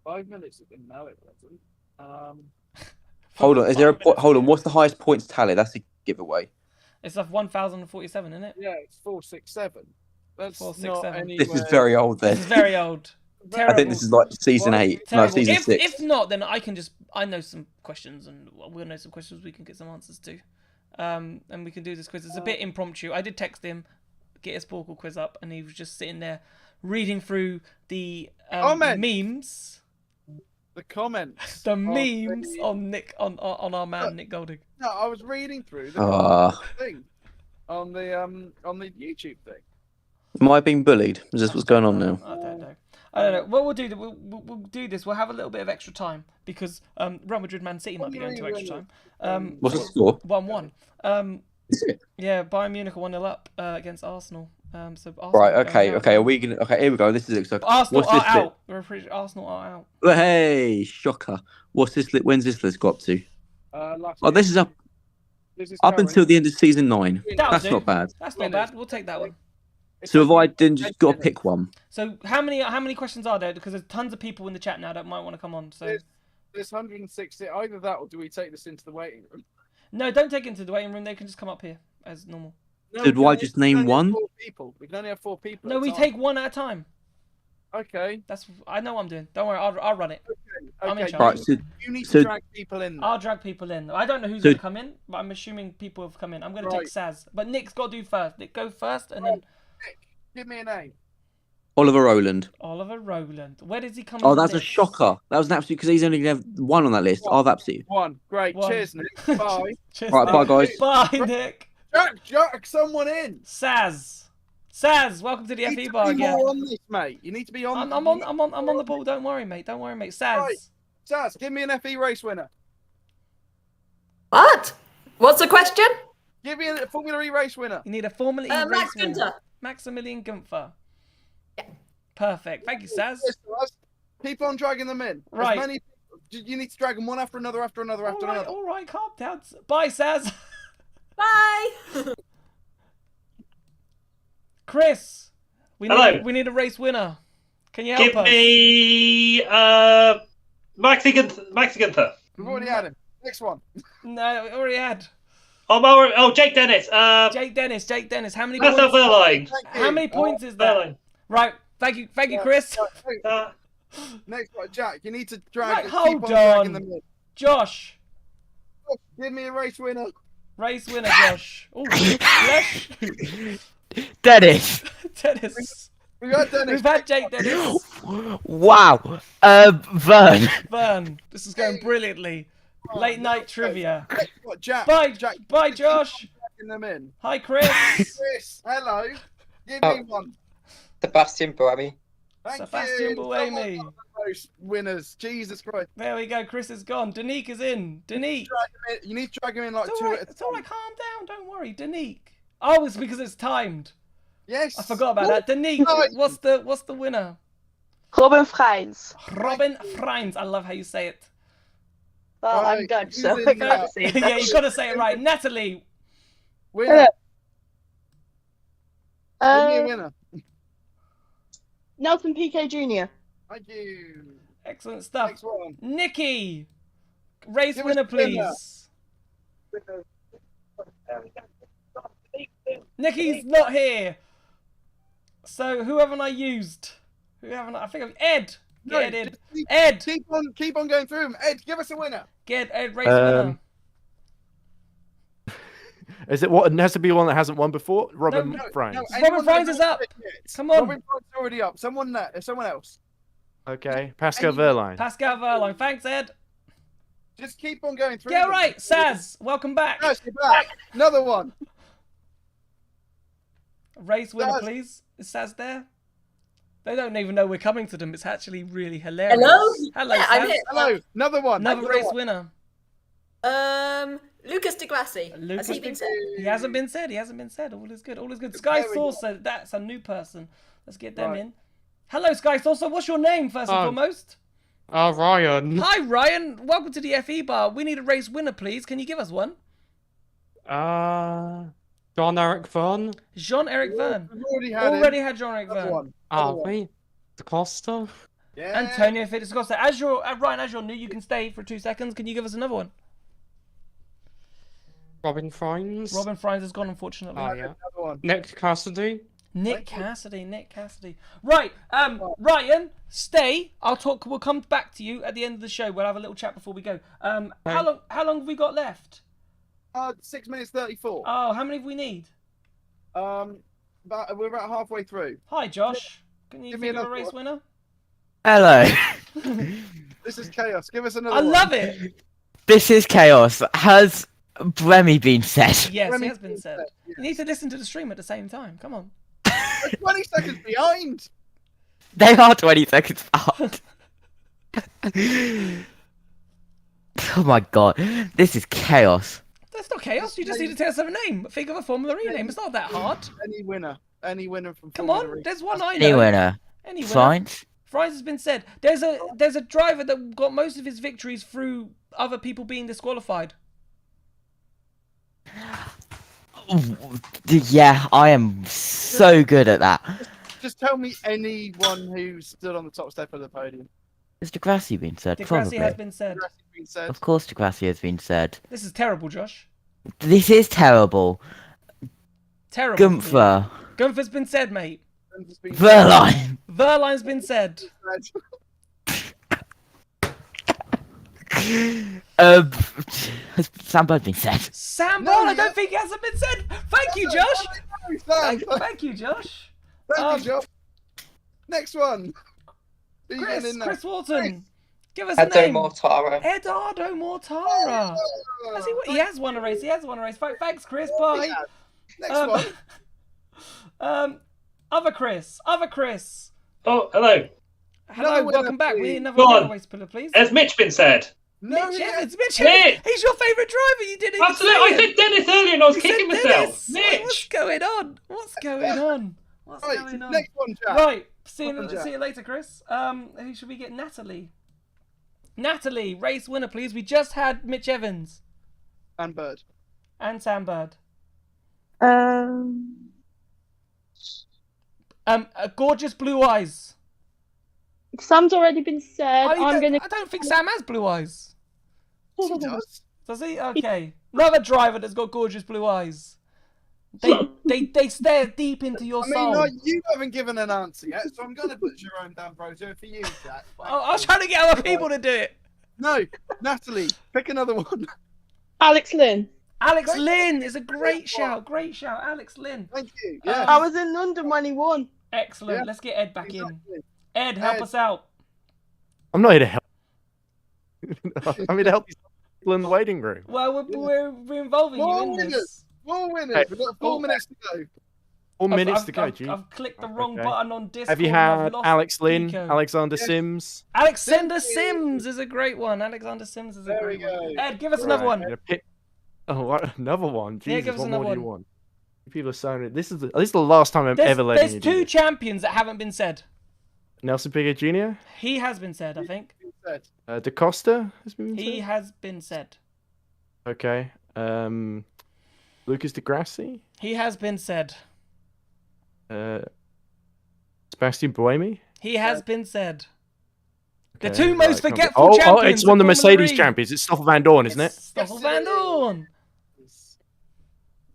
5 minutes ago. No, it wasn't. Hold on. Hold on. What's the highest points tally? That's a giveaway. It's like 1,047, isn't it? Yeah, it's 467. That's 467. not This is very old then. This is very old. I think this is like season 8. Terrible. No, season 6. If not, then I know some questions, and we'll know some questions we can get some answers to. And we can do this quiz. It's a bit impromptu. I did text him, get his Sporkle quiz up, and he was just sitting there reading through the memes. The comments. The memes on our man Nick Golding. No, I was reading through the thing on the YouTube thing. Am I being bullied? Is this what's going on now? I don't know. What we'll do, we'll do this. We'll have a little bit of extra time because Real Madrid Man City might be going to extra time. What's the score? 1-1. Yeah, Bayern Munich are 1-0 up against Arsenal. So Arsenal right. Okay. Are we gonna? Okay. Here we go. This is exciting. Arsenal are out. Arsenal are out. Well, hey, shocker! What's this? When's this list got up to? This is up. Up until the end of season 9. That's not bad. That's not bad. We'll take that one. So if I didn't just got to pick one. So how many questions are there? Because there's tons of people in the chat now that might want to come on. So there's 160. Either that, or do we take this into the waiting room? No, don't take it into the waiting room. They can just come up here as normal. No, so do I just name one? 4 people. We can only have 4 people. No, we take one at a time. Okay. I know what I'm doing. Don't worry, I'll run it. Okay. I'm in charge. Right, so, you need to drag people in. I'll drag people in. I don't know who's going to come in, but I'm assuming people have come in. I'm going to take Saz. But Nick's got to do first. Nick, go first, and then... Nick, give me a name. Oliver Rowland. Oliver Rowland. Where does he come in? Oh, that's a shocker. That was an absolute... Because he's only going to have 1 on that list. I've absolutely... 1. Great. 1. Cheers, Nick. Bye. Cheers, right, bye, guys. Bye, Nick. Jack, someone in. Saz, welcome to the FE bar again. More on this, mate. You need to be on. I'm on the ball. Don't worry, mate. Saz. Right. Saz, give me an FE race winner. What? What's the question? Give me a Formula E race winner. You need a Formula E race Max winner. Günther. Maximilian Gunther. Yeah. Perfect. Thank you, Saz. Keep on dragging them in. Right. As many, you need to drag them one after another, after another, after another. All right, calm down. Bye, Saz. Bye. Chris, we Hello. need a race winner. Can you help us? Give me Maxi Gunther. We've already had him. Next one. No, we already had. Oh, Jake Dennis. Jake Dennis. How many That's points? Verline. How many points is that? Verline. Right. Thank you, Chris. Next one, Jack. You need to drag. Right, hold on. Them in. Josh. Give me a race winner. Race winner, Josh. Oh, Flesh. Dennis. Dennis. We've had Dennis. We've had Jake Dennis. Wow. Vern. Vern. This is going brilliantly. Late night trivia. What, Jack? Bye, Jack. Bye, Josh. Them in. Hi, Chris. Chris, hello. Give me one. Sebastian Buemi. Sebastian Buemi. Those winners. Jesus Christ. There we go. Chris is gone. Danique is in. Danique. You need to drag him in like it's 2 all at a right. time. It's all right. Calm down. Don't worry. Danique. Oh, it's because it's timed. Yes. I forgot about that. Danique, what's the winner? Robin Freins. Robin Freins. I love how you say it. Well, I'm Dutch, so I gotta say it. Yeah, you gotta say it right. Natalie. Winner. Give me a winner. Nelson PK Jr. Thank you. Excellent stuff. Next one. Nikki. Race Give winner, us a winner. please. Nikki's not here. So who haven't I used? I think I've Ed. Get Ed in. Ed. Keep on going through them. Ed, give us a winner. Get Ed, race winner. Is it what? It has to be one that hasn't won before. Robin Freins. Robin Freins is up. Come on. Robin Freins is already up. Someone else. Okay, Pascal Verline. Pascal Verline. Thanks, Ed. Just keep on going through. Yeah, right. Saz, welcome back. Saz, you're back. Another one. Race winner, please. Is Saz there? They don't even know we're coming to them. It's actually really hilarious. Hello, Yeah, Saz. I'm here. Hello. Another one. Another race winner. Lucas de Grassi. Has he been said? He hasn't been said. All is good. Sky Saucer, that's a new person. Let's get them in. Hello, Sky Saucer. What's your name, first and foremost? Ryan. Hi, Ryan. Welcome to the FE bar. We need a race winner, please. Can you give us one? Jean-Eric Verne. Jean-Eric Verne. We've already had Jean-Eric Verne. Wait. Da Costa. Yeah. Antonio Fitz Costa. As you're Ryan, as you're new, you can stay for 2 seconds. Can you give us another one? Robin Friends. Robin Friends is gone, unfortunately. Yeah. Nick Cassidy. Nick Cassidy. Right, Ryan, stay. We'll come back to you at the end of the show. We'll have a little chat before we go. How long have we got left? 6 minutes 34. Oh, how many do we need? We're about halfway through. Hi, Josh. Can you Give me think of a another race one. winner? Hello. This is chaos. Give us another I one. love it. This is chaos. Has Bremy been said? Yes, it has been said. You need to listen to the stream at the same time. Come on. We're 20 seconds behind. They are 20 seconds behind. Oh my god, this is chaos. That's not chaos. You just need to tell us a name. Think of a Formula E name. It's not that hard. Any winner from Come Formula on, E. there's one I know. Any winner? Any winner. Friends? Friends has been said. There's a driver that got most of his victories through other people being disqualified. Yeah, I am so good at that. Just tell me anyone who stood on the top step of the podium. Has Degrassi been said? Degrassi Probably. has been said. Of course Degrassi has been said. This is terrible, Josh. This is terrible. Terrible. Gunther. Gunther's been said, mate. Verline. Verline's been said. Has Sam Bird been said? Sam Bird, I don't think he hasn't been said. Thank you, Josh. Thank you, Josh. Thank you, Josh. Next one. Chris Walton. Give us a name. Eduardo Mortara. He has won a race. Thanks, Chris. Bye. Next one. Other Chris. Oh, hello. Hello, welcome back. We need another race pillar, please. Has Mitch been said? Mitch Evans. He's your favourite driver. You didn't even Absolutely. I said Dennis earlier and I was kicking myself. Mitch. What's going on? What's going on? Next one, Jack. Right. See you later, Chris. Who should we get? Natalie, race winner, please. We just had Mitch Evans. And Bird. And Sam Bird. Gorgeous blue eyes. Sam's already been said. I don't think Sam has blue eyes. He does. Does he? Okay. Another driver that's got gorgeous blue eyes. They stare deep into your soul. No, you haven't given an answer yet, so I'm going to put Jerome D'Ambrosio for you, Jack. I was trying to get other people to do it. No, Natalie, pick another one. Alex Lynn. Alex Lynn is a great shout. Alex Lynn. Thank you. Yeah. I was in London when he won. Excellent. Yeah. Let's get Ed back in. Ed, help us out. I'm not here to help. I'm here to help people in the waiting room. Well, we're involving you in this. More winners. Hey. We've got 4 minutes to go. 4 minutes to go, G. I've clicked the wrong button on Discord. Have you had Alex Lynn, Alexander Sims? Alexander Sims is a great one. Alexander Sims is a great one. Ed, give us another one. Oh, what? Another one? Jesus, yeah, give us what another more do you one. want? People are saying this is the last time I'm ever letting you do There's 2 this. champions that haven't been said. Nelson Piquet Jr. He has been said, I think. Da Costa has been said. He has been said. Okay. Lucas Degrassi. He has been said. Sebastian Buemi. He has been said. The Okay, 2 most right, forgetful champions. Oh, it's one of the Formula Mercedes E. champions. It's Stoffel Van Dorn, isn't it? Stoffel Van Dorn. Do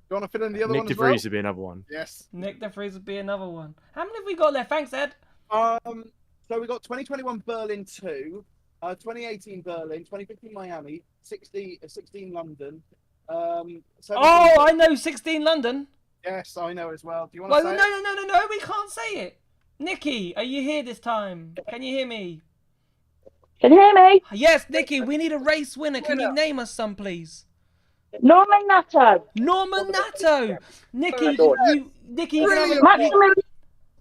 you want to fill in the other Nick one De as well? Vries would be another one. Yes. Nick De Vries would be another one. How many have we got left? Thanks, Ed. So we got 2021 Berlin 2, 2018 Berlin, 2015 Miami, 16 London. I know 16 London. Yes, I know as well. Do you want to say it? No, we can't say it. Nikki, are you here this time? Can you hear me? Can you hear me? Yes, Nikki, we need a race winner. Can you name us some, please? Norman Natto. Norman Natto. Nikki, you can have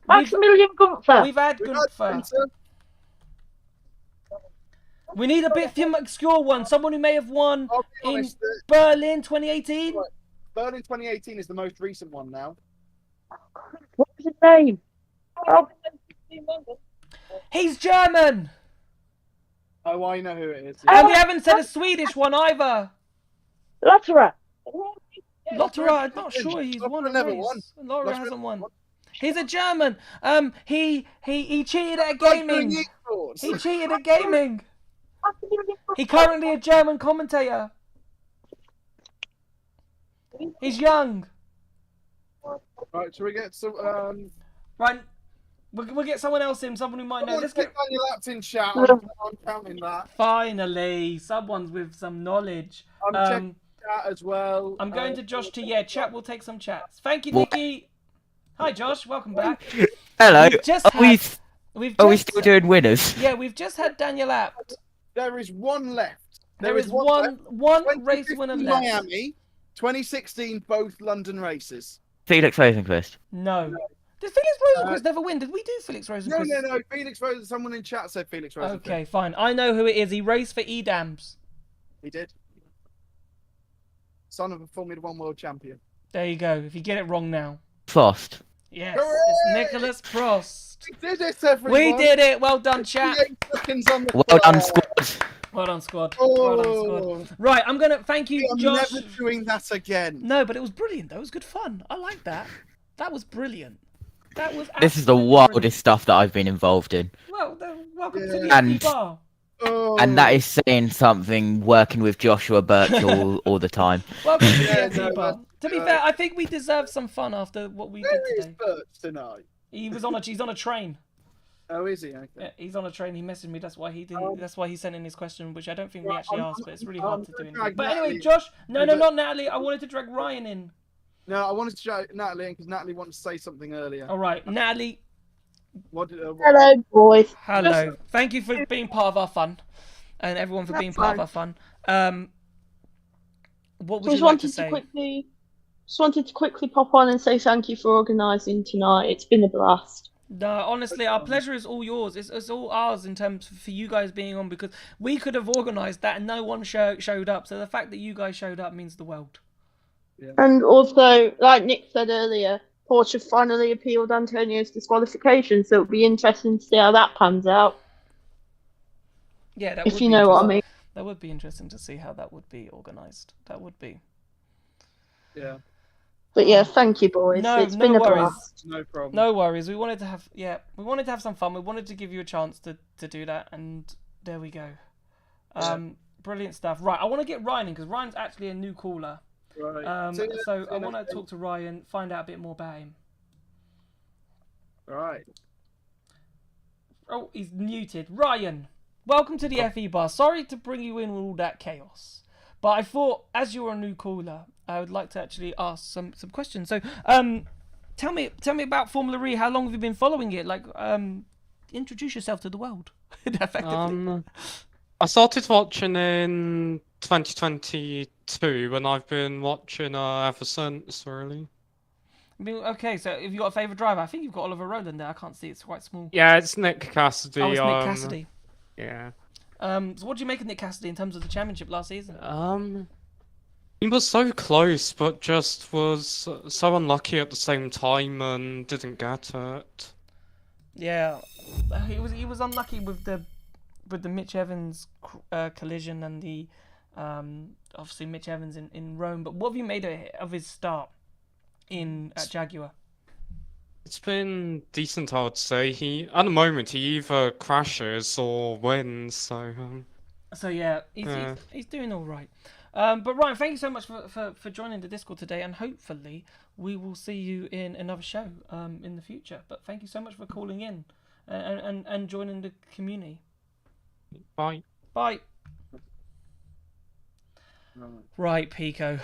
Maximilian Gunther. We've had Gunther. We need a bit of obscure one. Someone who may have won in Berlin 2018. Berlin 2018 is the most recent one now. What was his name? He's German. Oh, I know who it is. And we haven't said a Swedish one either. Lotterer. Lotterer, I'm not sure he's won a race. Lotterer hasn't won. He's a German. He cheated at gaming. He cheated at gaming. He's currently a German commentator. He's young. Right, shall we get some? Right, we'll get someone else in. Someone who might know. Let's get Daniel Apps in chat. I'm counting that. Finally, someone's with some knowledge. I'm checking chat as well. I'm going to Josh to chat. We'll take some chats. Thank you, Nikki. Hi, Josh. Welcome back. Hello. We've Are we still doing winners? Yeah, we've just had Daniel Apt. There is one left. There is one race winner left. Miami, 2016, both London races. Felix Rosenqvist. No. Did Felix Rosenqvist never win? Did we do Felix Rosenqvist? No. Felix Rosenqvist. Someone in chat said Felix Rosenqvist. Okay, fine. I know who it is. He raced for Edams. He did. Son of a Formula 1 world champion. There you go. If you get it wrong now. Prost. Yes, it's Nicholas Prost. We did it, everyone. We did it. Well done, chat. Well done, squad. Well done, squad. Well done, squad. Right, I'm gonna thank you, Josh. I'm never doing that again. No, but it was brilliant. Though. It was good fun. I like that. That was brilliant. That was. This is the wildest stuff that I've been involved in. Well, welcome to the FE bar. And that is saying something. Working with Joshua Birchall all the time. Welcome to the FE bar. To be fair, I think we deserve some fun after what we did today. Where is Birch tonight? He's on a train. Oh, is he? Okay. Yeah, he's on a train. He messaged me. That's why he didn't. That's why he sent in his question, which I don't think we actually asked. But it's really hard to do anything. But anyway, Josh. No, not Natalie. I wanted to drag Ryan in. No, I wanted to drag Natalie in because Natalie wanted to say something earlier. All right, Natalie. Hello, boys. Hello. Thank you for being part of our fun, and everyone for being part of our fun. What would you like to say? Just wanted to quickly pop on and say thank you for organising tonight. It's been a blast. No, honestly, our pleasure is all yours. It's all ours in terms for you guys being on, because we could have organised that and no one showed up. So the fact that you guys showed up means the world. Yeah. And also, like Nick said earlier, Porsche finally appealed Antonio's disqualification, so it'll be interesting to see how that pans out. Yeah, if you know what I mean. That would be interesting to see how that would be organised. That would be. Yeah. But yeah, thank you, boys. It's been a blast. No problem. No worries. We wanted to have some fun. We wanted to give you a chance to do that, and there we go. Brilliant stuff. Right, I want to get Ryan in because Ryan's actually a new caller. Right. So I want to talk to Ryan, find out a bit more about him. Right. Oh, he's muted. Ryan, welcome to the FE bar. Sorry to bring you in with all that chaos, but I thought as you're a new caller, I would like to actually ask some questions. So, tell me about Formula E. How long have you been following it? Like, introduce yourself to the world. Effectively. I started watching in 2022, and I've been watching ever since, really. I mean, okay, so have you got a favourite driver? I think you've got Oliver Rowland there. I can't see; it's quite small. Yeah, it's Nick Cassidy. Oh, it's Nick Cassidy. Yeah. So what do you make of Nick Cassidy in terms of the championship last season? He was so close, but just was so unlucky at the same time and didn't get it. Yeah, he was unlucky with the Mitch Evans collision and the obviously Mitch Evans in Rome. But what have you made of his start at Jaguar? It's been decent, I would say. At the moment he either crashes or wins. So yeah, he's doing all right. But Ryan, thank you so much for joining the Discord today, and hopefully we will see you in another show in the future. But thank you so much for calling in and joining the community. Bye. Bye. Right, Pico.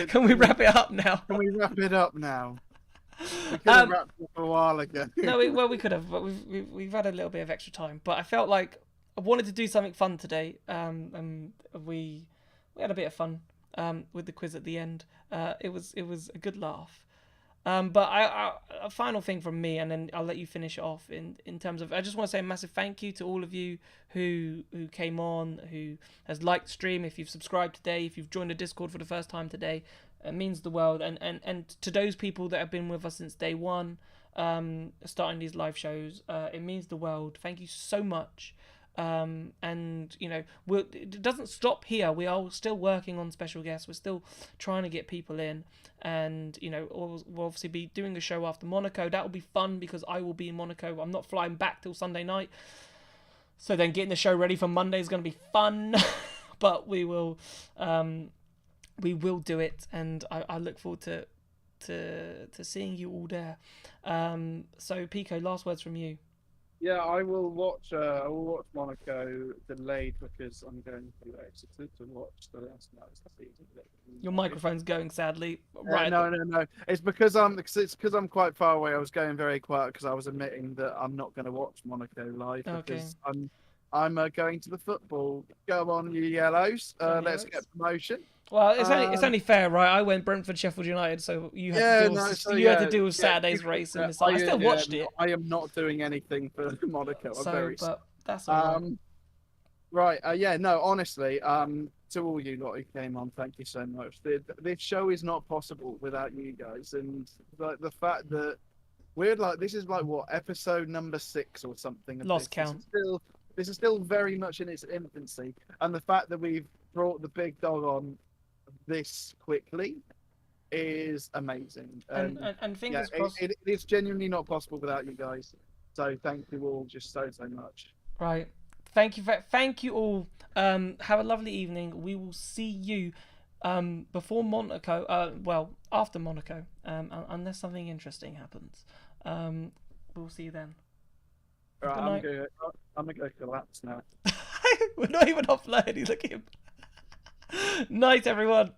Can we wrap it up now? Can we wrap it up now? We could have wrapped it up a while ago. No, we could have, but we've had a little bit of extra time. But I felt like I wanted to do something fun today, and we had a bit of fun with the quiz at the end. It was a good laugh. But a final thing from me, and then I'll let you finish it off in terms of, I just want to say a massive thank you to all of you who came on, who has liked the stream, if you've subscribed today, if you've joined the Discord for the first time today. It means the world, and to those people that have been with us since day one, starting these live shows, it means the world. Thank you so much. And it doesn't stop here. We are still working on special guests. We're still trying to get people in, and we'll obviously be doing a show after Monaco. That will be fun because I will be in Monaco. I'm not flying back till Sunday night, so then getting the show ready for Monday is going to be fun. But we will do it, and I look forward to seeing you all there. So Pico, last words from you. Yeah, I will watch. I will watch Monaco delayed because I'm going to Exeter to watch the last night of the season. Your microphone's going sadly. Right. No. It's because I'm quite far away. I was going very quiet because I was admitting that I'm not going to watch Monaco live because I'm going to the football. Go on, you yellows! Let's get promotion. Well, it's only fair, right? I went Brentford, Sheffield United, so you had to deal with Saturday's race, and I still watched it. I am not doing anything for Monaco. But that's all right. Right. No. Honestly, to all you lot who came on, thank you so much. This show is not possible without you guys, and the fact that we're this is what, episode number 6 or something. Lost count. This is still very much in its infancy, and the fact that we've brought the big dog on this quickly is amazing. And fingers crossed. It is genuinely not possible without you guys. So thank you all just so much. Right. Thank you all. Have a lovely evening. We will see you before Monaco. Well, after Monaco, unless something interesting happens. We'll see you then. Right, I'm gonna go collapse now. We're not even offline. Look at him. Night, everyone.